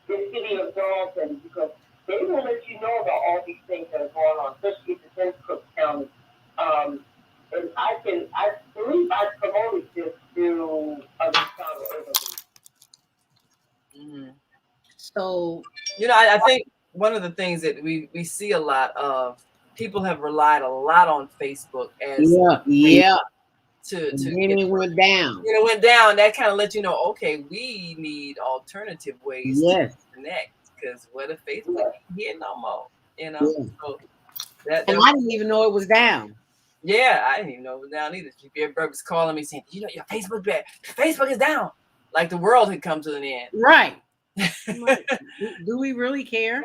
the city of Dalton, because they will let you know about all these things that are going on, especially if it's in Cook County. And I believe I promoted this to the Chicago Urban League. Mm-hmm. So, I think one of the things that we see a lot of, people have relied a lot on Facebook as to it went down. It went down. That kind of let you know, okay, we need alternative ways to connect, because what if Facebook ain't here no more? So and I didn't even know it was down. Yeah, I didn't even know it was down either. Deborah was calling me saying, your Facebook bad. Facebook is down. Like the world had come to an end. Right. Do we really care?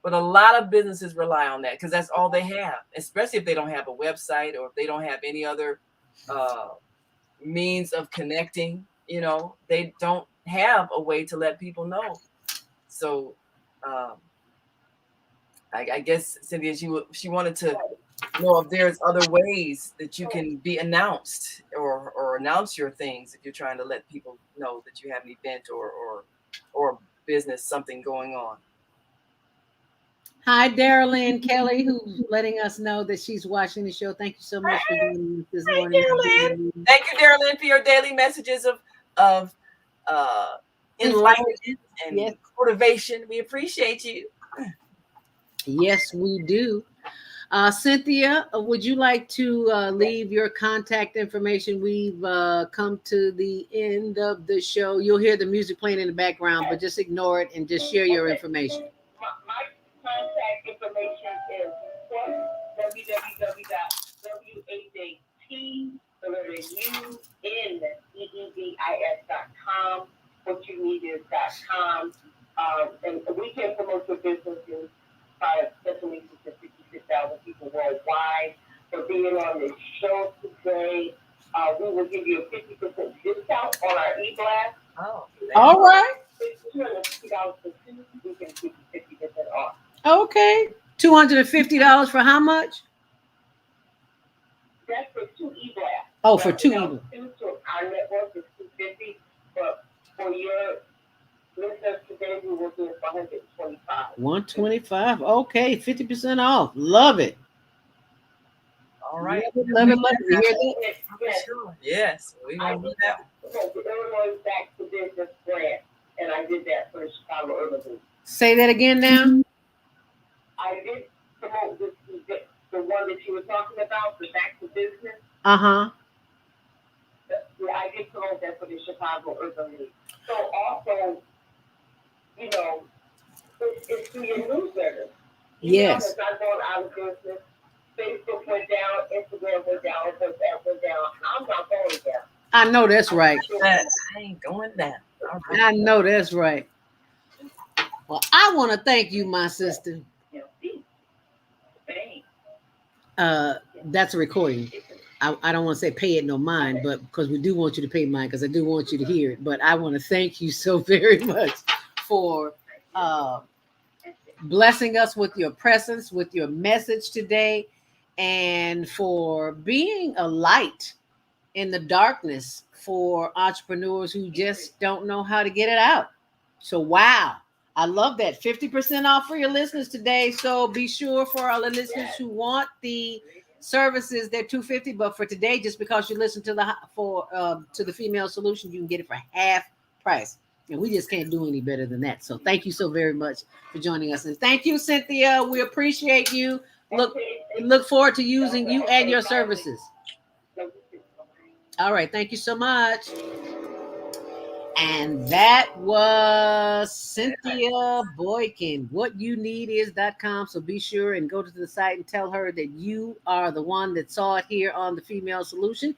But a lot of businesses rely on that because that's all they have, especially if they don't have a website or if they don't have any other means of connecting. They don't have a way to let people know. So I guess Cynthia, she wanted to know if there's other ways that you can be announced or announce your things if you're trying to let people know that you have an event or business, something going on. Hi, Darylyn Kelly, who's letting us know that she's watching the show. Thank you so much for joining us this morning. Darylyn. Thank you, Darylyn, for your daily messages of enlightenment and motivation. We appreciate you. Yes, we do. Cynthia, would you like to leave your contact information? We've come to the end of the show. You'll hear the music playing in the background, but just ignore it and just share your information. My contact information is www.WhatUneedIs.com, WhatUneedIs.com, and we can promote your business in special needs to 56,000 people worldwide. For being on this show today, we will give you a 50% discount on our e-blast. Oh, all right. $250 for two, we can give you 50% off. Okay. $250 for how much? That's for two e-blasts. Oh, for two e-blasts. Our network is $250, but for your listeners today, we will do it for $125. $125. Okay, 50% off. Love it. All right. Love it. You hear that? Yes, we will do that. The Illinois Back to Business grant, and I did that for the Chicago Urban League. Say that again now. I did promote this event, the one that you were talking about, the Back to Business. Uh-huh. I get told that for the Chicago Urban League. So also, you know, it's through your newsletter. Yes. As I've gone out of business, Facebook went down, Instagram went down, WhatsApp went down. I'm not going down. I know that's right. I ain't going down. All right. I know that's right. Well, I want to thank you, my sister. That's a recording. I don't want to say pay it no mind, but because we do want you to pay mine, because I do want you to hear it. But I want to thank you so very much for blessing us with your presence, with your message today, and for being a light in the darkness for entrepreneurs who just don't know how to get it out. So, wow. I love that. 50% off for your listeners today. So be sure for all the listeners who want the services, they're $250. But for today, just because you listen to the female solution, you can get it for half price. And we just can't do any better than that. So thank you so very much for joining us. And thank you, Cynthia. We appreciate you. Look forward to using you and your services. All right. Thank you so much. And that was Cynthia Boykin, WhatUneedIs.com. So be sure and go to the site and tell her that you are the one that saw it here on the Female Solution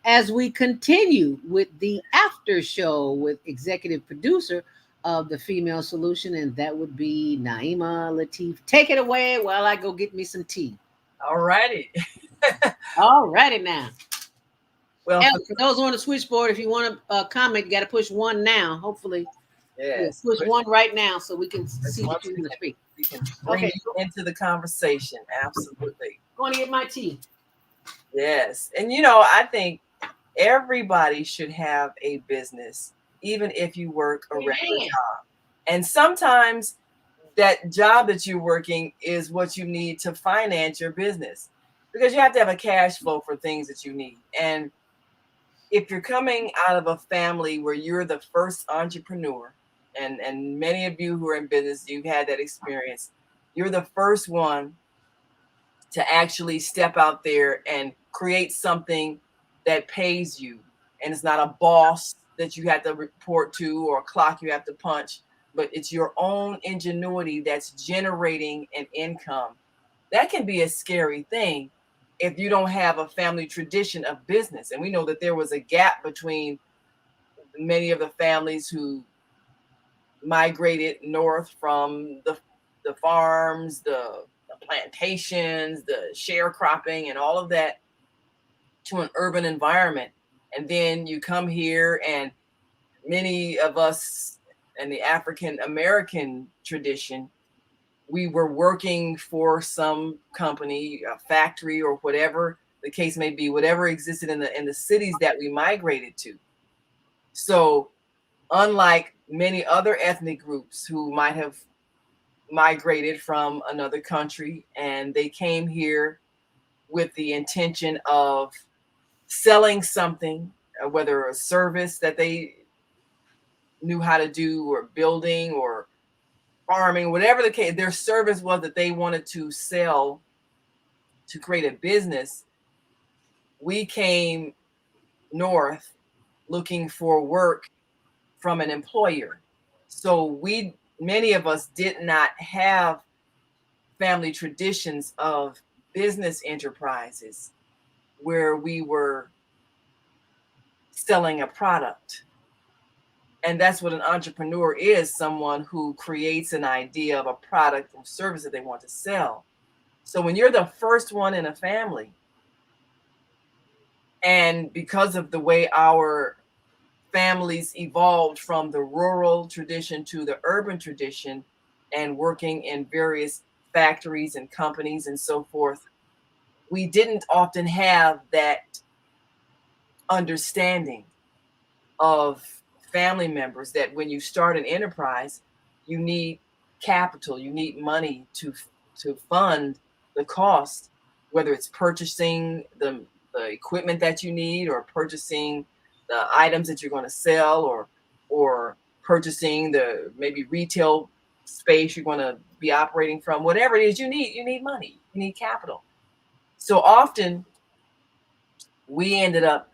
as we continue with the after show with executive producer of the Female Solution, and that would be Naima Latif. Take it away while I go get me some tea. All righty. All righty now. Well, and for those on the switchboard, if you want to comment, you got to push 1 now. Hopefully, yes, push 1 right now so we can see what you want to speak. We can bring you into the conversation. Absolutely. Going to get my tea. Yes, and I think everybody should have a business, even if you work a regular job. And sometimes that job that you're working is what you need to finance your business, because you have to have a cash flow for things that you need. And if you're coming out of a family where you're the first entrepreneur, and many of you who are in business, you've had that experience, you're the first one to actually step out there and create something that pays you. And it's not a boss that you have to report to or a clock you have to punch, but it's your own ingenuity that's generating an income. That can be a scary thing if you don't have a family tradition of business. And we know that there was a gap between many of the families who migrated north from the farms, the plantations, the sharecropping, and all of that to an urban environment. And then you come here, and many of us in the African American tradition, we were working for some company, a factory, or whatever the case may be, whatever existed in the cities that we migrated to. So unlike many other ethnic groups who might have migrated from another country and they came here with the intention of selling something, whether a service that they knew how to do, or building, or farming, whatever the case, their service was that they wanted to sell to create a business. We came north looking for work from an employer. So many of us did not have family traditions of business enterprises where we were selling a product. And that's what an entrepreneur is, someone who creates an idea of a product or service that they want to sell. So when you're the first one in a family, and because of the way our families evolved from the rural tradition to the urban tradition, and working in various factories and companies and so forth, we didn't often have that understanding of family members that when you start an enterprise, you need capital, you need money to fund the cost, whether it's purchasing the equipment that you need, or purchasing the items that you're going to sell, or purchasing the maybe retail space you're going to be operating from. Whatever it is you need money, you need capital. So often we ended up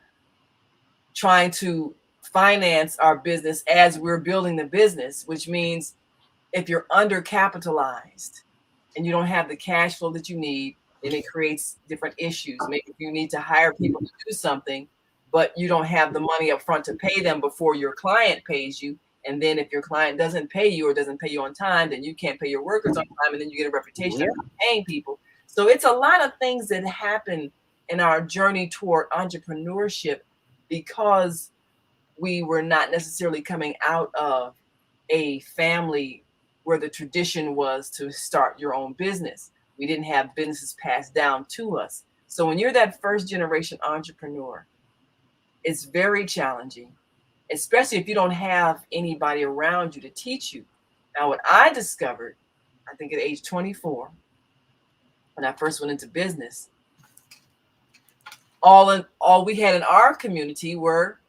trying to finance our business as we're building the business, which means if you're undercapitalized and you don't have the cash flow that you need, then it creates different issues. Maybe you need to hire people to do something, but you don't have the money up front to pay them before your client pays you. And then if your client doesn't pay you or doesn't pay you on time, then you can't pay your workers on time, and then you get a reputation of not paying people. So it's a lot of things that happen in our journey toward entrepreneurship because we were not necessarily coming out of a family where the tradition was to start your own business. We didn't have businesses passed down to us. So when you're that first generation entrepreneur, it's very challenging, especially if you don't have anybody around you to teach you. Now, what I discovered, I think at age 24, when I first went into business, all we had in our community were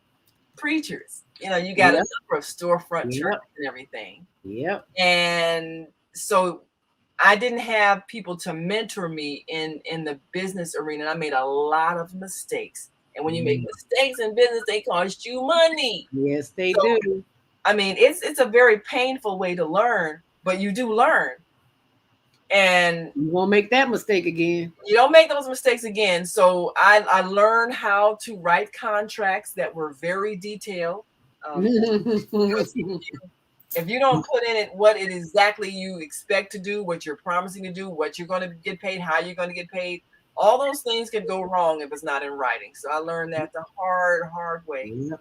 preachers. You know, you got a number of storefront churches and everything. Yep. And so I didn't have people to mentor me in the business arena. And I made a lot of mistakes. And when you make mistakes in business, they cost you money. Yes, they do. I mean, it's a very painful way to learn, but you do learn. And you won't make that mistake again. You don't make those mistakes again. So I learned how to write contracts that were very detailed. If you don't put in it what it exactly you expect to do, what you're promising to do, what you're going to get paid, how you're going to get paid, all those things can go wrong if it's not in writing. So I learned that the hard way. Yep.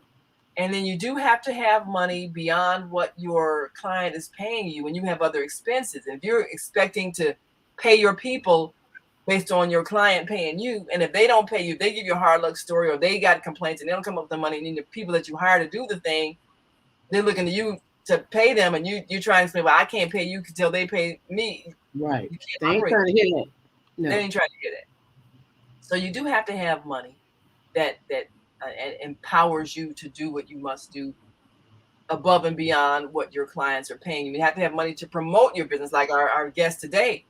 And then you do have to have money beyond what your client is paying you when you have other expenses. If you're expecting to pay your people based on your client paying you, and if they don't pay you, they give you a hard luck story, or they got complaints and they don't come up with the money, and then the people that you hire to do the thing, they're looking to you to pay them, and you try and say, well, I can't pay you until they pay me. Right. They ain't trying to hear that. No. They ain't trying to hear that. So you do have to have money that empowers you to do what you must do above and beyond what your clients are paying you. You have to have money to promote your business, like our guest today.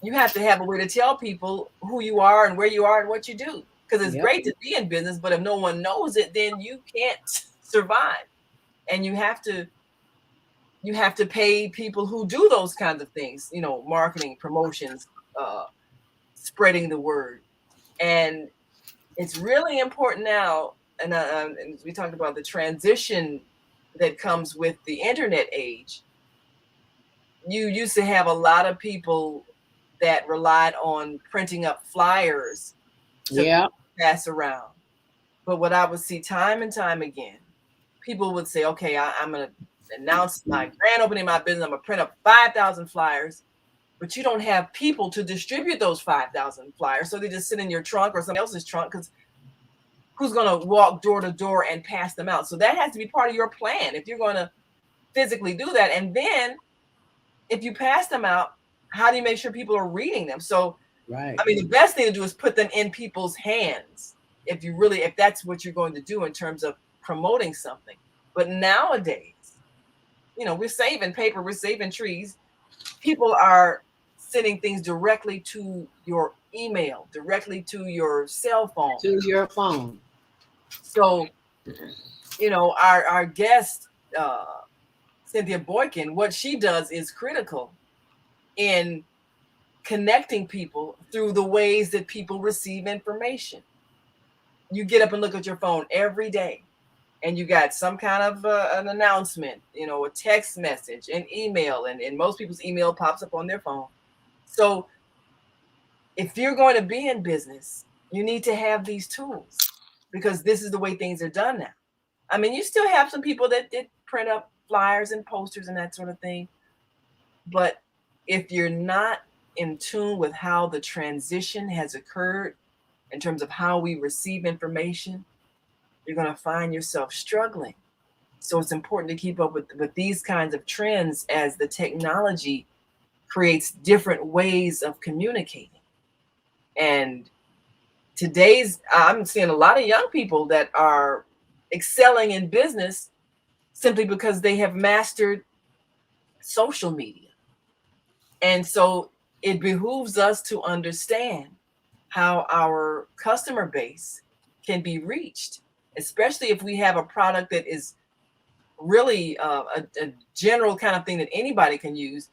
You have to have a way to tell people who you are and where you are and what you do. Because it's great to be in business, but if no one knows it, then you can't survive. And you have to pay people who do those kinds of things, you know, marketing, promotions, spreading the word. And it's really important now, and we talked about the transition that comes with the internet age. You used to have a lot of people that relied on printing up flyers to pass around. But what I would see time and time again, people would say, okay, I'm going to announce my grand opening of my business. I'm going to print up 5,000 flyers. But you don't have people to distribute those 5,000 flyers. So they just sit in your trunk or somebody else's trunk, because who's going to walk door to door and pass them out? So that has to be part of your plan if you're going to physically do that. And then if you pass them out, how do you make sure people are reading them? So, I mean, the best thing to do is put them in people's hands if that's what you're going to do in terms of promoting something. But nowadays, you know, we're saving paper, we're saving trees. People are sending things directly to your email, directly to your cell phone. To your phone. So, you know, our guest, Cynthia Boykin, what she does is critical in connecting people through the ways that people receive information. You get up and look at your phone every day, and you got some kind of an announcement, you know, a text message, an email, and most people's email pops up on their phone. So if you're going to be in business, you need to have these tools, because this is the way things are done now. I mean, you still have some people that did print up flyers and posters and that sort of thing. But if you're not in tune with how the transition has occurred in terms of how we receive information, you're going to find yourself struggling. So it's important to keep up with these kinds of trends as the technology creates different ways of communicating. And I'm seeing a lot of young people that are excelling in business simply because they have mastered social media. And so it behooves us to understand how our customer base can be reached especially if we have a product that is really a general kind of thing that anybody can use.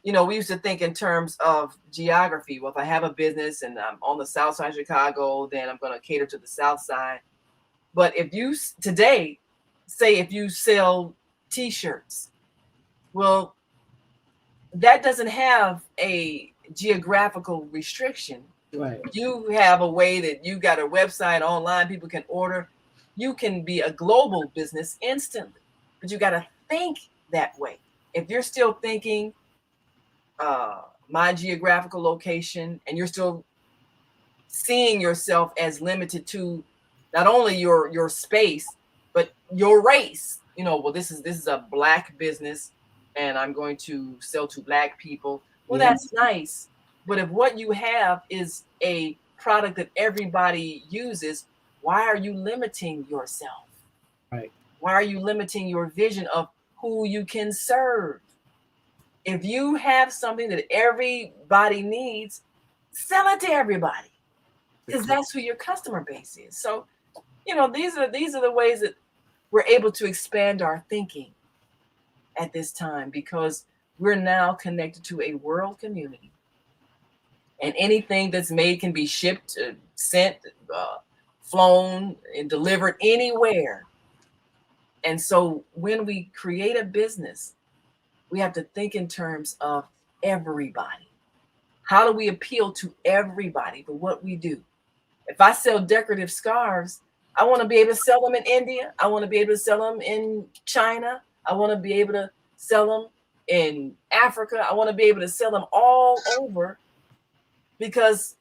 You know, we used to think in terms of geography. Well, if I have a business and I'm on the south side of Chicago, then I'm going to cater to the south side. But if you today, say if you sell t-shirts, well, that doesn't have a geographical restriction. Right. You have a way that you got a website online, people can order. You can be a global business instantly, but you got to think that way. If you're still thinking my geographical location, and you're still seeing yourself as limited to not only your space, but your race, you know, well, this is a Black business and I'm going to sell to Black people. Well, Yeah. that's nice. But if what you have is a product that everybody uses, why are you limiting yourself? Right. Why are you limiting your vision of who you can serve? If you have something that everybody needs, sell it to everybody, because that's who your customer base is. So, you know, these are the ways that we're able to expand our thinking at this time, because we're now connected to a world community, and anything that's made can be shipped, sent, flown, and delivered anywhere. And so when we create a business, we have to think in terms of everybody. How do we appeal to everybody for what we do? If I sell decorative scarves, I want to be able to sell them in India. I want to be able to sell them in China. I want to be able to sell them in Africa. I want to be able to sell them all over, because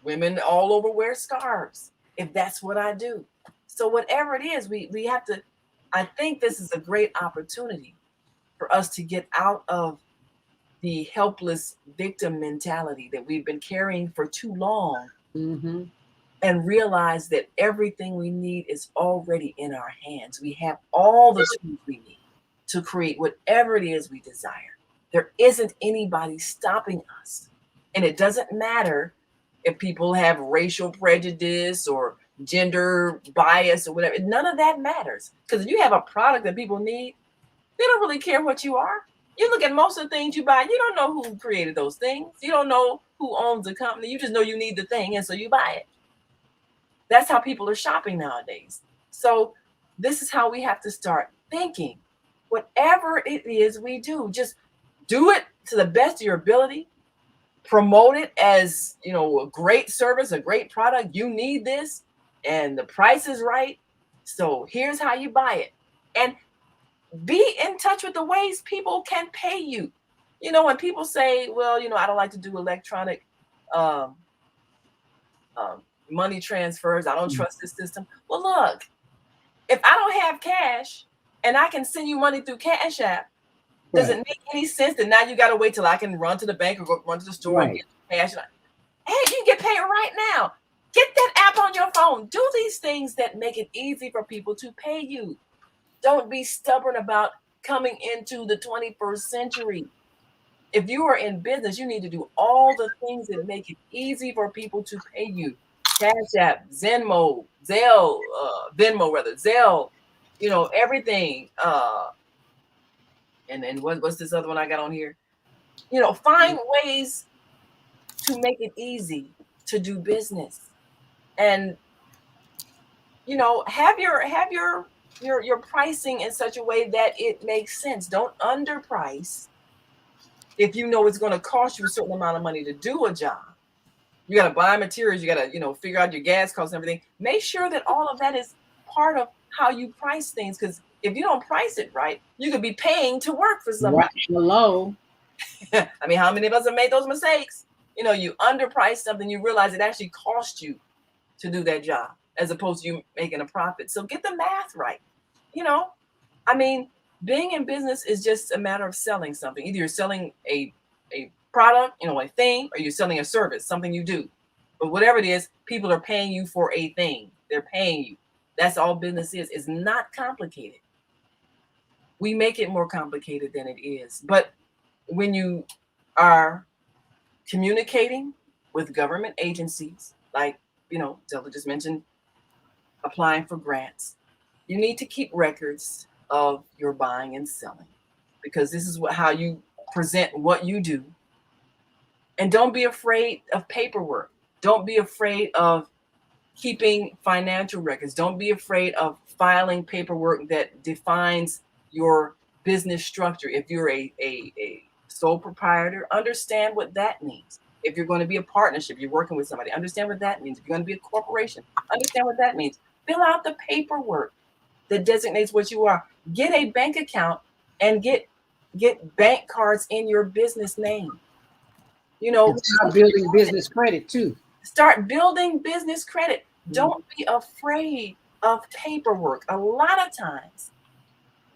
women all over wear scarves, if that's what I do. So whatever it is, we have to, I think this is a great opportunity for us to get out of the helpless victim mentality that we've been carrying for too long, Mm-hmm. and realize that everything we need is already in our hands. We have all the tools we need to create whatever it is we desire. There isn't anybody stopping us. And it doesn't matter if people have racial prejudice or gender bias or whatever. None of that matters. Because if you have a product that people need, they don't really care what you are. You look at most of the things you buy, you don't know who created those things. You don't know who owns the company. You just know you need the thing, and so you buy it. That's how people are shopping nowadays. So this is how we have to start thinking. Whatever it is we do, just do it to the best of your ability. Promote it as, you know, a great service, a great product. You need this, and the price is right. So here's how you buy it. And be in touch with the ways people can pay you. You know, when people say, well, you know, I don't like to do electronic money transfers, I don't trust this system. Well, look, if I don't have cash and I can send you money through Cash App, does it make any sense that now you got to wait till I can run to the bank or go run to the store and get cash? Hey, you can get paid right now. Get that app on your phone. Do these things that make it easy for people to pay you. Don't be stubborn about coming into the 21st century. If you are in business, you need to do all the things that make it easy for people to pay you. Cash App, Venmo, Zelle, you know, everything. And then what's this other one I got on here? You know, find ways to make it easy to do business. And, you know, have your pricing in such a way that it makes sense. Don't underprice. If you know it's going to cost you a certain amount of money to do a job, you got to buy materials, you got to, you know, figure out your gas costs and everything. Make sure that all of that is part of how you price things, because if you don't price it right, you could be paying to work for somebody. Right. Hello. I mean, how many of us have made those mistakes? You know, you underprice something, you realize it actually cost you to do that job, as opposed to you making a profit. So get the math right. You know, I mean, being in business is just a matter of selling something. Either you're selling a product, you know, a thing, or you're selling a service, something you do. But whatever it is, people are paying you for a thing. They're paying you. That's all business is. It's not complicated. We make it more complicated than it is. But when you are communicating with government agencies, like, you know, Zelda just mentioned applying for grants, you need to keep records of your buying and selling, because this is how you present what you do. And don't be afraid of paperwork. Don't be afraid of keeping financial records. Don't be afraid of filing paperwork that defines your business structure. If you're a sole proprietor, understand what that means. If you're going to be a partnership, you're working with somebody, understand what that means. If you're going to be a corporation, understand what that means. Fill out the paperwork that designates what you are. Get a bank account and get bank cards in your business name. You know, start building business credit too. Start building business credit. Don't be afraid of paperwork. A lot of times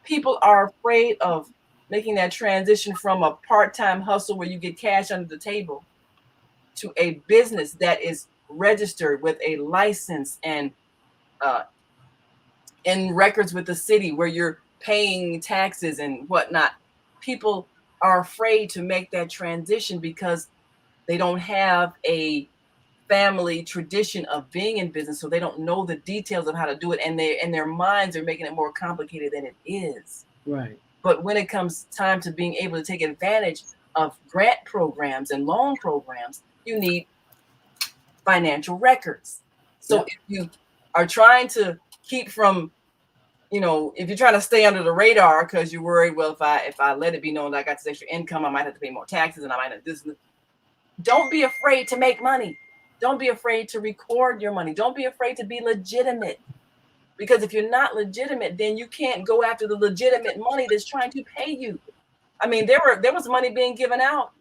people are afraid of making that transition from a part-time hustle where you get cash under the table to a business that is registered with a license and in records with the city where you're paying taxes and whatnot. People are afraid to make that transition because they don't have a family tradition of being in business, so they don't know the details of how to do it, and their minds are making it more complicated than it is. Right. But when it comes time to being able to take advantage of grant programs and loan programs, you need financial records. So if you are trying to keep from, if you're trying to stay under the radar because you're worried, well, if I let it be known that I got this extra income, I might have to pay more taxes and I might have this. Don't be afraid to make money. Don't be afraid to record your money. Don't be afraid to be legitimate. Because if you're not legitimate, then you can't go after the legitimate money that's trying to pay you. I mean, there was money being given out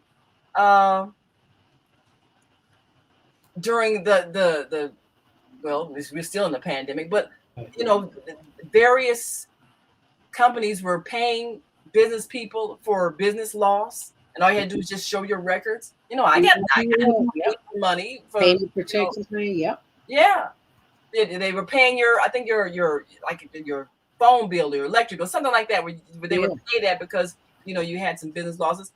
during the well, we're still in the pandemic, but various companies were paying business people for business loss, and all you had to do is just show your records. I got money for payment protection plan. Yep. Yeah, they were paying your phone bill, your electric or something like that, where they would pay that because you had some business losses,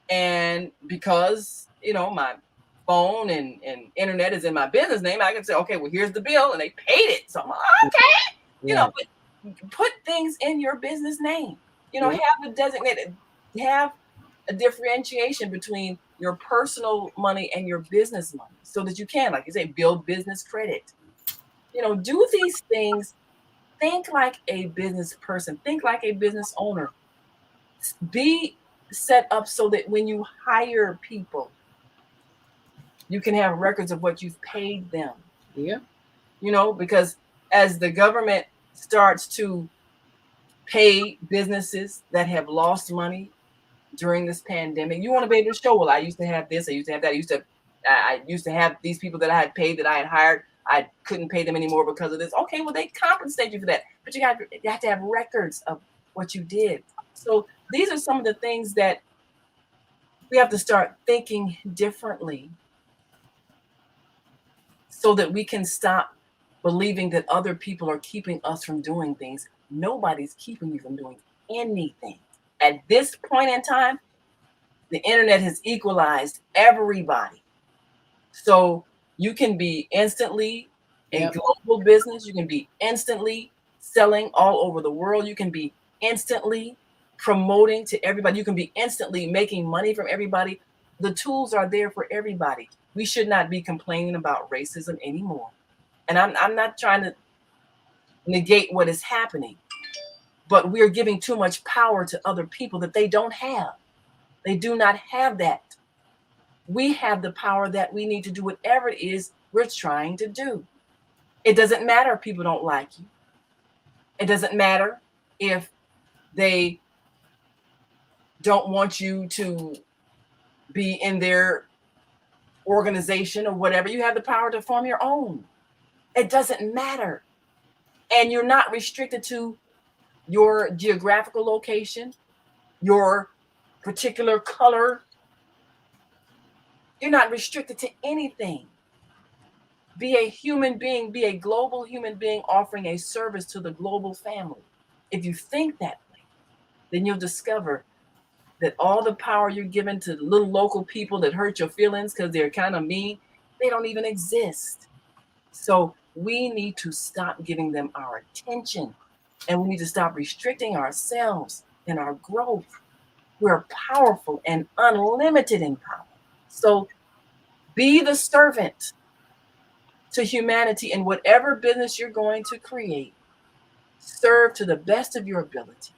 and because my phone and internet is in my business name, I can say, okay, well, here's the bill, and they paid it. So I'm like, okay, but put things in your business name. Have a designated, have a differentiation between your personal money and your business money, so that you can, like you say, build business credit. Do these things. Think like a business person. Think like a business owner. Be set up so that when you hire people, you can have records of what you've paid them. Yeah. Because as the government starts to pay businesses that have lost money during this pandemic, you want to be able to show, well, I used to have this, I used to have that, I used to have these people that I had paid, that I had hired, I couldn't pay them anymore because of this. Okay, well, they compensate you for that, but you have to have records of what you did. So these are some of the things that we have to start thinking differently, so that we can stop believing that other people are keeping us from doing things. Nobody's keeping you from doing anything. At this point in time, the internet has equalized everybody. So you can be instantly a global business. You can be instantly selling all over the world. You can be instantly promoting to everybody. You can be instantly making money from everybody. The tools are there for everybody. We should not be complaining about racism anymore. And I'm not trying to negate what is happening, but we're giving too much power to other people that they don't have. They do not have that. We have the power that we need to do whatever it is we're trying to do. It doesn't matter if people don't like you. It doesn't matter if they don't want you to be in their organization or whatever. You have the power to form your own. It doesn't matter. And you're not restricted to your geographical location, your particular color. You're not restricted to anything. Be a human being, be a global human being offering a service to the global family. If you think that way, then you'll discover that all the power you're giving to little local people that hurt your feelings because they're kind of mean, they don't even exist. So we need to stop giving them our attention, and we need to stop restricting ourselves and our growth. We're powerful and unlimited in power. So be the servant to humanity in whatever business you're going to create. Serve to the best of your ability.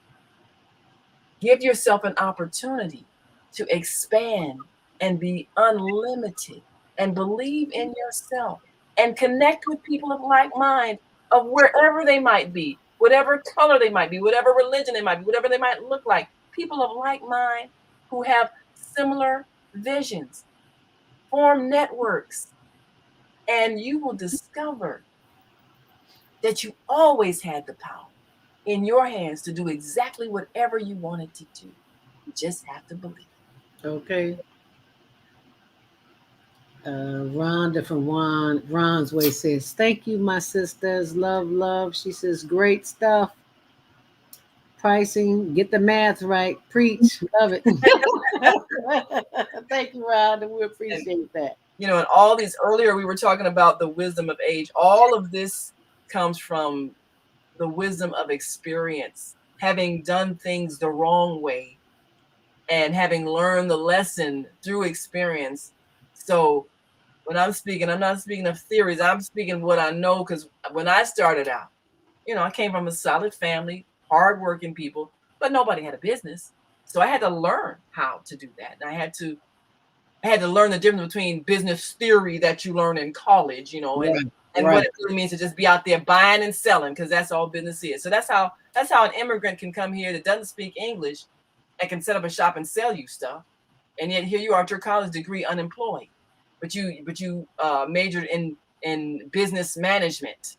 Give yourself an opportunity to expand and be unlimited, and believe in yourself, and connect with people of like mind, of wherever they might be, whatever color they might be, whatever religion they might be, whatever they might look like. People of like mind who have similar visions. Form networks, and you will discover that you always had the power in your hands to do exactly whatever you wanted to do. You just have to believe. Okay. Rhonda from Ron's Way says, thank you, my sisters. Love. She says, great stuff. Pricing, get the math right. Preach. Love it. Thank you, Rhonda. We appreciate that. You know, and all these, earlier we were talking about the wisdom of age. All of this comes from the wisdom of experience, having done things the wrong way and having learned the lesson through experience. So when I'm speaking, I'm not speaking of theories. I'm speaking what I know, because when I started out, you know, I came from a solid family, hardworking people, but nobody had a business. So I had to learn how to do that. And I had to learn the difference between business theory that you learn in college, you know, and what it really means to just be out there buying and selling, because that's all business is. So that's how an immigrant can come here that doesn't speak English and can set up a shop and sell you stuff. And yet here you are at your college degree unemployed, but you majored in business management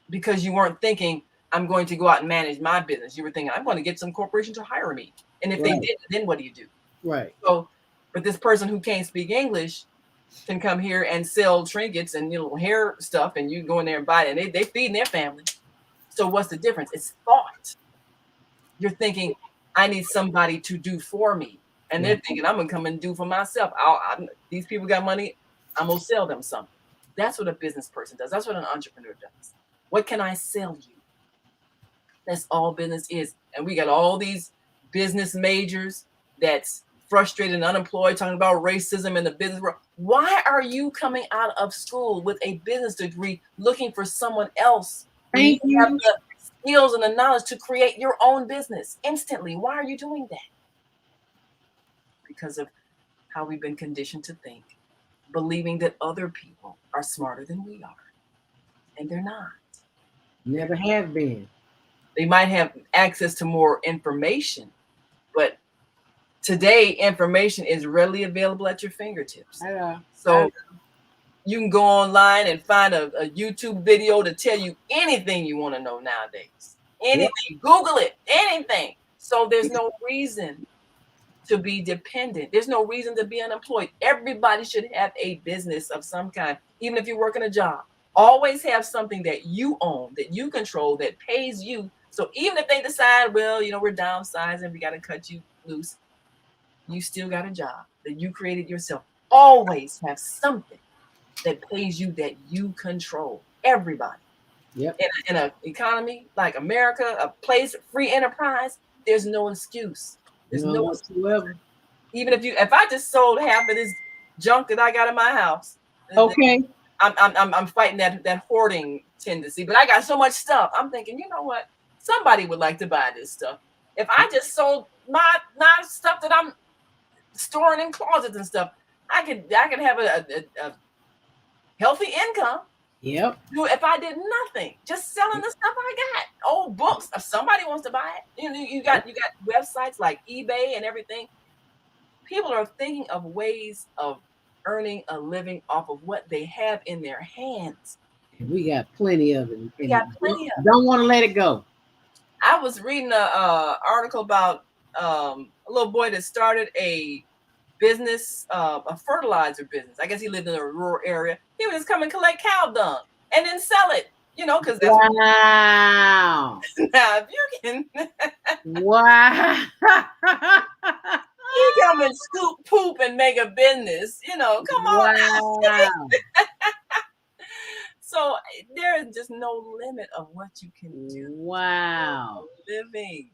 because you weren't thinking, I'm going to go out and manage my business. You were thinking, I'm going to get some corporation to hire me. And if they did, then what do you do? Right. So, but this person who can't speak English can come here and sell trinkets and, you know, hair stuff, and you go in there and buy it, and they feeding their family. So what's the difference? It's thought. You're thinking, I need somebody to do for me. And they're thinking, I'm going to come and do for myself. These people got money. I'm going to sell them something. That's what a business person does. That's what an entrepreneur does. What can I sell you? That's all business is. And we got all these business majors that's frustrated and unemployed, talking about racism in the business world. Why are you coming out of school with a business degree looking for someone else? Thank you. Have the skills and the knowledge to create your own business instantly. Why are you doing that? Because of how we've been conditioned to think, believing that other people are smarter than we are. And they're not. Never have been. They might have access to more information, but today information is readily available at your fingertips. So you can go online and find a YouTube video to tell you anything you want to know nowadays. Anything. Google it. Anything. So there's no reason to be dependent. There's no reason to be unemployed. Everybody should have a business of some kind, even if you're working a job. Always have something that you own, that you control, that pays you. So even if they decide, well, you know, we're downsizing, we got to cut you loose, you still got a job that you created yourself. Always have something that pays you that you control. Everybody. Yep. In an economy like America, a place, free enterprise, there's no excuse. There's no whatsoever. Even if I just sold half of this junk that I got in my house, okay, I'm fighting that hoarding tendency. But I got so much stuff. I'm thinking, you know what? Somebody would like to buy this stuff. If I just sold my stuff that I'm storing in closets and stuff, I could have a healthy income. Yep. If I did nothing, just selling the stuff I got, old books. If somebody wants to buy it, you got websites like eBay and everything. People are thinking of ways of earning a living off of what they have in their hands. We got plenty of it. We got plenty of it. Don't want to let it go. I was reading a article about a little boy that started a business, a fertilizer business. I guess he lived in a rural area. He would just come and collect cow dung and then sell it, because that's wow. Now if you can wow. you come and scoop poop and make a business, come on. Wow. So there is just no limit of what you can do. Wow. Living.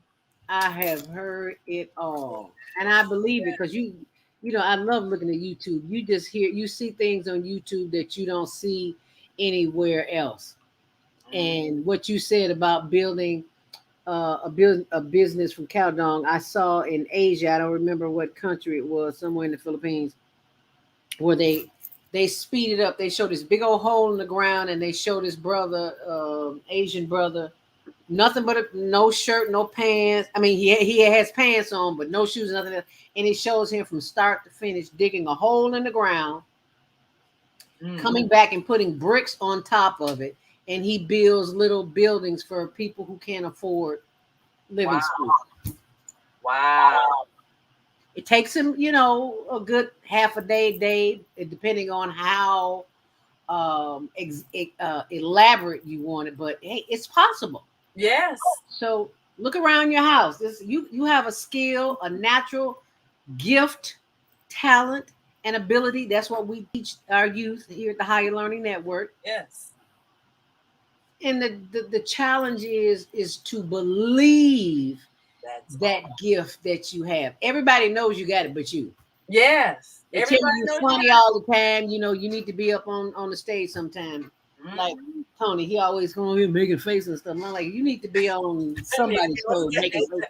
I have heard it all. And I believe it because you know, I love looking at YouTube. You see things on YouTube that you don't see anywhere else. And what you said about building a business from cow dung, I saw in Asia. I don't remember what country it was, somewhere in the Philippines, where they speed it up. They show this big old hole in the ground, and they show this brother, Asian brother, nothing but no shirt, no pants. I mean, he has pants on, but no shoes, nothing else. And it shows him from start to finish digging a hole in the ground, coming back and putting bricks on top of it, and he builds little buildings for people who can't afford living space. Wow. It takes him, you know, a good half a day, depending on how elaborate you want it. But hey, it's possible. Yes. So look around your house. You have a skill, a natural gift, talent, and ability. That's what we teach our youth here at the Higher Learning Network. Yes. And the challenge is to believe that gift that you have. Everybody knows you got it, but you. Yes. They tell you you're funny all the time. You know, you need to be up on the stage sometime. Like Tony, he always going here making faces and stuff. I'm like, you need to be on somebody's show making faces.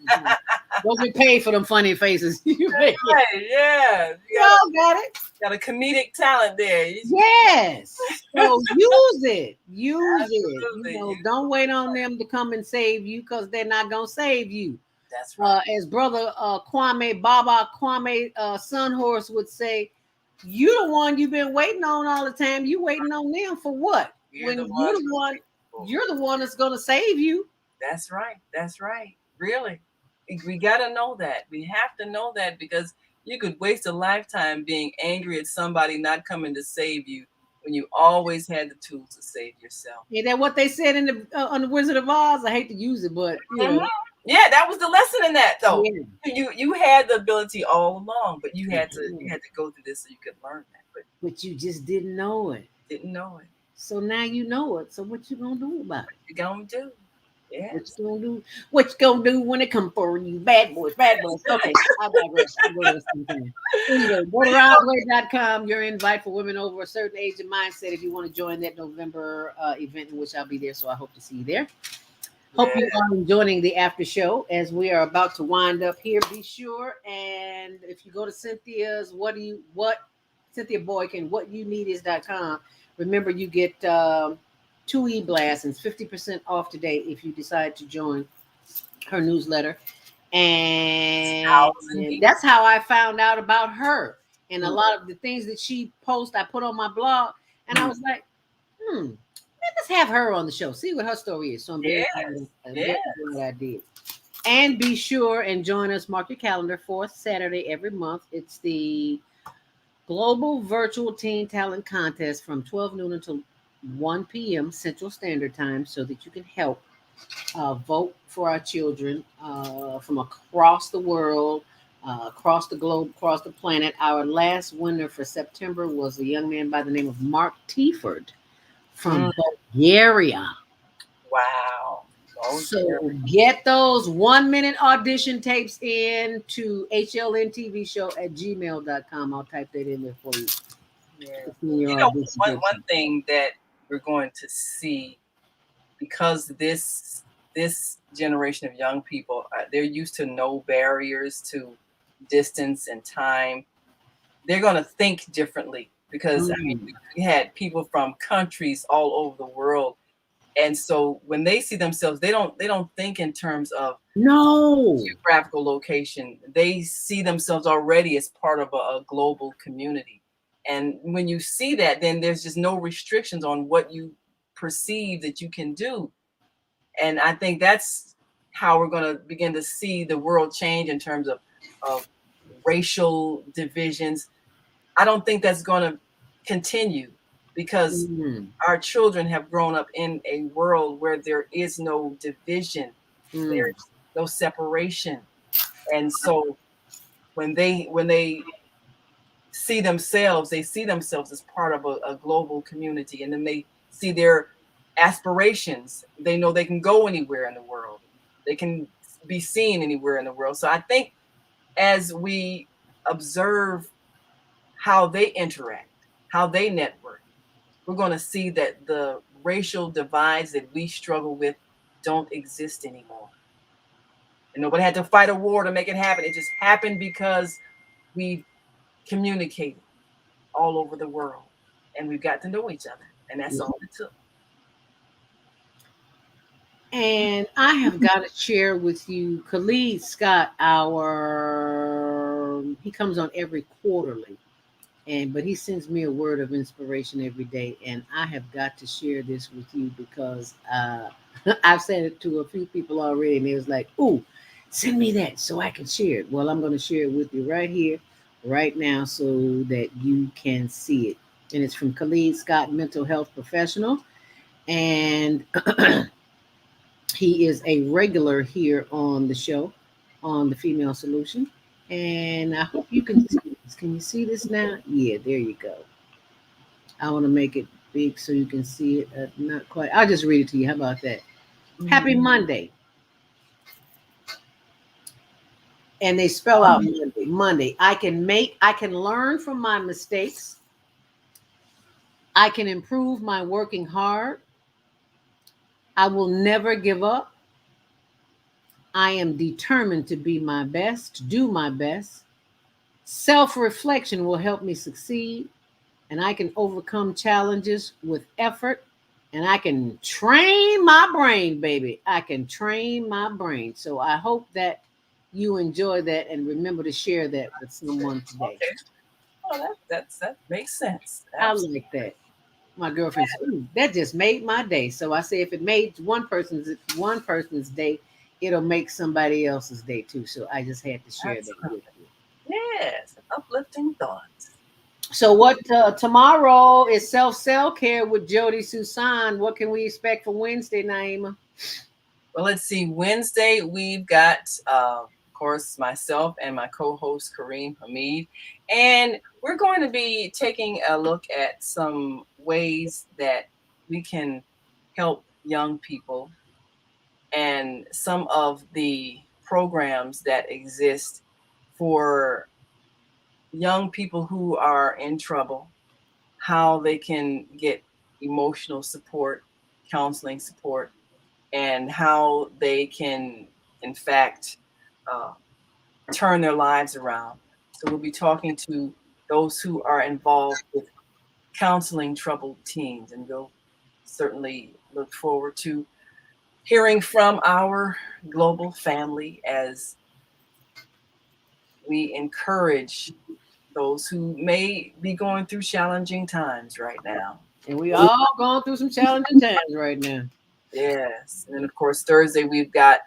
Don't get paid for them funny faces. You make right, yeah. You got it. Got a comedic talent there. Yes. So use it. Use it. You know, don't wait on them to come and save you because they're not gonna save you. That's right. As brother Baba Kwame Sunhorse would say, you the one you've been waiting on all the time. You waiting on them for what? You're the one that's gonna save you. That's right. That's right. Really. We gotta know that. We have to know that because you could waste a lifetime being angry at somebody not coming to save you when you always had the tools to save yourself. Is that what they said in the on the Wizard of Oz? I hate to use it, but you know. Yeah, that was the lesson in that though. Yeah. You had the ability all along, but you had to go through this so you could learn that. But you just didn't know it. Didn't know it. So now you know it. So what you gonna do about it? What you gonna do? Yeah. What you gonna do? What you gonna do when it come for you? Bad boys, bad boys. Okay, I digress. I'll go to sometime. Anyway, go to roundway.com. Your invite for women over a certain age and mindset if you want to join that November event in which I'll be there. So I hope to see you there. Hope you are enjoying the after show as we are about to wind up here. Be sure, and if you go to Cynthia's Cynthia Boykin, WhatUneedIs.com, remember you get 2 e-blasts and 50% off today if you decide to join her newsletter. And that's how I found out about her. And a lot of the things that she posts, I put on my blog, and I was like, let's have her on the show. See what her story is. So I'm very excited what I did. And be sure and join us. Mark your calendar. 4th Saturday every month. It's the Global Virtual Teen Talent Contest from 12 noon until 1 p.m. Central Standard Time, so that you can help vote for our children from across the world, across the globe, across the planet. Our last winner for September was a young man by the name of Mark Tieford from Bulgaria. Wow. So get those 1-minute audition tapes in to hlntvshow@gmail.com. I'll type that in there for you. Yeah. You know, one thing that we're going to see, because this generation of young people, they're used to no barriers to distance and time. They're going to think differently because I mean, we had people from countries all over the world. And so when they see themselves, they don't think in terms of geographical location. They see themselves already as part of a global community. And when you see that, then there's just no restrictions on what you perceive that you can do. And I think that's how we're going to begin to see the world change in terms of racial divisions. I don't think that's going to continue, because our children have grown up in a world where there is no division, there's no separation. And so when they see themselves as part of a global community, and then they see their aspirations. They know they can go anywhere in the world. They can be seen anywhere in the world. So I think as we observe how they interact, how they network, we're going to see that the racial divides that we struggle with don't exist anymore. And nobody had to fight a war to make it happen. It just happened because we communicated all over the world and we've got to know each other. And that's all it took. And I have got to share with you, Khalid Scott, he comes on every quarterly, but he sends me a word of inspiration every day. And I have got to share this with you because I've said it to a few people already, and they was like, "Ooh, send me that so I can share it." Well, I'm going to share it with you right here, right now, so that you can see it. And it's from Khalid Scott, mental health professional, and he is a regular here on the show, on the Female Solution. And I hope you can see this. Can you see this now? Yeah, there you go. I want to make it big so you can see it. Not quite. I'll just read it to you. How about that? Happy Monday. And they spell out Monday. Monday. I can learn from my mistakes. I can improve my working hard. I will never give up. I am determined to be my best, to do my best. Self-reflection will help me succeed, and I can overcome challenges with effort, and I can train my brain, baby. I can train my brain. So I hope that you enjoy that and remember to share that with someone today. Okay. Oh, that makes sense. Absolutely. I like that. My girlfriend said, "Ooh, that just made my day." So I say, if it made one person's day, it'll make somebody else's day too. So I just had to share that with you. Yes, uplifting thoughts. So what tomorrow is self-care with Jody Susan. What can we expect for Wednesday, Naima? Well, let's see. Wednesday, we've got, of course, myself and my co-host, Kareem Hamid. And we're going to be taking a look at some ways that we can help young people and some of the programs that exist for young people who are in trouble, how they can get emotional support, counseling support, and how they can, in fact, turn their lives around. So we'll be talking to those who are involved with counseling troubled teens, and we'll certainly look forward to hearing from our global family as we encourage those who may be going through challenging times right now. And we all going through some challenging times right now. Yes. And then, of course, Thursday, we've got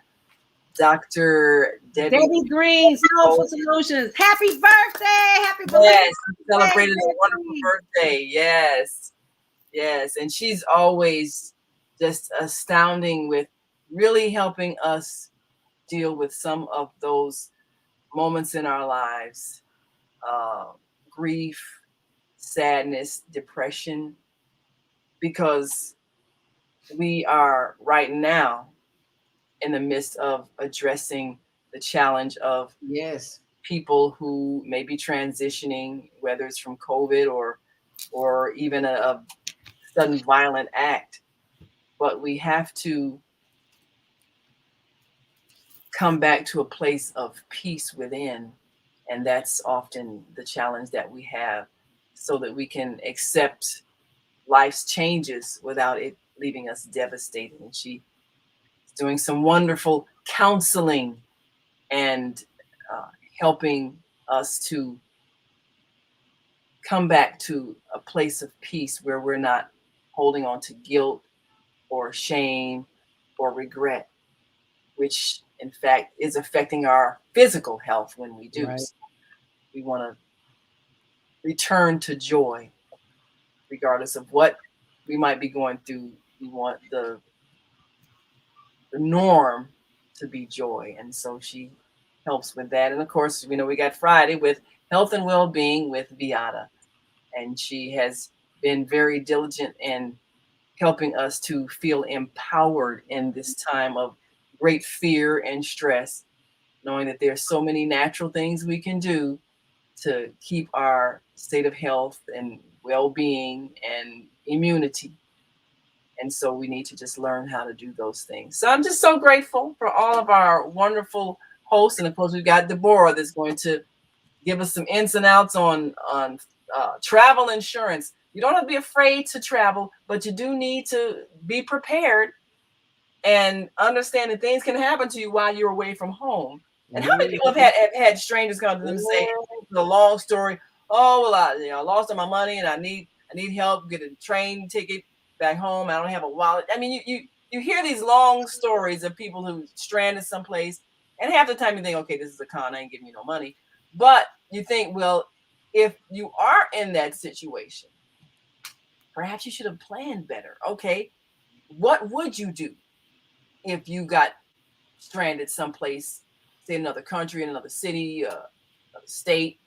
Dr. Debbie Green, Skillful Solutions. Happy birthday! Happy birthday! Yes, celebrated a wonderful birthday. Yes. Yes. And she's always just astounding with really helping us deal with some of those moments in our lives. Grief, sadness, depression, because we are right now in the midst of addressing the challenge of people who may be transitioning, whether it's from COVID or even a sudden violent act. But we have to come back to a place of peace within. And that's often the challenge that we have, so that we can accept life's changes without it leaving us devastated. And she is doing some wonderful counseling and helping us to come back to a place of peace where we're not holding on to guilt or shame or regret, which in fact is affecting our physical health when we do. Right. So we want to return to joy, regardless of what we might be going through. We want the norm to be joy. And so she helps with that. And of course, we got Friday with Health and Well-Being with Viata. And she has been very diligent in helping us to feel empowered in this time of great fear and stress, knowing that there's so many natural things we can do to keep our state of health and well-being and immunity. And so we need to just learn how to do those things. So I'm just so grateful for all of our wonderful hosts. And of course, we've got Deborah that's going to give us some ins and outs on travel insurance. You don't have to be afraid to travel, but you do need to be prepared and understand that things can happen to you while you're away from home. And how many people have had strangers come to them and say, the long story, oh, well, I lost all my money and I need help, get a train ticket back home. I don't have a wallet. I mean, you hear these long stories of people who stranded someplace, and half the time you think, okay, this is a con, I ain't giving you no money. But you think, well, if you are in that situation, perhaps you should have planned better. Okay, what would you do if you got stranded someplace, say another country, in another city, another state,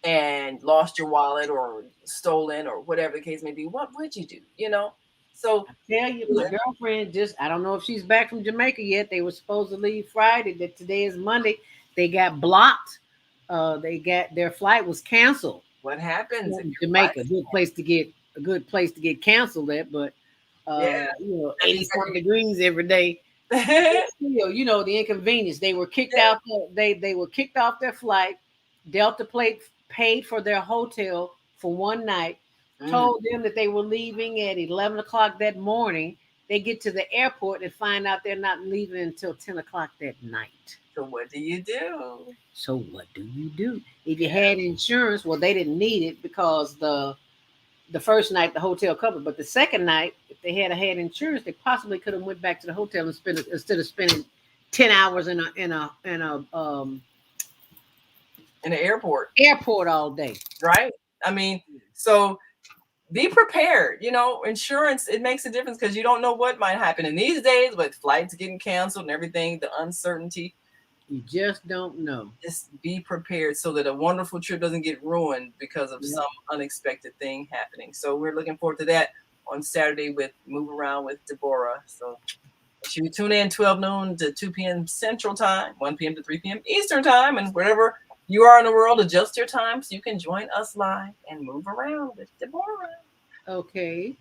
and lost your wallet or stolen or whatever the case may be? What would you do? So I tell you, my girlfriend I don't know if she's back from Jamaica yet. They were supposed to leave Friday. That today is Monday. They got blocked. Their flight was canceled. What happens in Jamaica? A good place to get canceled at, but 80-something degrees every day. Still, the inconvenience. They were kicked out. They were kicked off their flight. Delta paid for their hotel for one night. Told them that they were leaving at 11 o'clock that morning. They get to the airport and find out they're not leaving until 10 o'clock that night. So what do you do? If you had insurance, well, they didn't need it because the first night the hotel covered, but the second night, if they had insurance, they possibly could have went back to the hotel and spent instead of spending 10 hours in an airport all day. Right. I mean, so be prepared. Insurance, it makes a difference because you don't know what might happen in these days with flights getting canceled and everything, the uncertainty. You just don't know. Just be prepared so that a wonderful trip doesn't get ruined because of some unexpected thing happening. So we're looking forward to that on Saturday with Move Around with Deborah. So you tune in 12 noon to 2 p.m. Central Time, 1 p.m. to 3 p.m. Eastern Time, and wherever you are in the world, adjust your time so you can join us live and move around with Deborah. Okay.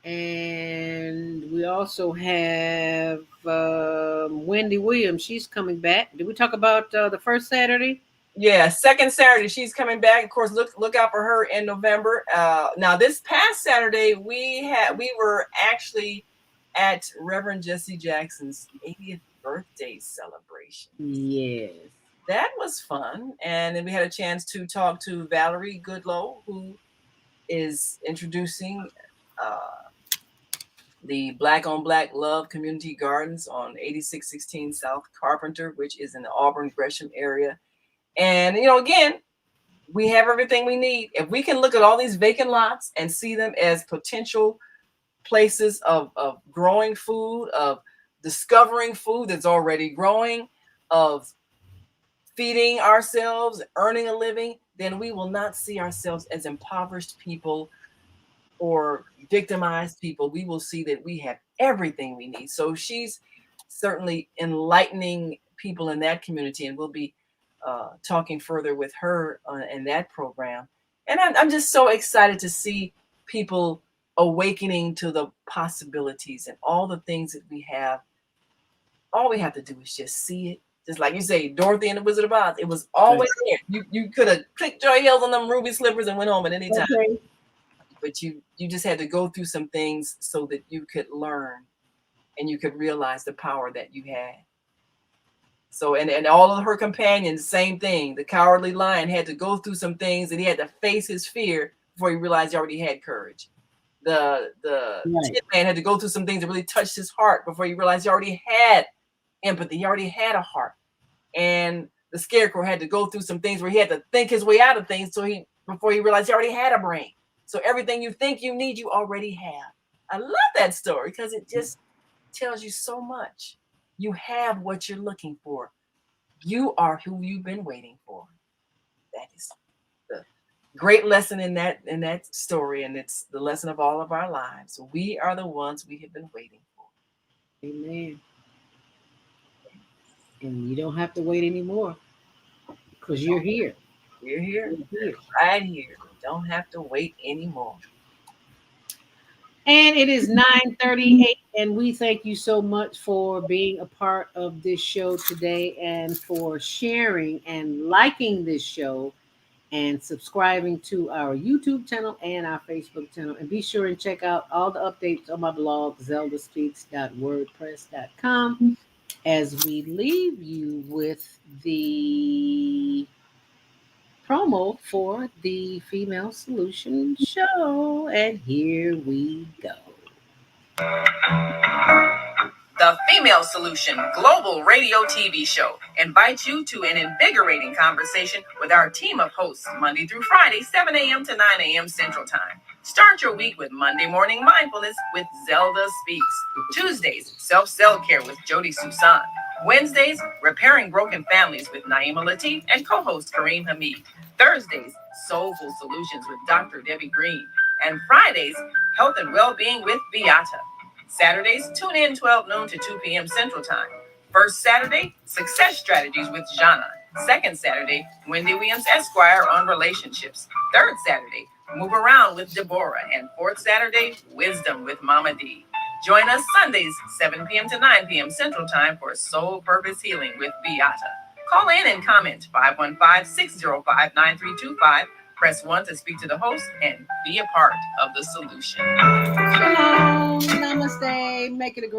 And we also have Wendy Williams. She's coming back. Did we talk about the first Saturday? Yeah, second Saturday. She's coming back. Of course, look out for her in November. Now, this past Saturday, we were actually at Reverend Jesse Jackson's 80th birthday celebration. Yes. That was fun. And then we had a chance to talk to Valerie Goodlow, who is introducing the Black on Black Love Community Gardens on 8616 South Carpenter, which is in the Auburn Gresham area. And, again, we have everything we need. If we can look at all these vacant lots and see them as potential places of growing food, of discovering food that's already growing, of feeding ourselves, earning a living, then we will not see ourselves as impoverished people or victimized people. We will see that we have everything we need. So she's certainly enlightening people in that community, and we'll be talking further with her in that program. And I'm just so excited to see people awakening to the possibilities and all the things that we have. All we have to do is just see it. Just like you say, Dorothy and the Wizard of Oz, it was always there. You could have clicked your heels on them ruby slippers and went home at any time. Okay. But you just had to go through some things so that you could learn and you could realize the power that you had. So, and all of her companions, same thing. The Cowardly Lion had to go through some things and he had to face his fear before he realized he already had courage. The Tin Man had to go through some things that really touched his heart before he realized he already had empathy. He already had a heart. And the Scarecrow had to go through some things where he had to think his way out of things before he realized he already had a brain. So everything you think you need, you already have. I love that story because it just tells you so much. You have what you're looking for. You are who you've been waiting for. That is Great lesson in that story, and it's the lesson of all of our lives. We are the ones we have been waiting for. Amen. And you don't have to wait anymore because you're here. We're here, You're here. right here. Don't have to wait anymore. And it is 9:38, and we thank you so much for being a part of this show today and for sharing and liking this show and subscribing to our YouTube channel and our Facebook channel. And be sure and check out all the updates on my blog, ZeldaSpeaks.wordpress.com, as we leave you with the promo for the Female Solution Show. And here we go. The Female Solution Global Radio TV Show invites you to an invigorating conversation with our team of hosts Monday through Friday, 7 a.m. to 9 a.m. Central Time. Start your week with Monday Morning Mindfulness with Zelda Speaks. Tuesdays, Self-Care with Jody Susan. Wednesdays, Repairing Broken Families with Naima Latif and co-host Kareem Hamid. Thursdays, Soulful Solutions with Dr. Debbie Green. And Fridays, Health and Wellbeing with Beata. Saturdays, tune in 12 noon to 2 p.m. Central Time. First Saturday, Success Strategies with Jana. Second Saturday, Wendy Williams Esquire on relationships. Third Saturday, Move Around with Deborah. And fourth Saturday, Wisdom with Mama D. Join us Sundays, 7 p.m. to 9 p.m. Central Time for Soul Purpose Healing with Beata. Call in and comment 515-605-9325. Press 1 to speak to the host and be a part of the solution. Shalom, namaste, make it a great